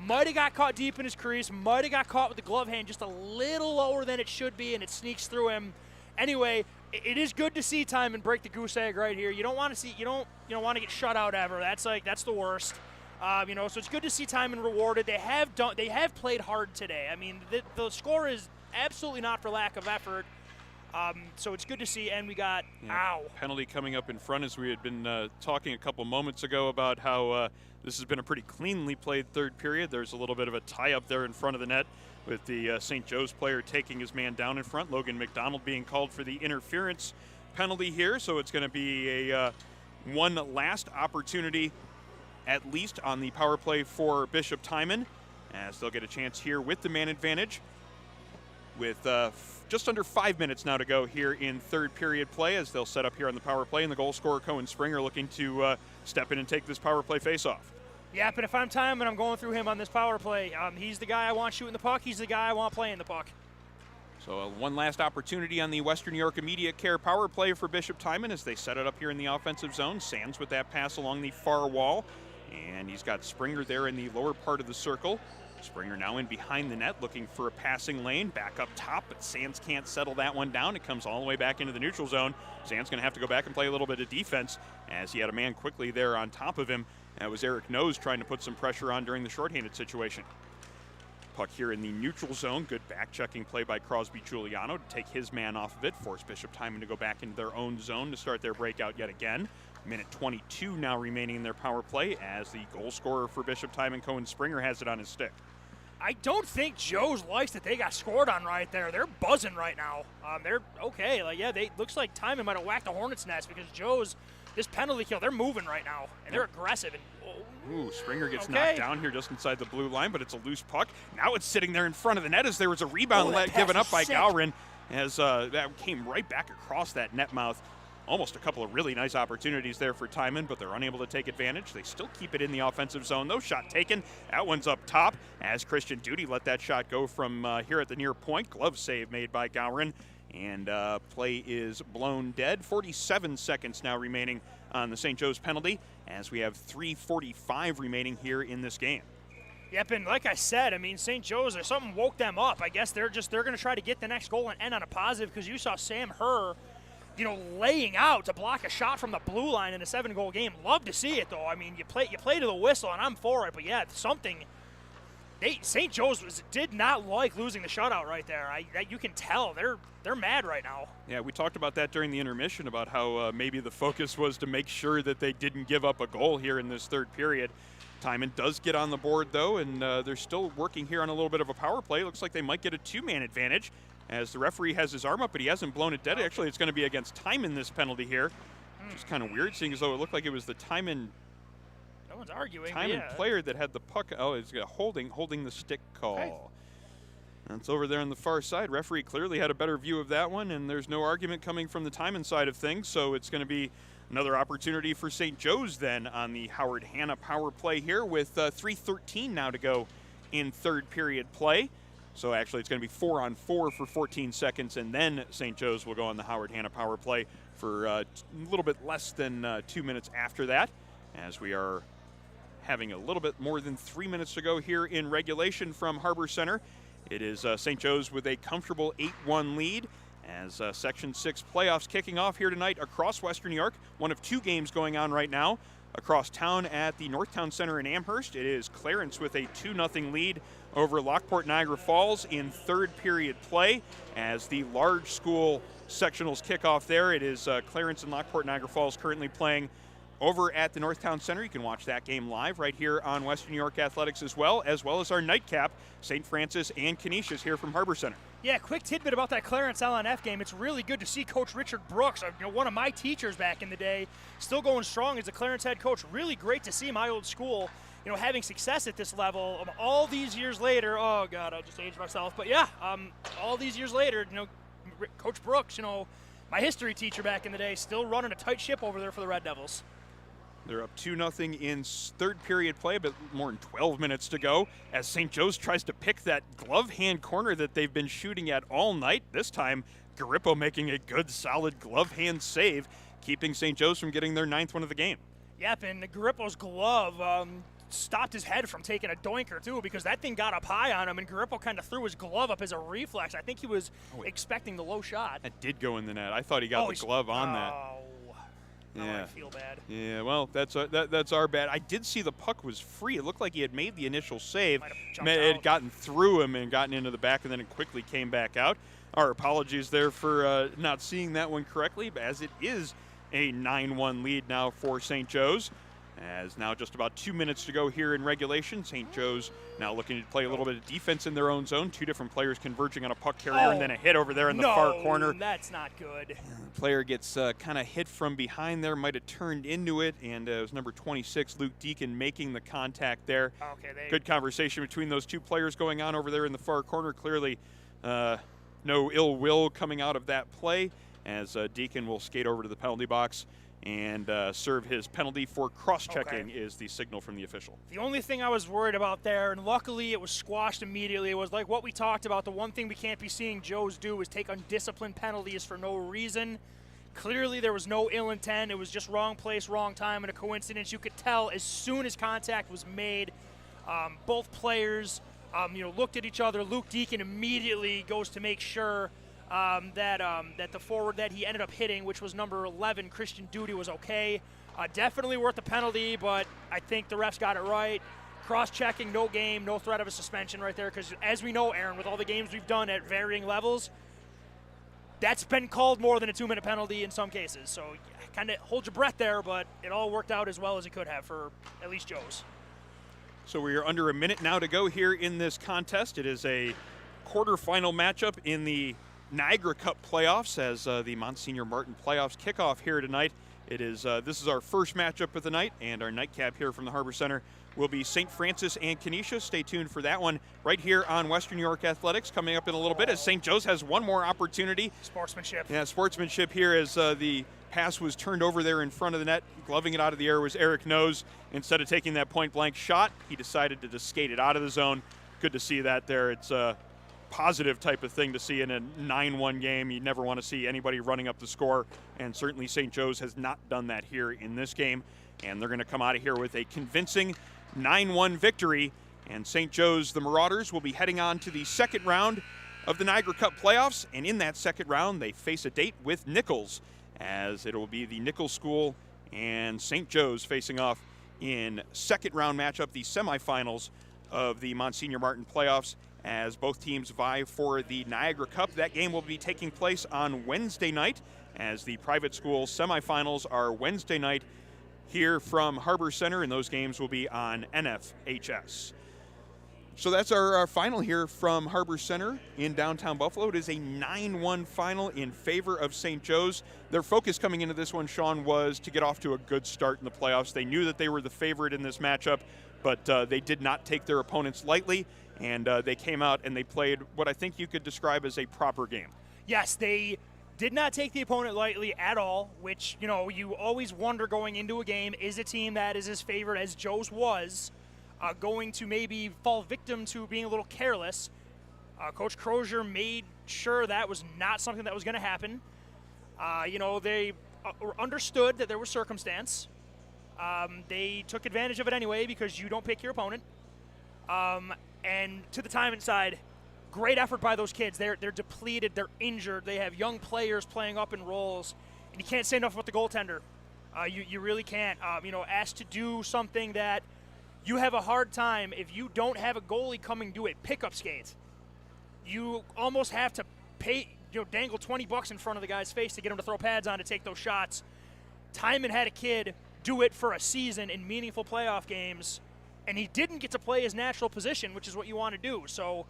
Speaker 2: Might have got caught deep in his crease. Might have got caught with the glove hand just a little lower than it should be, and it sneaks through him. Anyway, it is good to see Timon break the goose egg right here. You don't want to see, you don't want to get shut out ever. That's the worst. So it's good to see Timon rewarded. They have played hard today. I mean, the score is absolutely not for lack of effort. So it's good to see, and we got
Speaker 1: penalty coming up in front, as we had been talking a couple moments ago about how this has been a pretty cleanly played third period. There's a little bit of a tie-up there in front of the net with the St. Joe's player taking his man down in front. Logan McDonald being called for the interference penalty here, so it's going to be a one last opportunity at least on the power play for Bishop Timon, as they'll get a chance here with the man advantage with just under 5 minutes now to go here in third period play, as they'll set up here on the power play, and the goal scorer Cohen Springer looking to step in and take this power play faceoff.
Speaker 2: Yeah, but if I'm Timon, I'm going through him on this power play. He's the guy I want shooting the puck. He's the guy I want playing the puck.
Speaker 1: So one last opportunity on the Western New York Immediate Care power play for Bishop Timon as they set it up here in the offensive zone. Sands with that pass along the far wall, and he's got Springer there in the lower part of the circle. Springer now in behind the net looking for a passing lane back up top, but Sands can't settle that one down. It comes all the way back into the neutral zone. Sands going to have to go back and play a little bit of defense, as he had a man quickly there on top of him. That was Eric Nose trying to put some pressure on during the shorthanded situation. Puck here in the neutral zone. Good back-checking play by Crosby Giuliano to take his man off of it, force Bishop Timon to go back into their own zone to start their breakout yet again. Minute 22 now remaining in their power play, as the goal scorer for Bishop Timon, Cohen Springer, has it on his stick.
Speaker 2: I don't think Joe's likes that they got scored on right there. They're buzzing right now. They're okay. Looks like Timon might have whacked the Hornets' nest, because Joe's, this penalty kill, they're moving right now, and they're aggressive. And
Speaker 1: Springer gets knocked down here just inside the blue line, but it's a loose puck. Now it's sitting there in front of the net, as there was a rebound given up by Gowrin, as that came right back across that net mouth. Almost a couple of really nice opportunities there for Timon, but they're unable to take advantage. They still keep it in the offensive zone, though. Shot taken. That one's up top, as Christian Duty let that shot go from here at the near point. Glove save made by Gowrin, and play is blown dead. 47 seconds now remaining on the St. Joe's penalty, as we have 3:45 remaining here in this game.
Speaker 2: Yep, and like I said, I mean, St. Joe's, or something woke them up. I guess they're going to try to get the next goal and end on a positive, because you saw Sam Herr, laying out to block a shot from the blue line in a 7-goal game. Love to see it, though. I mean, you play to the whistle, and I'm for it. But yeah, St. Joe's did not like losing the shutout right there. You can tell they're mad right now.
Speaker 1: Yeah, we talked about that during the intermission, about how maybe the focus was to make sure that they didn't give up a goal here in this third period. Timon does get on the board, though, and they're still working here on a little bit of a power play. Looks like they might get a 2-man advantage, as the referee has his arm up, but he hasn't blown it dead. Actually, it's going to be against Timon, this penalty here, which is kind of weird, seeing as though it looked like it was the Timon
Speaker 2: No one's arguing.
Speaker 1: player that had the puck. Oh, it's holding the stick call. Okay. That's over there on the far side. Referee clearly had a better view of that one, and there's no argument coming from the Timon side of things, so it's going to be another opportunity for St. Joe's then on the Howard Hanna power play here with 3:13 now to go in third period play. So actually it's going to be 4-on-4 for 14 seconds, and then St. Joe's will go on the Howard Hanna power play for a little bit less than 2 minutes after that, as we are having a little bit more than 3 minutes to go here in regulation from Harbor Center. It is St. Joe's with a comfortable 8-1 lead, as Section 6 playoffs kicking off here tonight across Western New York. One of two games going on right now. Across town at the Northtown Center in Amherst, it is Clarence with a 2-0 lead over Lockport Niagara Falls in third period play. As the large school sectionals kick off there, it is Clarence and Lockport Niagara Falls currently playing over at the Northtown Center. You can watch that game live right here on Western New York Athletics as well as our nightcap, St. Francis and Canisius here from Harbor Center.
Speaker 2: Yeah, quick tidbit about that Clarence LNF game. It's really good to see Coach Richard Brooks, one of my teachers back in the day, still going strong as the Clarence head coach. Really great to see my old school, having success at this level. All these years later, oh God, I just aged myself. But yeah, all these years later, Coach Brooks, my history teacher back in the day, still running a tight ship over there for the Red Devils.
Speaker 1: They're up 2-0 in third period play, but more than 12 minutes to go as St. Joe's tries to pick that glove hand corner that they've been shooting at all night. This time, Garippo making a good, solid glove hand save, keeping St. Joe's from getting their 9th one of the game.
Speaker 2: Yep, and Garippo's glove stopped his head from taking a doinker, too, because that thing got up high on him, and Garippo kind of threw his glove up as a reflex. I think he was expecting the low shot.
Speaker 1: That did go in the net. I thought he got the glove on that.
Speaker 2: Yeah. I feel bad.
Speaker 1: Yeah, well, that's our bad. I did see the puck was free. It looked like he had made the initial save. It had gotten through him and gotten into the back, and then it quickly came back out. Our apologies there for not seeing that one correctly, but as it is a 9-1 lead now for St. Joe's. As now just about 2 minutes to go here in regulation. St. Joe's now looking to play a little bit of defense in their own zone. Two different players converging on a puck carrier and then a hit over there in the far corner.
Speaker 2: That's not good.
Speaker 1: The player gets kind of hit from behind there, might have turned into it, and it was number 26, Luke Deacon, making the contact there.
Speaker 2: Okay,
Speaker 1: good conversation between those two players going on over there in the far corner. Clearly no ill will coming out of that play, as Deacon will skate over to the penalty box and serve his penalty for cross-checking is the signal from the official.
Speaker 2: The only thing I was worried about there, and luckily it was squashed immediately, it was like what we talked about. The one thing we can't be seeing Joe's do is take undisciplined penalties for no reason. Clearly there was no ill intent. It was just wrong place, wrong time, and a coincidence. You could tell as soon as contact was made, both players looked at each other. Luke Deacon immediately goes to make sure that the forward that he ended up hitting, which was number 11, Christian Duty, was okay. Definitely worth the penalty, but I think the refs got it right. Cross-checking, no game, no threat of a suspension right there, because as we know, Aaron, with all the games we've done at varying levels, that's been called more than a 2-minute penalty in some cases. So kind of hold your breath there, but it all worked out as well as it could have for at least Joe's.
Speaker 1: So we are under a minute now to go here in this contest. It is a quarterfinal matchup in the Niagara Cup playoffs as the Monsignor Martin playoffs kick off here tonight. It is this is our first matchup of the night, and our nightcap here from the Harbor Center will be St. Francis and Canisius. Stay tuned for that one right here on Western New York Athletics coming up in a little bit as St. Joe's has one more opportunity.
Speaker 2: Sportsmanship.
Speaker 1: Yeah, sportsmanship here as the pass was turned over there in front of the net. Gloving it out of the air was Eric Nose. Instead of taking that point-blank shot, he decided to just skate it out of the zone. Good to see that there. It's positive type of thing to see in a 9-1 game. You never want to see anybody running up the score, and certainly St. Joe's has not done that here in this game, and they're going to come out of here with a convincing 9-1 victory, and St. Joe's, the Marauders, will be heading on to the second round of the Niagara Cup playoffs, and in that second round they face a date with Nichols, as it will be the Nichols School and St. Joe's facing off in second round matchup, the semifinals of the Monsignor Martin playoffs, as both teams vie for the Niagara Cup. That game will be taking place on Wednesday night, as the private school semifinals are Wednesday night here from Harbor Center, and those games will be on NFHS. So that's our final here from Harbor Center in downtown Buffalo. It is a 9-1 final in favor of St. Joe's. Their focus coming into this one, Sean, was to get off to a good start in the playoffs. They knew that they were the favorite in this matchup, but they did not take their opponents lightly, and they came out and they played what I think you could describe as a proper game.
Speaker 2: Yes, they did not take the opponent lightly at all, which, you always wonder going into a game, is a team that is as favored as Joe's was going to maybe fall victim to being a little careless. Coach Crozier made sure that was not something that was going to happen. They understood that there was circumstance. They took advantage of it anyway because you don't pick your opponent. And to the Timon side, great effort by those kids. They're depleted. They're injured. They have young players playing up in roles. And you can't say enough about the goaltender. You really can't. Asked to do something that you have a hard time if you don't have a goalie coming do a pickup skate. You almost have to pay, dangle $20 in front of the guy's face to get him to throw pads on to take those shots. Timon had a kid do it for a season in meaningful playoff games, and he didn't get to play his natural position, which is what you want to do. So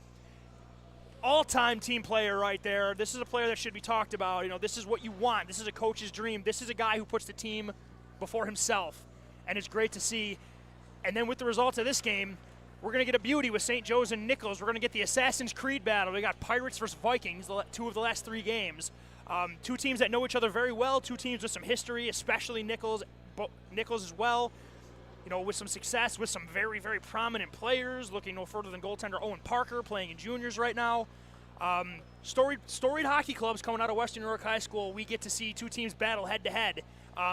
Speaker 2: all-time team player right there. This is a player that should be talked about. This is what you want. This is a coach's dream. This is a guy who puts the team before himself, and it's great to see. And then with the results of this game, we're going to get a beauty with St. Joe's and Nichols. We're going to get the Assassin's Creed battle. We got Pirates versus Vikings, two of the last 3 games. Two teams that know each other very well, 2 teams with some history, especially Nichols as well. With some success, with some very, very prominent players, looking no further than goaltender Owen Parker, playing in juniors right now. Storied hockey clubs coming out of Western New York High School. We get to see 2 teams battle head-to-head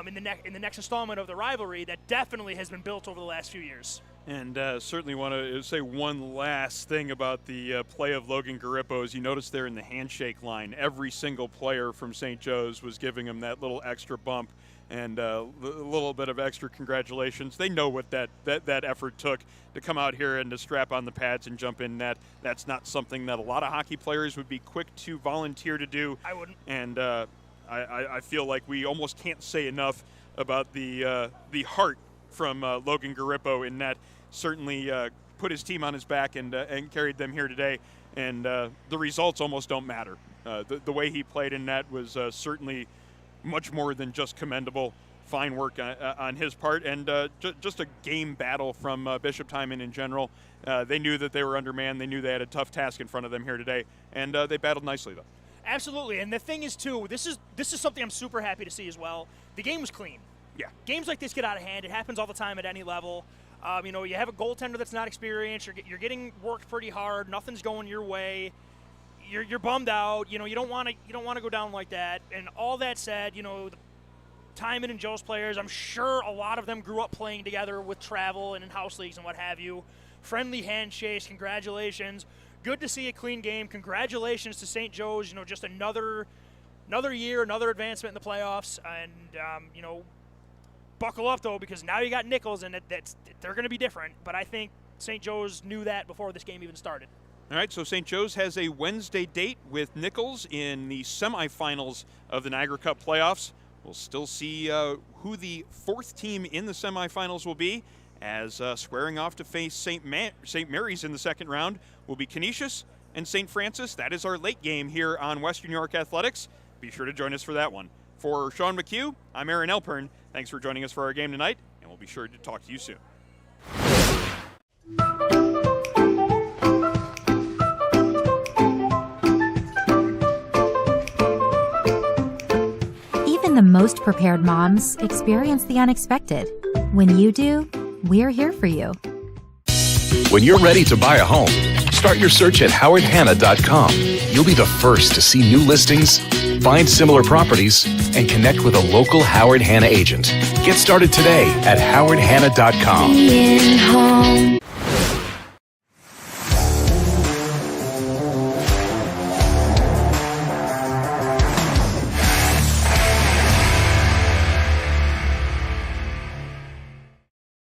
Speaker 2: in the next installment of the rivalry that definitely has been built over the last few years.
Speaker 1: And certainly want to say one last thing about the play of Logan Garippo. As you notice there in the handshake line, every single player from St. Joe's was giving him that little extra bump and a little bit of extra congratulations. They know what that effort took to come out here and to strap on the pads and jump in net. That's not something that a lot of hockey players would be quick to volunteer to do.
Speaker 2: I wouldn't.
Speaker 1: And I feel like we almost can't say enough about the heart from Logan Garippo in net. Certainly put his team on his back and carried them here today. And the results almost don't matter. The way he played in net was certainly much more than just commendable. Fine work on his part, and just a game battle from Bishop Timon in general. They knew that they were undermanned. They knew they had a tough task in front of them here today, and they battled nicely, though.
Speaker 2: Absolutely, and the thing is, too, this is something I'm super happy to see as well. The game was clean.
Speaker 1: Yeah.
Speaker 2: Games like this get out of hand. It happens all the time at any level. You have a goaltender that's not experienced. You're getting worked pretty hard. Nothing's going your way. You're bummed out. You don't want to go down like that. And all that said, the Timon and Joe's players, I'm sure a lot of them grew up playing together with travel and in house leagues and what have you. Friendly handshakes. Congratulations. Good to see a clean game. Congratulations to St. Joe's. Just another year, another advancement in the playoffs. And buckle up, though, because now you got Nichols, and they're going to be different. But I think St. Joe's knew that before this game even started.
Speaker 1: All right, so St. Joe's has a Wednesday date with Nichols in the semifinals of the Niagara Cup playoffs. We'll still see who the 4th team in the semifinals will be, as squaring off to face St. Mary's in the second round will be Canisius and St. Francis. That is our late game here on Western New York Athletics. Be sure to join us for that one. For Sean McHugh, I'm Aaron Elpern. Thanks for joining us for our game tonight, and we'll be sure to talk to you soon.
Speaker 13: Even the most prepared moms experience the unexpected. When you do, we're here for you.
Speaker 12: When you're ready to buy a home, start your search at howardhanna.com. You'll be the first to see new listings, find similar properties, and connect with a local Howard Hanna agent. Get started today at howardhanna.com.